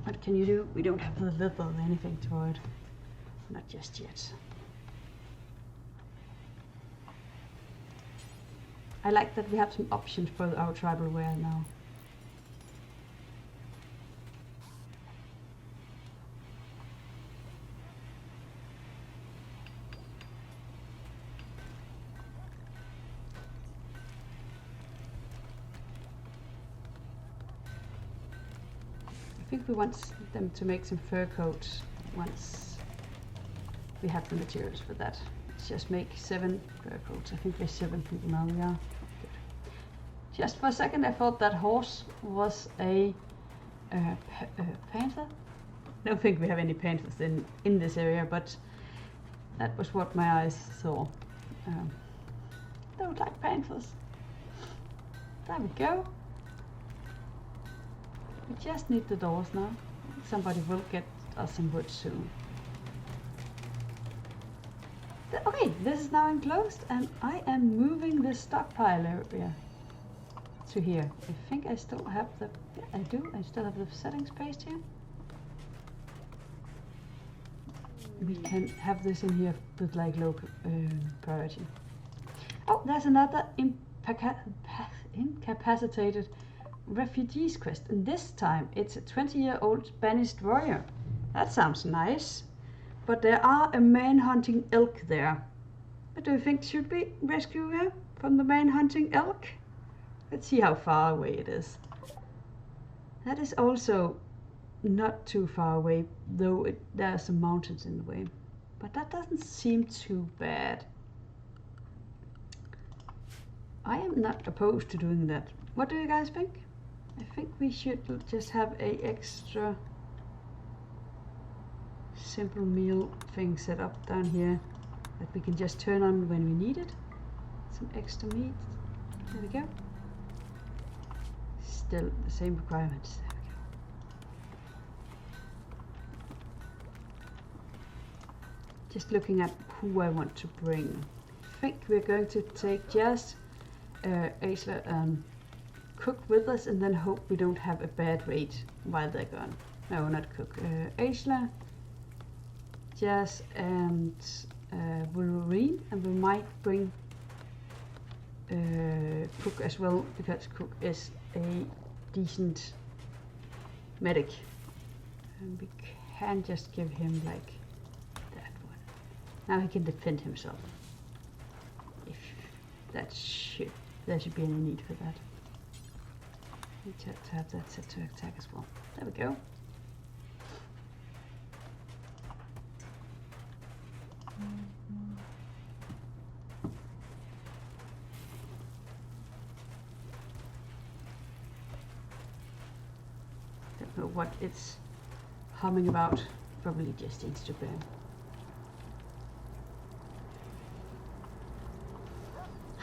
what can you do? We don't have the leather or anything to it. Not just yet. I like that we have some options for our tribal wear now. I think we want them to make some fur coats once we have the materials for that. Let's just make 7 fur coats. I think there's 7 people now. Yeah. Good. Just for a second I thought that horse was a panther. I don't think we have any panthers in this area, but that was what my eyes saw. Don't like panthers. There we go. We just need the doors now. Somebody will get us some wood soon. Okay, this is now enclosed and I am moving the stockpile area to here. I think I still have the... Yeah, I do. I still have the settings page here. We can have this in here with like local priority. Oh, there's another incapacitated refugees quest, and this time it's a 20-year-old banished warrior. That sounds nice, but there are a man-hunting elk there. What do you think? Should we rescue her from the man-hunting elk? Let's see how far away it is. That is also not too far away, though there are some mountains in the way, but that doesn't seem too bad. I am not opposed to doing that. What do you guys think? I think we should just have a extra simple meal thing set up down here that we can just turn on when we need it. Some extra meat. There we go. Still the same requirements. There we go. Just looking at who I want to bring. I think we're going to take just Aisla and Cook with us, and then hope we don't have a bad raid while they're gone. No, not Cook. Aisla, Jazz, and Wolverine, and we might bring Cook as well, because Cook is a decent medic, and we can just give him like that one. Now he can defend himself. If there should be any need for that. We need to have that set to attack as well. There we go. Don't know what it's humming about. Probably just Instagram.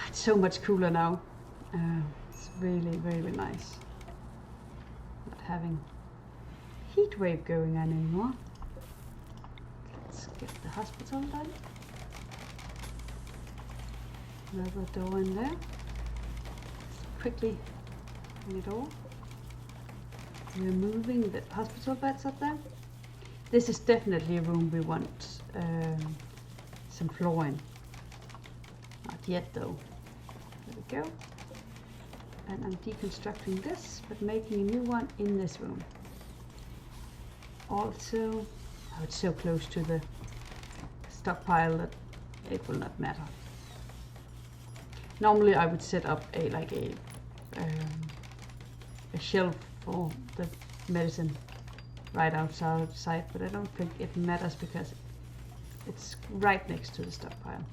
It's so much cooler now. It's really, really nice. Not having heat wave going on anymore. Let's get the hospital done. Another door in there. Let's quickly bring it all. We're moving the hospital beds up there. This is definitely a room we want some flooring. Not yet though. There we go. And I'm deconstructing this, but making a new one in this room. Also, oh, it's so close to the stockpile that it will not matter. Normally I would set up a shelf for the medicine right outside, but I don't think it matters because it's right next to the stockpile.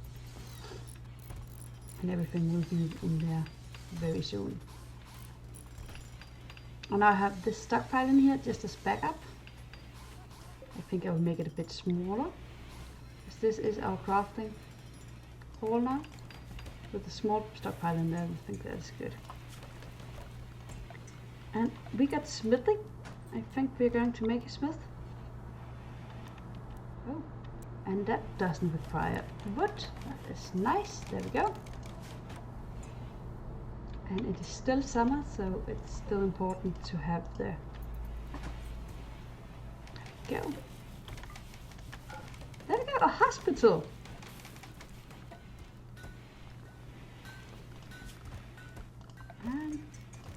And everything will be in there very soon. And I have this stockpile in here just as backup. I think I will make it a bit smaller. Because this is our crafting hall now. With a small stockpile in there, I think that's good. And we got smithing. I think we're going to make a smith. Oh, and that doesn't require wood. That is nice. There we go. And it is still summer, so it's still important to have the... There we go. There we go, a hospital. And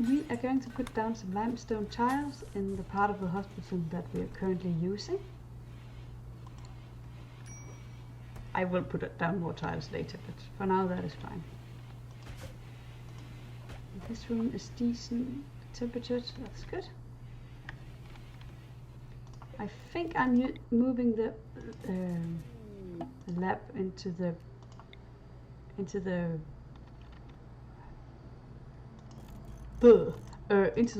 we are going to put down some limestone tiles in the part of the hospital that we are currently using. I will put down more tiles later, but for now that is fine. This room is decent temperature, that's good. I think I'm moving the lab into the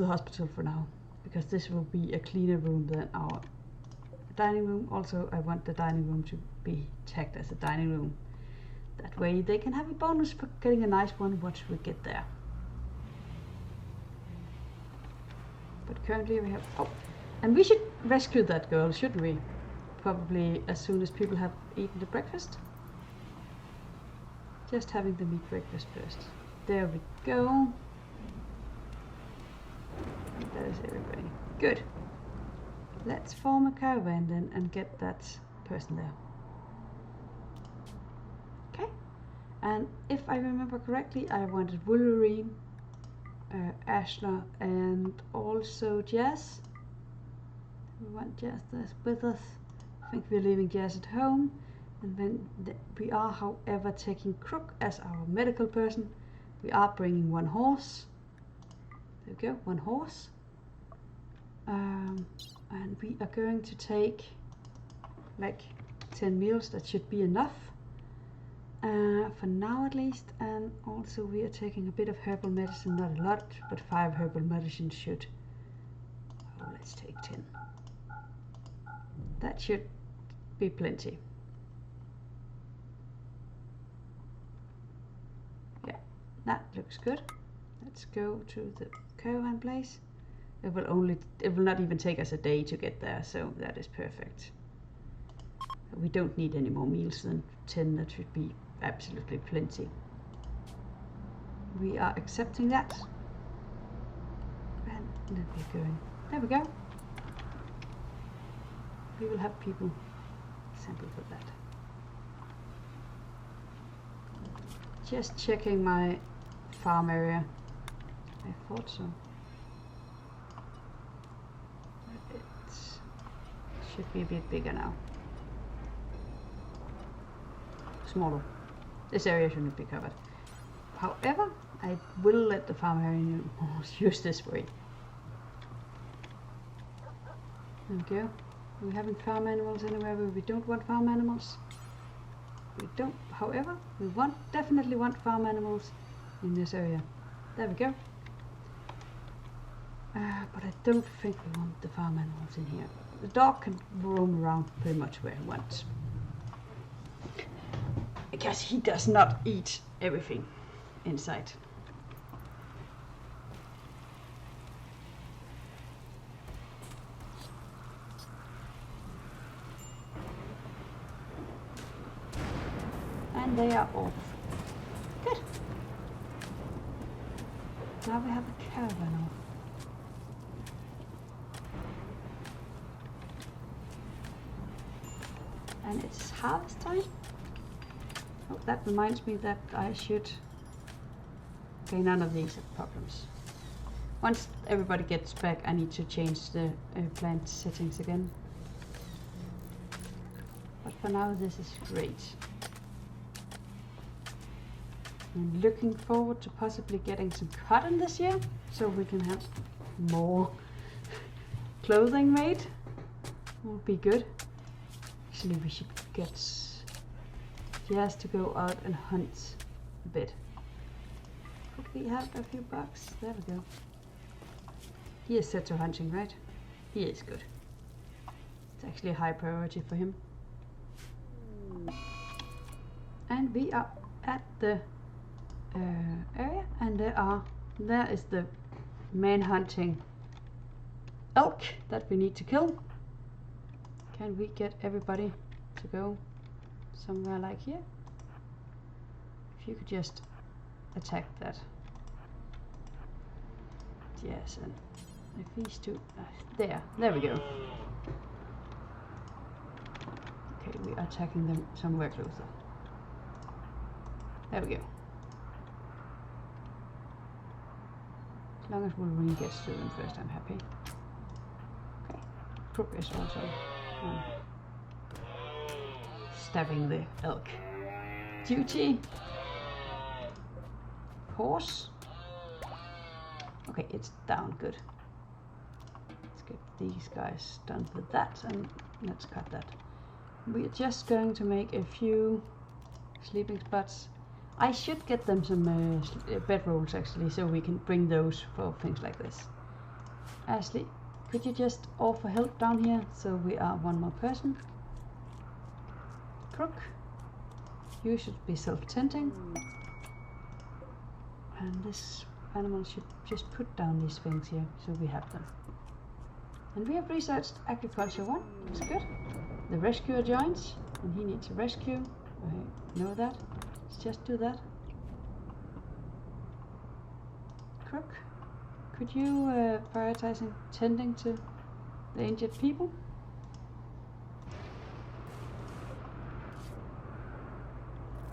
hospital for now, because this will be a cleaner room than our dining room. Also, I want the dining room to be tagged as a dining room. That way they can have a bonus for getting a nice one once we get there. But currently we have... Oh, and we should rescue that girl, shouldn't we? Probably as soon as people have eaten the breakfast. Just having them eat breakfast first. There we go. That is everybody. Good. Let's form a caravan then and get that person there. Okay. And if I remember correctly, I wanted Wolverine, Ashler, and also Jazz. We want Jazz with us. I think we're leaving Jazz at home. And then we are, however, taking Crook as our medical person. We are bringing one horse. There we go, one horse. And we are going to take like 10 meals. That should be enough. For now at least. And also we are taking a bit of herbal medicine, not a lot, but 5 herbal medicine should. Oh, let's take 10. That should be plenty. Yeah, that looks good. Let's go to the caravan place. It will not even take us a day to get there, so that is perfect. We don't need any more meals than 10. That should be absolutely plenty. We are accepting that. And then we're going. There we go. We will have people sample for that. Just checking my farm area. I thought so. It should be a bit bigger now. Smaller. This area shouldn't be covered. However, I will let the farm area use this way. There we go. We haven't farm animals anywhere where we don't want farm animals. We don't, however, we definitely want farm animals in this area. There we go. But I don't think we want the farm animals in here. The dog can roam around pretty much where he wants. Because he does not eat everything inside. And they are off. Good. Now we have a caravan off. And it's harvest time. Oh, that reminds me that I should... Okay, none of these are problems. Once everybody gets back, I need to change the plant settings again. But for now, this is great. I'm looking forward to possibly getting some cotton this year, so we can have more clothing made. Would be good. Actually, we should get... She has to go out and hunt a bit. Could we have a few bucks? There we go. He is set to hunting, right? He is good. It's actually a high priority for him. And we are at the area, and there is the man hunting elk that we need to kill. Can we get everybody to go somewhere like here? If you could just attack that. Yes, and if these two, there we go. Okay, we are attacking them somewhere closer. There we go. As long as Wolverine gets to them first, I'm happy. Okay, progress also. Stabbing the elk. Duty. Horse. Okay, it's down, good. Let's get these guys done with that, and let's cut that. We're just going to make a few sleeping spots. I should get them some bedrolls actually, so we can bring those for things like this. Ashley, could you just offer help down here so we are one more person? Crook, you should be self-tending. And this animal should just put down these things here so we have them. And we have researched agriculture 1, that's good. The rescuer joins, and he needs a rescue. I know that. Let's just do that. Crook, could you prioritize tending to the injured people?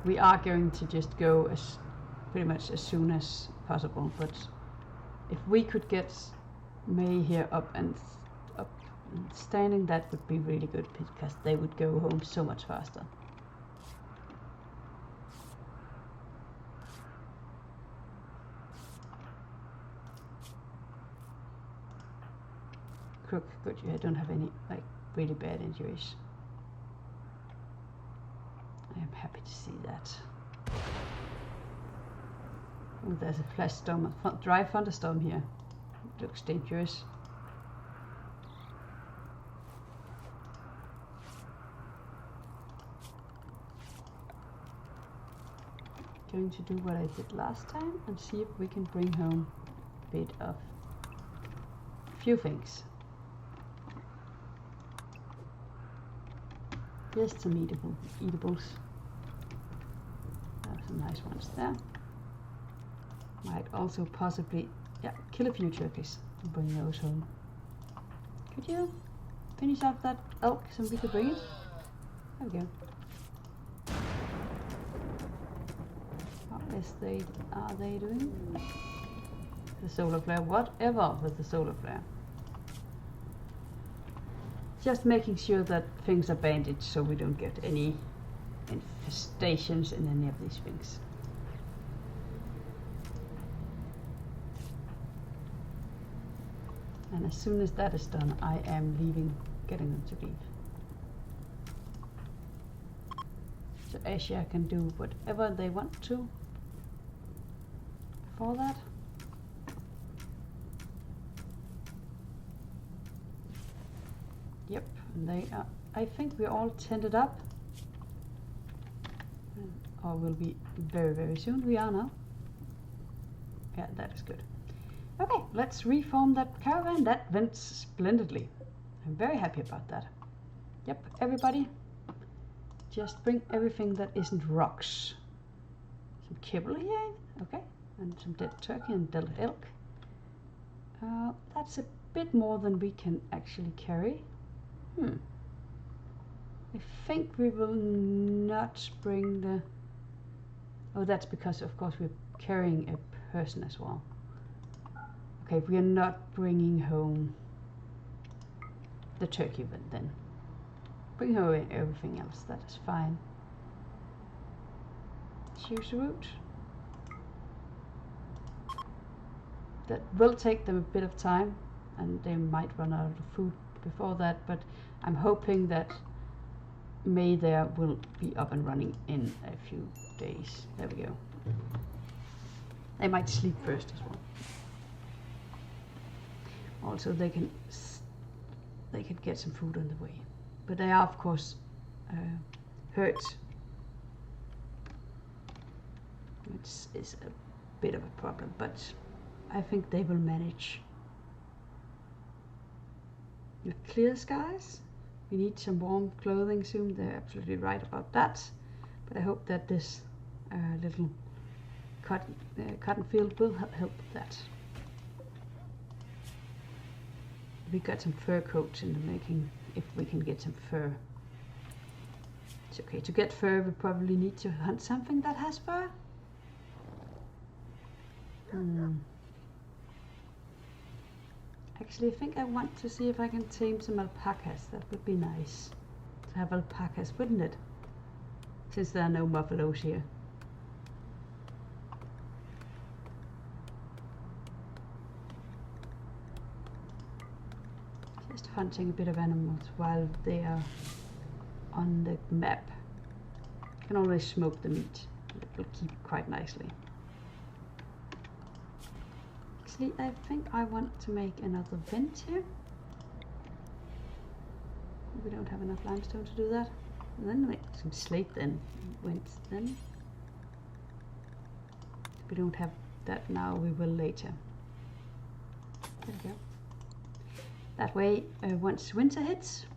We are going to just go as pretty much as soon as possible, but if we could get May here up and standing, that would be really good, because they would go home so much faster. Crook, good, you don't have any like really bad injuries. I am happy to see that. Oh, there's a flash storm, a dry thunderstorm here. It looks dangerous. Going to do what I did last time and see if we can bring home a bit of a few things. Just some eatables. There are some nice ones there. Might also possibly, kill a few turkeys and bring those home. Could you finish off that elk so we could bring it? There we go. Are they doing? The solar flare, whatever with the solar flare. Just making sure that things are bandaged so we don't get any infestations in any of these things. And as soon as that is done, I am leaving, getting them to leave. So Asia can do whatever they want to for that. Yep, and they are, I think we're all tended up. Or will be very, very soon. We are now. Yeah, that is good. Okay, let's reform that caravan. That went splendidly. I'm very happy about that. Yep, everybody, just bring everything that isn't rocks. Some kibble here, okay, and some dead turkey and dead elk. That's a bit more than we can actually carry. I think we will not bring the... Oh, that's because, of course, we're carrying a person as well. Okay, we are not bringing home the turkey then. Bring home everything else, that is fine. Choose route. that will take them a bit of time, and they might run out of food before that, but I'm hoping that May there will be up and running in a few days. There we go. They might sleep first as well. Also, they can get some food on the way, but they are of course hurt. It's a bit of a problem, but I think they will manage. With clear skies, we need some warm clothing soon. They're absolutely right about that, but I hope that this little cotton field will help with that. We got some fur coats in the making. If we can get some fur, it's okay. To get fur, we probably need to hunt something that has fur. Actually, I think I want to see if I can tame some alpacas. That would be nice to have alpacas, wouldn't it? Since there are no buffaloes here. Just hunting a bit of animals while they are on the map. You can always smoke the meat. It will keep it quite nicely. Actually, I think I want to make another vent here. We don't have enough limestone to do that. And then make some slate then. Vents then. If we don't have that now, we will later. There we go. That way, once winter hits,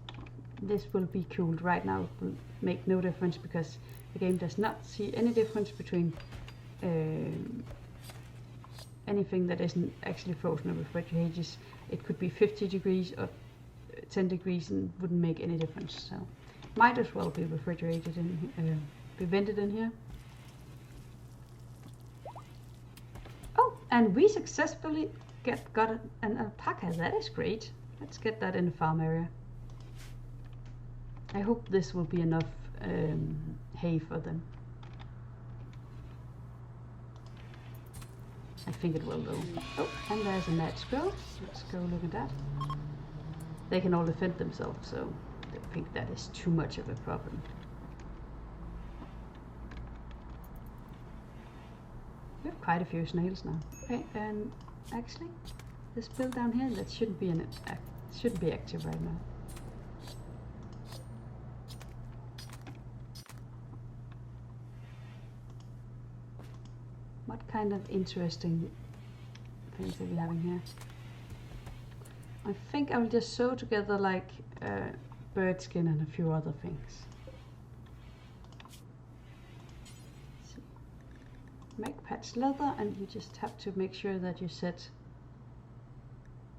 this will be cooled. Right now it will make no difference because the game does not see any difference between anything that isn't actually frozen or refrigerated. It could be 50 degrees or 10 degrees and wouldn't make any difference. So might as well be refrigerated and be vented in here. Oh, and we successfully got an alpaca. That is great. Let's get that in the farm area. I hope this will be enough hay for them. I think it will though. Oh, and there's a mad squirrel. Let's go look at that. They can all defend themselves, so I think that is too much of a problem. We have quite a few snails now. Okay, and actually, this bill down here, that shouldn't be active right now. What kind of interesting things are we having here? I think I will just sew together like bird skin and a few other things. So, make patch leather, and you just have to make sure that you set.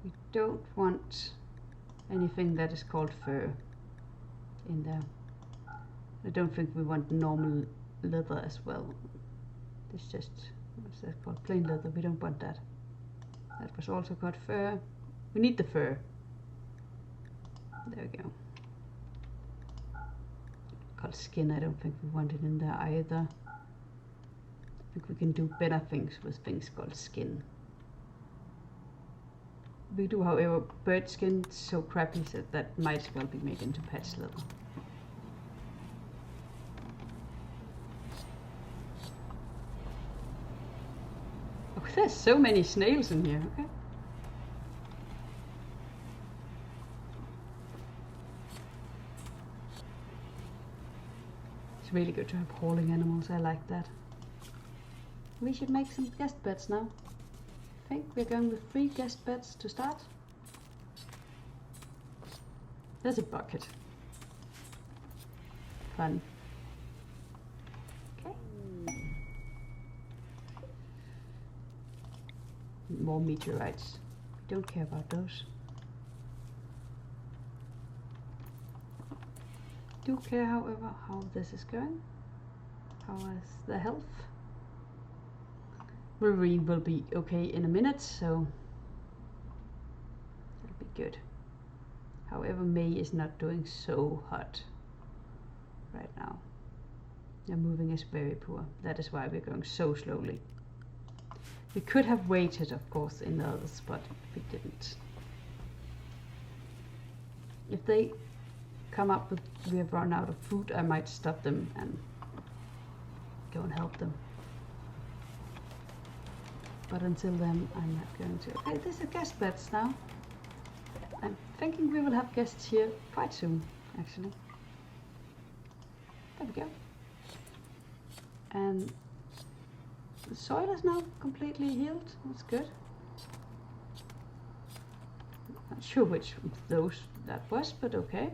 You don't want anything that is called fur in there. I don't think we want normal leather as well. It's just, what's that called? Plain leather. We don't want that. That was also called fur. We need the fur. There we go. Called skin. I don't think we want it in there either. I think we can do better things with things called skin. We do, however, bird skin so crappy so that might as well be made into patch leather. Oh, there's so many snails in here. Okay. It's really good to have hauling animals. I like that. We should make some guest beds now. I think we're going with 3 guest beds to start. There's a bucket. Fun. Okay. More meteorites. Don't care about those. Do care, however, how this is going. How is the health? Marine will be okay in a minute, so that'll be good. However, May is not doing so hot right now. Their moving is very poor. That is why we're going so slowly. We could have waited, of course, in the others, but we didn't. If they come up with we have run out of food, I might stop them and go and help them. But until then, I'm not going to. Okay, there's a guest beds now. I'm thinking we will have guests here quite soon, actually. There we go. And the soil is now completely healed. That's good. Not sure which of those that was, but okay.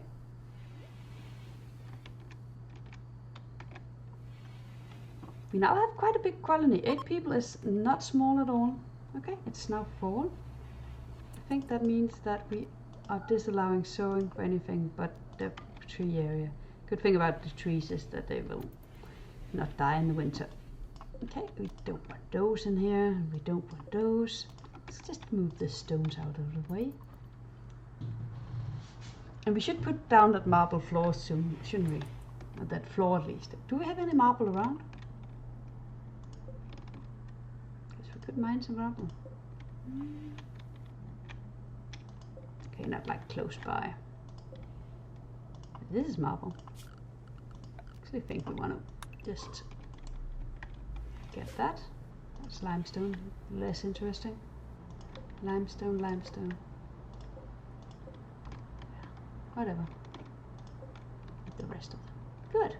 We now have quite a big colony. 8 people is not small at all. Okay, it's now fall. I think that means that we are disallowing sowing for anything but the tree area. Good thing about the trees is that they will not die in the winter. Okay, we don't want those in here. We don't want those. Let's just move the stones out of the way. And we should put down that marble floor soon, shouldn't we? Or that floor at least. Do we have any marble around? Guess we could mine some marble. Okay, not like close by. This is marble. Actually, I think we want to just get that. That's limestone, less interesting. Limestone, limestone. Yeah, whatever. The rest of them. Good.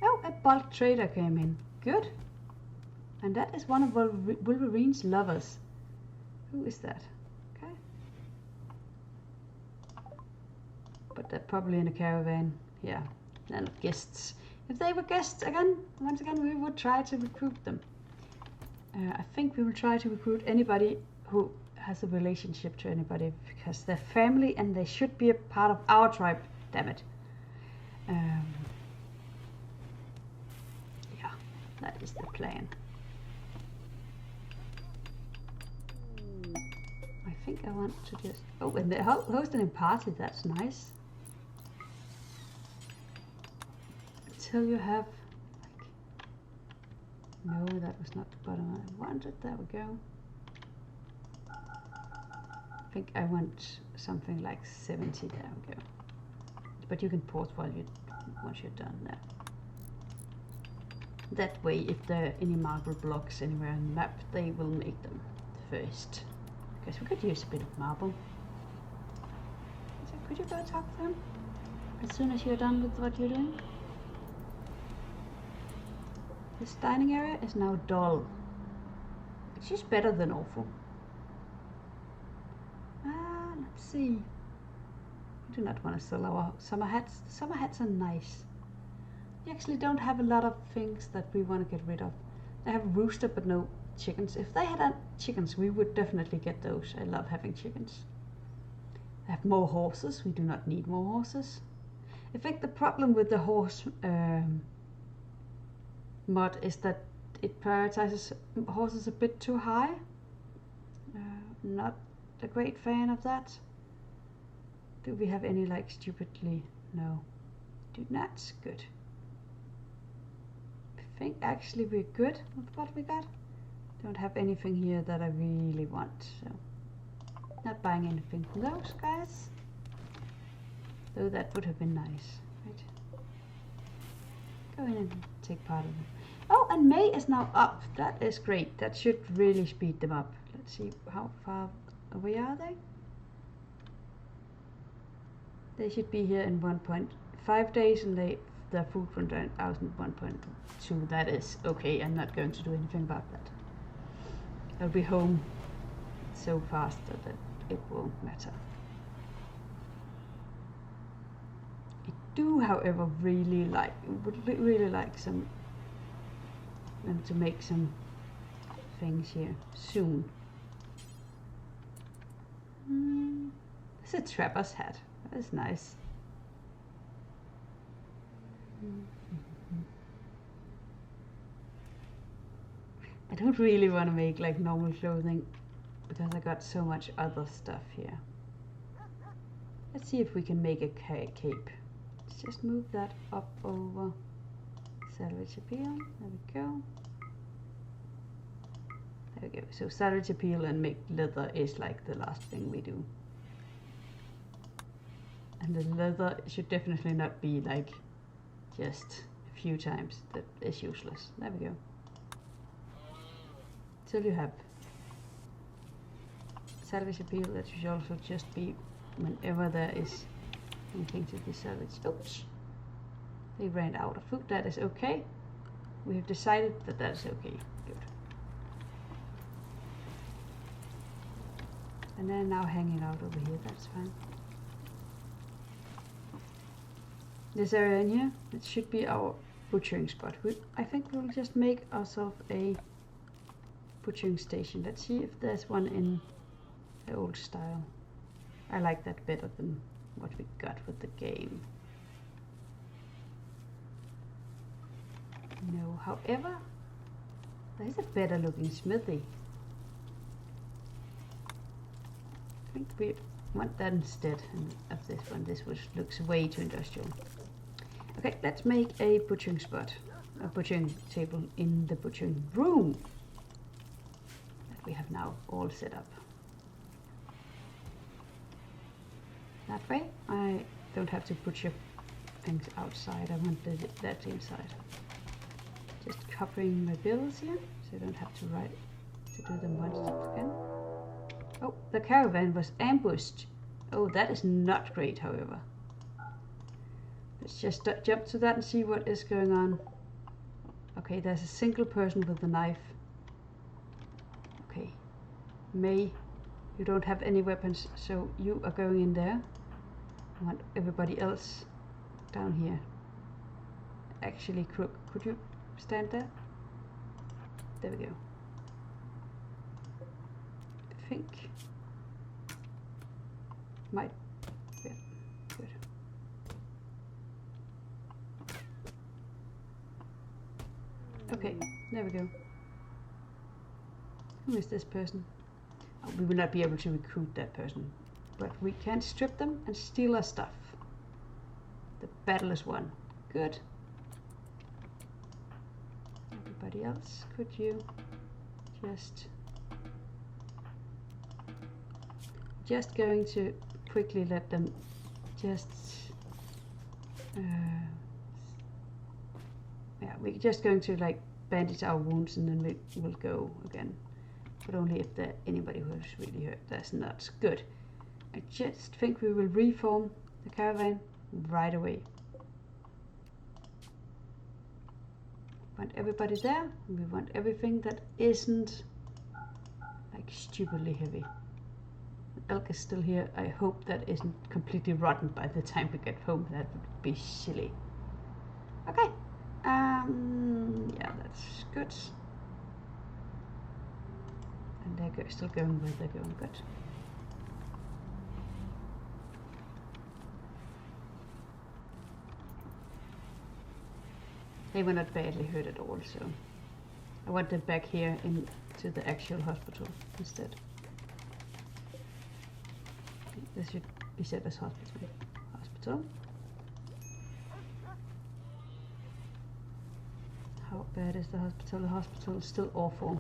Oh, a bulk trader came in. Good. And that is one of Wolverine's lovers. Who is that? Okay. But they're probably in a caravan. Yeah, they're not guests. If they were guests again, once again, we would try to recruit them. I think we will try to recruit anybody who has a relationship to anybody, because they're family and they should be a part of our tribe. Damn it. Yeah, that is the plan. I think I want to just... Oh, and they're hosting a party. That's nice. Until you have... No, that was not the bottom I wanted. There we go. I think I want something like 70. There we go. But you can pause while once you're done there. That way, if there are any marble blocks anywhere on the map, they will make them first. Because we could use a bit of marble. So could you go talk to them as soon as you're done with what you're doing? This dining area is now dull. It's just better than awful. Let's see. We do not want to sell our summer hats. The summer hats are nice. We actually don't have a lot of things that we want to get rid of. I have a rooster but no chickens. If they had chickens, we would definitely get those. I love having chickens. I have more horses. We do not need more horses. I think the problem with the horse mod is that it prioritizes horses a bit too high. Not a great fan of that. Do we have any like stupidly? No, do not. Good. I think actually we're good with what we got. Don't have anything here that I really want, so not buying anything from those guys. Though that would have been nice, right? Go in and take part of it. Oh, and May is now up. That is great. That should really speed them up. Let's see how far away are they? They should be here in 1.5 days, and their food run down out in 1.2. That is okay. I'm not going to do anything about that. I'll be home so fast that it won't matter. I do, however, would really like them to make some things here soon. It's a trapper's hat. That is nice. I don't really want to make like normal clothing because I got so much other stuff here. Let's see if we can make a cape. Let's just move that up over salvage appeal. There we go. There we go. So salvage appeal and make leather is like the last thing we do. And the leather should definitely not be like just a few times. That is useless. There we go. Till you have salvage appeal, that should also just be whenever there is anything to be salvaged. Oops. They ran out of food. That is okay. We have decided that that is okay. Good. And they're now hanging out over here. That's fine. This area in here, it should be our butchering spot. I think we'll just make ourselves a butchering station. Let's see if there's one in the old style. I like that better than what we got with the game. No, however, there's a better looking smithy. I think we want that instead of this one. This looks way too industrial. Okay, let's make a butchering spot, a butchering table in the butchering room that we have now all set up. That way I don't have to butcher things outside. I want that inside. Just copying my bills here, so I don't have to do them once again. Oh, the caravan was ambushed. Oh, that is not great, however. Let's just jump to that and see what is going on. Okay, there's a single person with a knife. Okay, May, you don't have any weapons, so you are going in there. I want everybody else down here. Actually, Crook, could you stand there? There we go. I think might, yeah, good. Okay, there we go. Who is this person? Oh, we will not be able to recruit that person, but we can strip them and steal our stuff. The battle is won. Good. Everybody else, could you just going to quickly let them just yeah, we're just going to like bandage our wounds and then we will go again, but only if there's anybody who's really hurt. That's not good. I just think we will reform the caravan right away. We want everybody there. We want everything that isn't like stupidly heavy. Elk is still here. I hope that isn't completely rotten by the time we get home. That would be silly. Okay. Yeah, that's good. And they're still going where they're going. Good. They were not badly hurt at all, so I want them back here into the actual hospital instead. This should be set as hospital. Hospital. How bad is the hospital? The hospital is still awful.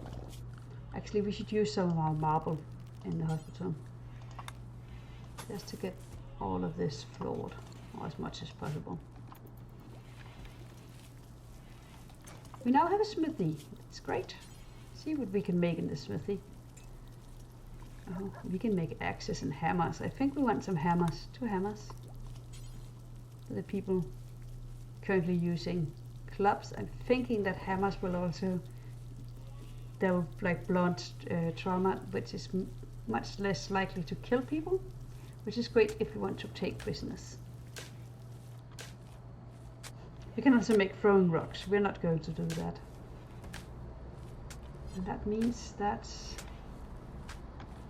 Actually, we should use some of our marble in the hospital. Just to get all of this floored, or as much as possible. We now have a smithy. It's great. See what we can make in the smithy. Oh, we can make axes and hammers. I think we want some hammers. 2 hammers. For the people currently using clubs. I'm thinking that hammers will also, they'll like blunt trauma, which is much less likely to kill people, which is great if we want to take prisoners. We can also make throwing rocks. We're not going to do that. And that means that,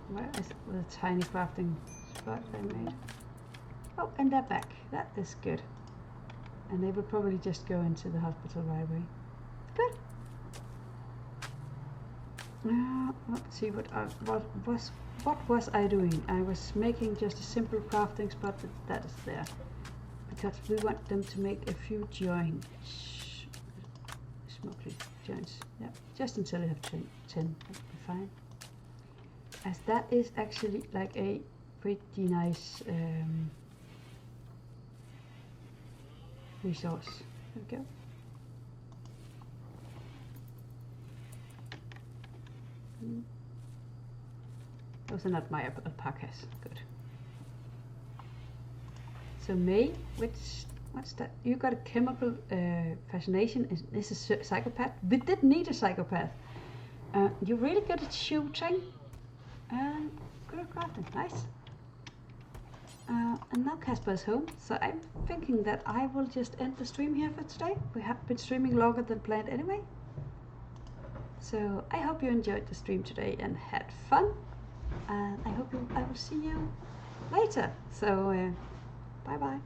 where is the tiny crafting spot I made? Oh, and they're back. That is good. And they will probably just go into the hospital right away. Good. Let's see what was I doing? I was making just a simple crafting spot, but that is there. because we want them to make a few joints, smuggling joints. Yeah, just until you have 10, that'll be fine. As that is actually like a pretty nice resource. There we go. Those are not my alpacas. Good. So May, what's that? You got a chemical fascination. Is a psychopath? We did need a psychopath. You're really good at shooting and good at crafting. Nice. And now Casper is home, so I'm thinking that I will just end the stream here for today. We have been streaming longer than planned anyway. So I hope you enjoyed the stream today and had fun. And I hope I will see you later. So bye bye.